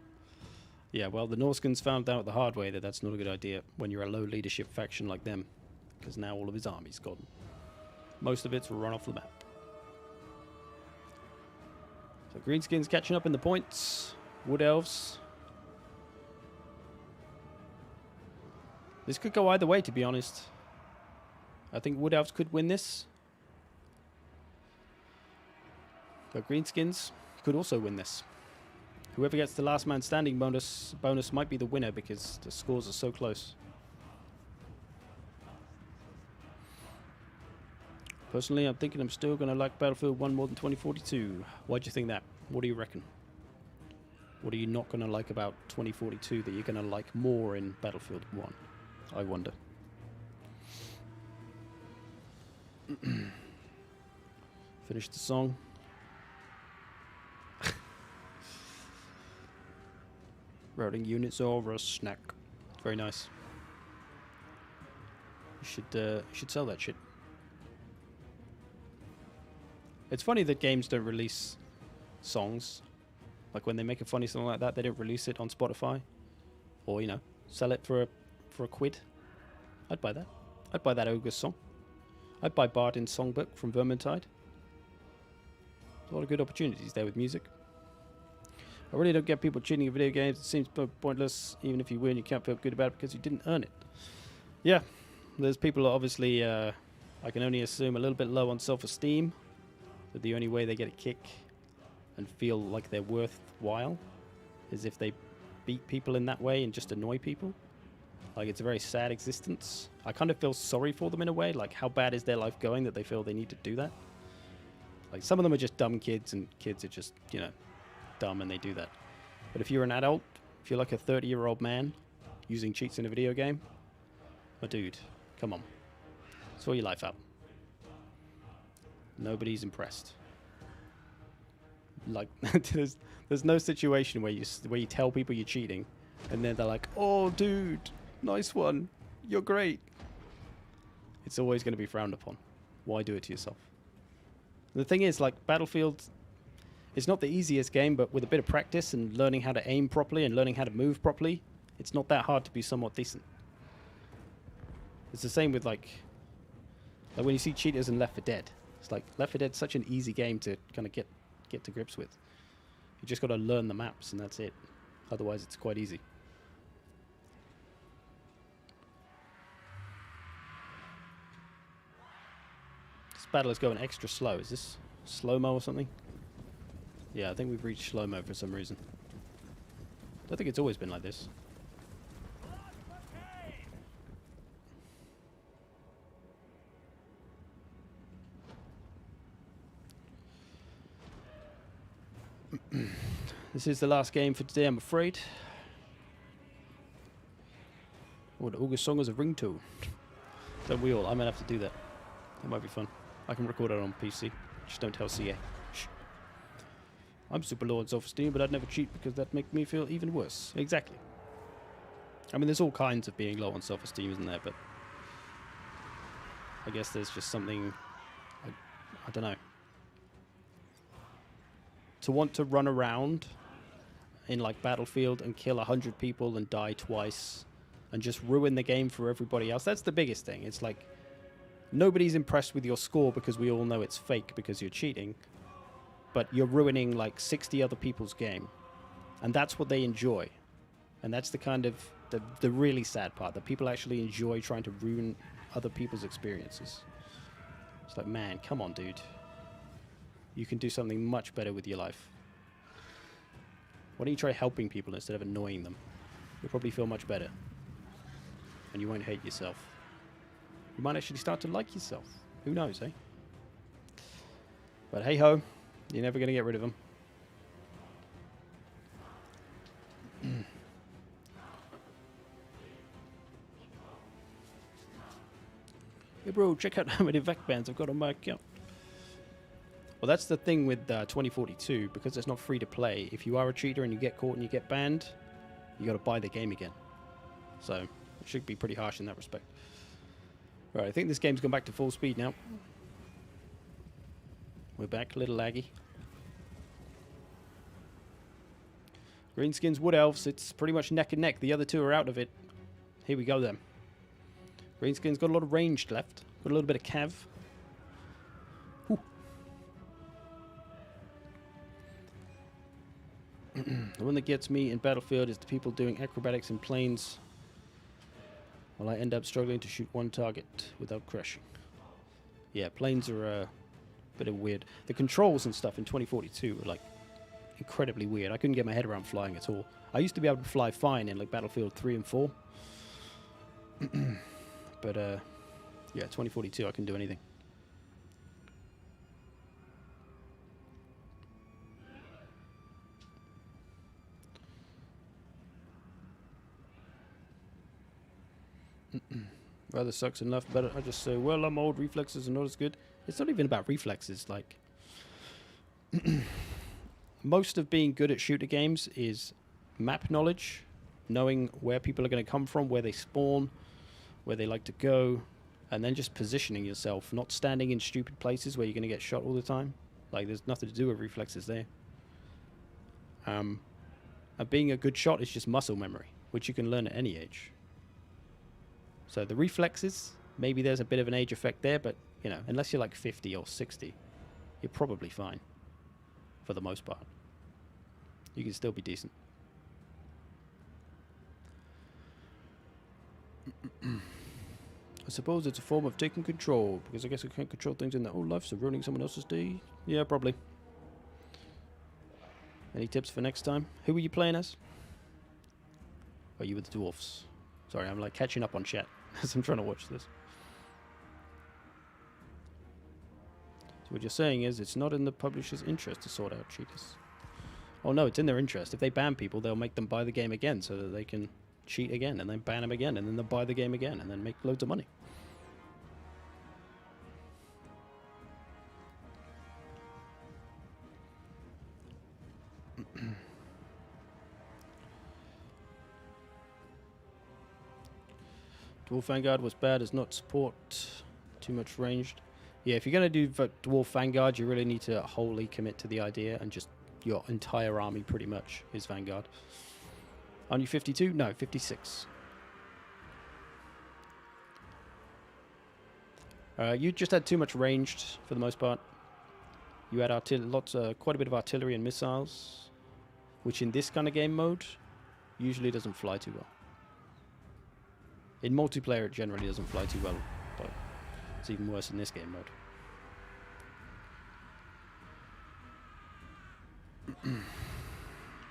Yeah, well, the Norskins found out the hard way that that's not a good idea when you're a low leadership faction like them, because now all of his army's gone. Most of it's run off the map. So Greenskins catching up in the points. Wood Elves. This could go either way, to be honest. I think Wood Elves could win this. But Greenskins could also win this. Whoever gets the last man standing bonus might be the winner because the scores are so close. Personally, I'm thinking I'm still going to like Battlefield 1 more than 2042. Why do you think that? What do you reckon? What are you not going to like about 2042 that you're going to like more in Battlefield 1? I wonder. Finish the song. Routing units over a snack. Very nice. You should sell that shit. It's funny that games don't release songs. Like when they make a funny song like that, they don't release it on Spotify. Or, you know, sell it for a quid. I'd buy that. I'd buy that Ogre song. I'd buy Bardin's songbook from Vermintide. A lot of good opportunities there with music. I really don't get people cheating in video games. It seems pointless. Even if you win, you can't feel good about it because you didn't earn it. Yeah, there's people that obviously, I can only assume, a little bit low on self-esteem. That the only way they get a kick and feel like they're worthwhile, as if they beat people in that way and just annoy people. Like, it's a very sad existence. I kind of feel sorry for them in a way. Like, how bad is their life going that they feel they need to do that? Like, some of them are just dumb kids, and kids are just, you know, dumb and they do that. But if you're an adult, if you're like a 30-year-old man using cheats in a video game, oh, dude, come on. Sort your life out. Nobody's impressed. Like, there's no situation where you tell people you're cheating, and then they're like, "Oh, dude, nice one, you're great." It's always going to be frowned upon. Why do it to yourself? The thing is, like, Battlefield, it's not the easiest game, but with a bit of practice and learning how to aim properly and learning how to move properly, it's not that hard to be somewhat decent. It's the same with like when you see cheaters in Left 4 Dead. It's like Left 4 Dead's such an easy game to kind of get to grips with. You just got to learn the maps and that's it. Otherwise, it's quite easy. This battle is going extra slow. Is this slow-mo or something? Yeah, I think we've reached slow-mo for some reason. I don't think it's always been like this. This is the last game for today, I'm afraid. Oh, the August song is a ringtone. Don't we all? I might have to do that. That might be fun. I can record it on PC. Just don't tell CA. Shh. I'm super low on self-esteem, but I'd never cheat because that'd make me feel even worse. Exactly. I mean, there's all kinds of being low on self-esteem, isn't there? But I guess there's just something... I don't know. To want to run around in like Battlefield and kill 100 people and die twice and just ruin the game for everybody else. That's the biggest thing. It's like nobody's impressed with your score because we all know it's fake because you're cheating, but you're ruining like 60 other people's game, and that's what they enjoy. And that's the kind of the really sad part, that people actually enjoy trying to ruin other people's experiences. It's like, man, come on, dude. You can do something much better with your life. Why don't you try helping people instead of annoying them? You'll probably feel much better. And you won't hate yourself. You might actually start to like yourself. Who knows, eh? But hey ho, you're never going to get rid of them. Hey bro, check out how many VAC bans I've got on my account. Well, that's the thing with 2042, because it's not free to play. If you are a cheater and you get caught and you get banned, you got to buy the game again. So it should be pretty harsh in that respect. Right, I think this game's gone back to full speed now. We're back, a little laggy. Greenskins, Wood Elves, it's pretty much neck and neck. The other two are out of it. Here we go then. Greenskins got a lot of ranged left. Got a little bit of cav. The one that gets me in Battlefield is the people doing acrobatics in planes, while I end up struggling to shoot one target without crashing. Yeah, planes are a bit of weird. The controls and stuff in 2042 are like incredibly weird. I couldn't get my head around flying at all. I used to be able to fly fine in like Battlefield 3 and 4. But yeah, 2042 I can do anything. Rather sucks enough, but I just say, well, I'm old, reflexes are not as good. It's not even about reflexes. Like, most of being good at shooter games is map knowledge, knowing where people are going to come from, where they spawn, where they like to go, and then just positioning yourself, not standing in stupid places where you're going to get shot all the time. Like, there's nothing to do with reflexes there. And being a good shot is just muscle memory, which you can learn at any age. So the reflexes, maybe there's a bit of an age effect there, but, you know, unless you're like 50 or 60, you're probably fine, for the most part. You can still be decent. I suppose it's a form of taking control, because I guess I can't control things in their whole life, so ruining someone else's day? Yeah, probably. Any tips for next time? Who were you playing as? Oh, you were the dwarfs. Sorry, I'm like catching up on chat as I'm trying to watch this. So what you're saying is it's not in the publisher's interest to sort out cheaters. Oh no, it's in their interest. If they ban people, they'll make them buy the game again so that they can cheat again, and then ban them again, and then they'll buy the game again, and then make loads of money. Dwarf Vanguard was bad as not support too much ranged. Yeah, if you're going to do Dwarf Vanguard, you really need to wholly commit to the idea, and just your entire army pretty much is Vanguard. Aren't you 52? No, 56. You just had too much ranged for the most part. You had quite a bit of artillery and missiles, which in this kind of game mode usually doesn't fly too well. In multiplayer, it generally doesn't fly too well, but it's even worse in this game mode.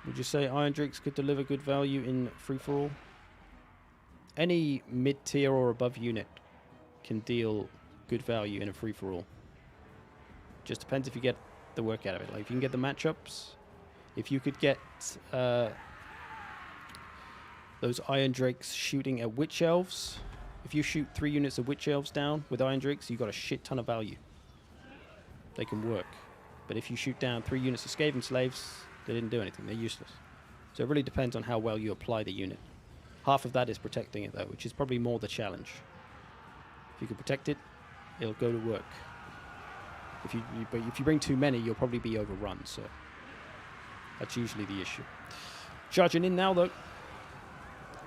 Would you say Iron Drakes could deliver good value in free-for-all? Any mid-tier or above unit can deal good value in a free-for-all. Just depends if you get the work out of it. Like, if you can get the matchups, if you could get those Iron Drakes shooting at Witch Elves. If you shoot 3 units of Witch Elves down with Iron Drakes, you've got a shit ton of value. They can work. But if you shoot down 3 units of Skaven Slaves, they didn't do anything. They're useless. So it really depends on how well you apply the unit. Half of that is protecting it, though, which is probably more the challenge. If you can protect it, it'll go to work. But if you bring too many, you'll probably be overrun. So that's usually the issue. Charging in now, though.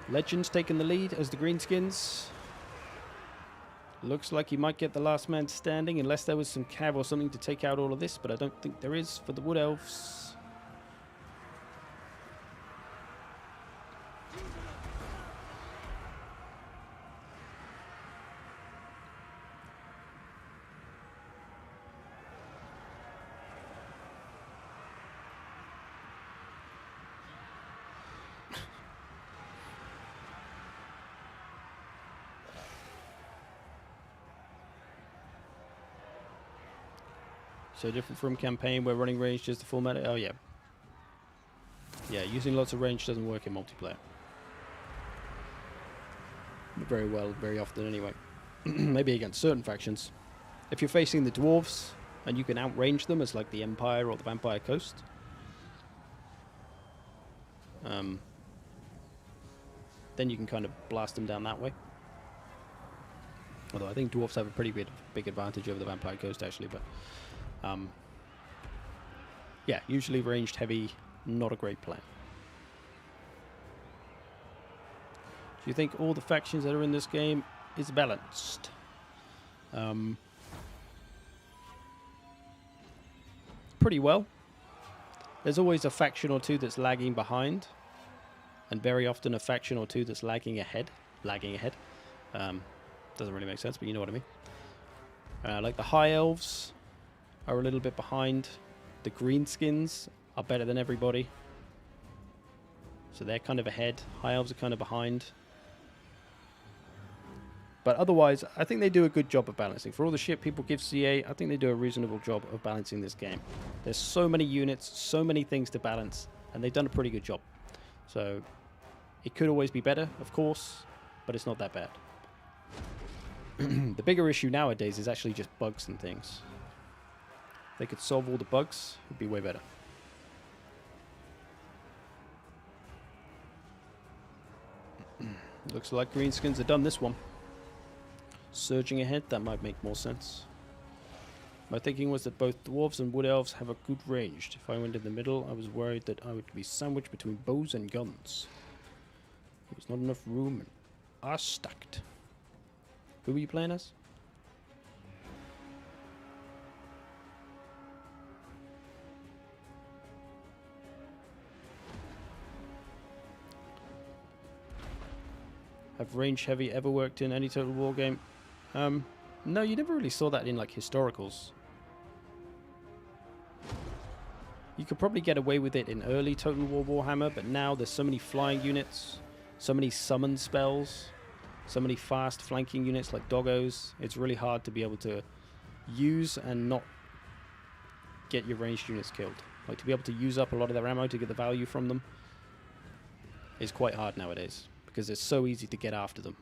Legends taking the lead as the Greenskins. Looks like he might get the last man standing, unless there was some cav or something to take out all of this, but I don't think there is for the Wood Elves. So different from campaign where running range is the full meta. Oh yeah. Yeah, using lots of range doesn't work in multiplayer. Very well, very often anyway. Maybe against certain factions. If you're facing the dwarves and you can outrange them as like the Empire or the Vampire Coast, then you can kind of blast them down that way. Although I think dwarves have a pretty big advantage over the Vampire Coast actually, but yeah, usually ranged heavy, not a great plan. Do you think all the factions that are in this game is balanced? Pretty well. There's always a faction or two that's lagging behind, and very often a faction or two that's lagging ahead. Doesn't really make sense, but you know what I mean. Like the High Elves are a little bit behind. The Greenskins are better than everybody, so they're kind of ahead. High Elves are kind of behind. But otherwise, I think they do a good job of balancing. For all the shit people give CA, I think they do a reasonable job of balancing this game. There's so many units, so many things to balance, and they've done a pretty good job. So it could always be better, of course, but it's not that bad. The bigger issue nowadays is actually just bugs and things. If they could solve all the bugs, it'd be way better. Looks like Greenskins have done this one. Surging ahead, that might make more sense. My thinking was that both dwarves and wood elves have a good range. If I went in the middle, I was worried that I would be sandwiched between bows and guns. There was not enough room and I stacked. Who were you playing as? Have range heavy ever worked in any Total War game? No, you never really saw that in like historicals. You could probably get away with it in early Total War Warhammer, but now there's so many flying units, so many summon spells, so many fast flanking units like doggos. It's really hard to be able to use and not get your ranged units killed. Like, to be able to use up a lot of their ammo to get the value from them is quite hard nowadays, because it's so easy to get after them.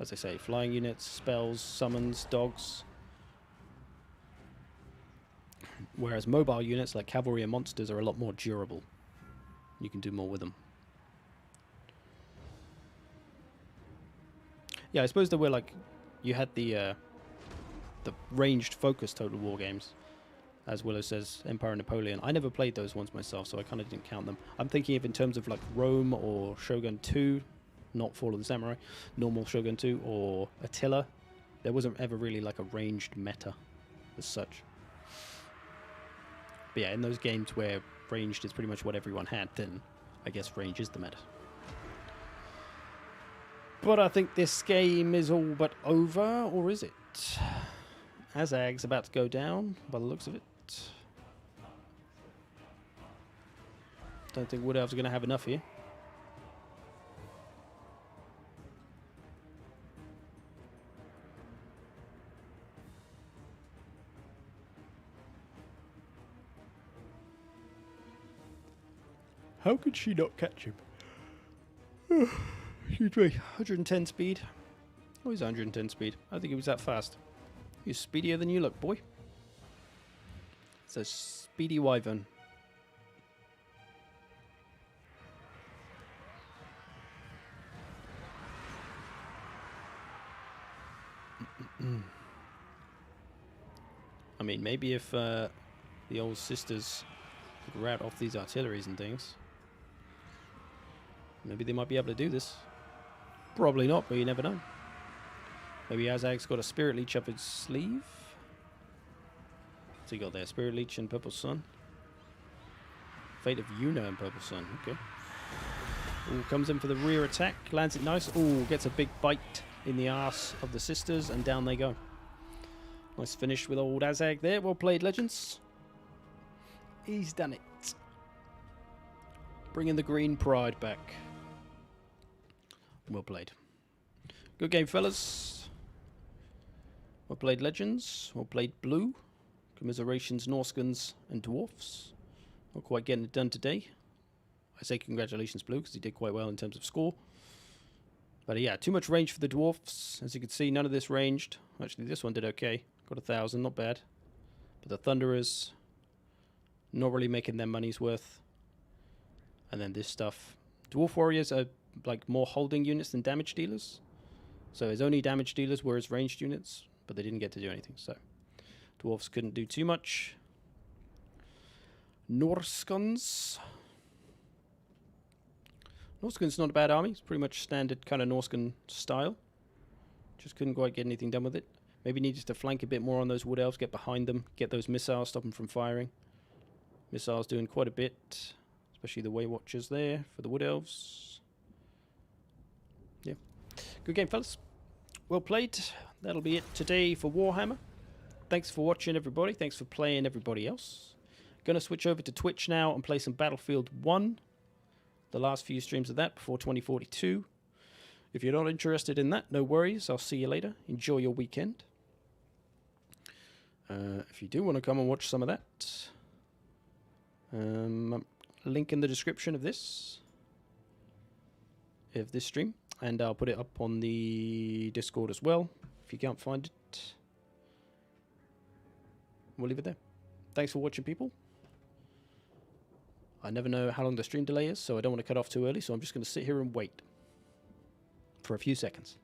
As I say, flying units, spells, summons, dogs. Whereas mobile units like cavalry and monsters are a lot more durable. You can do more with them. Yeah, I suppose there were, like, you had the ranged focused Total War games, as well as Empire and Napoleon. I never played those ones myself, so I kind of didn't count them. I'm thinking of in terms of like Rome or Shogun 2, not Fall of the Samurai, normal Shogun 2, or Attila. There wasn't ever really like a ranged meta as such. But yeah, in those games where ranged is pretty much what everyone had, then I guess range is the meta. But I think this game is all but over, or is it? Azag's about to go down, by the looks of it. Don't think Wood Elves are going to have enough here. How could she not catch him? Excuse me. 110 speed. Oh, he's 110 speed. I think he was that fast. He's speedier than you look, boy. It's a speedy wyvern. I mean, maybe if the old sisters could rout off these artilleries and things, maybe they might be able to do this. Probably not, but you never know. Maybe Azag's got a Spirit Leech up his sleeve. What's he got there? Spirit Leech and Purple Sun. Fate of Yuna and Purple Sun. Okay. Ooh, comes in for the rear attack. Lands it nice. Ooh, gets a big bite in the arse of the sisters, and down they go. Nice finish with old Azag there. Well played, Legends. He's done it. Bringing the green pride back. Well played. Good game, fellas. Well played, Legends. Well played, Blue. Commiserations, Norskins, and Dwarfs. Not quite getting it done today. I say congratulations, Blue, because he did quite well in terms of score. But yeah, too much range for the Dwarfs. As you can see, none of this ranged. Actually, this one did okay. Got 1,000, not bad. But the Thunderers, not really making their money's worth. And then this stuff. Dwarf Warriors are like more holding units than damage dealers. So his only damage dealers were his ranged units, but they didn't get to do anything. So Dwarfs couldn't do too much. Norskins. Norskin's not a bad army. It's pretty much standard kind of Norskin style. Just couldn't quite get anything done with it. Maybe needed to flank a bit more on those Wood Elves, get behind them, get those missiles, stop them from firing. Missiles doing quite a bit, especially the Way Watchers there for the Wood Elves. Yeah. Good game, fellas. Well played. That'll be it today for Warhammer. Thanks for watching, everybody. Thanks for playing, everybody else. Gonna switch over to Twitch now and play some Battlefield 1. The last few streams of that before 2042. If you're not interested in that, no worries. I'll see you later. Enjoy your weekend. If you do want to come and watch some of that, link in the description of this stream, and I'll put it up on the Discord as well. If you can't find it, we'll leave it there. Thanks for watching, people. I never know how long the stream delay is, so I don't want to cut off too early, so I'm just going to sit here and wait for a few seconds.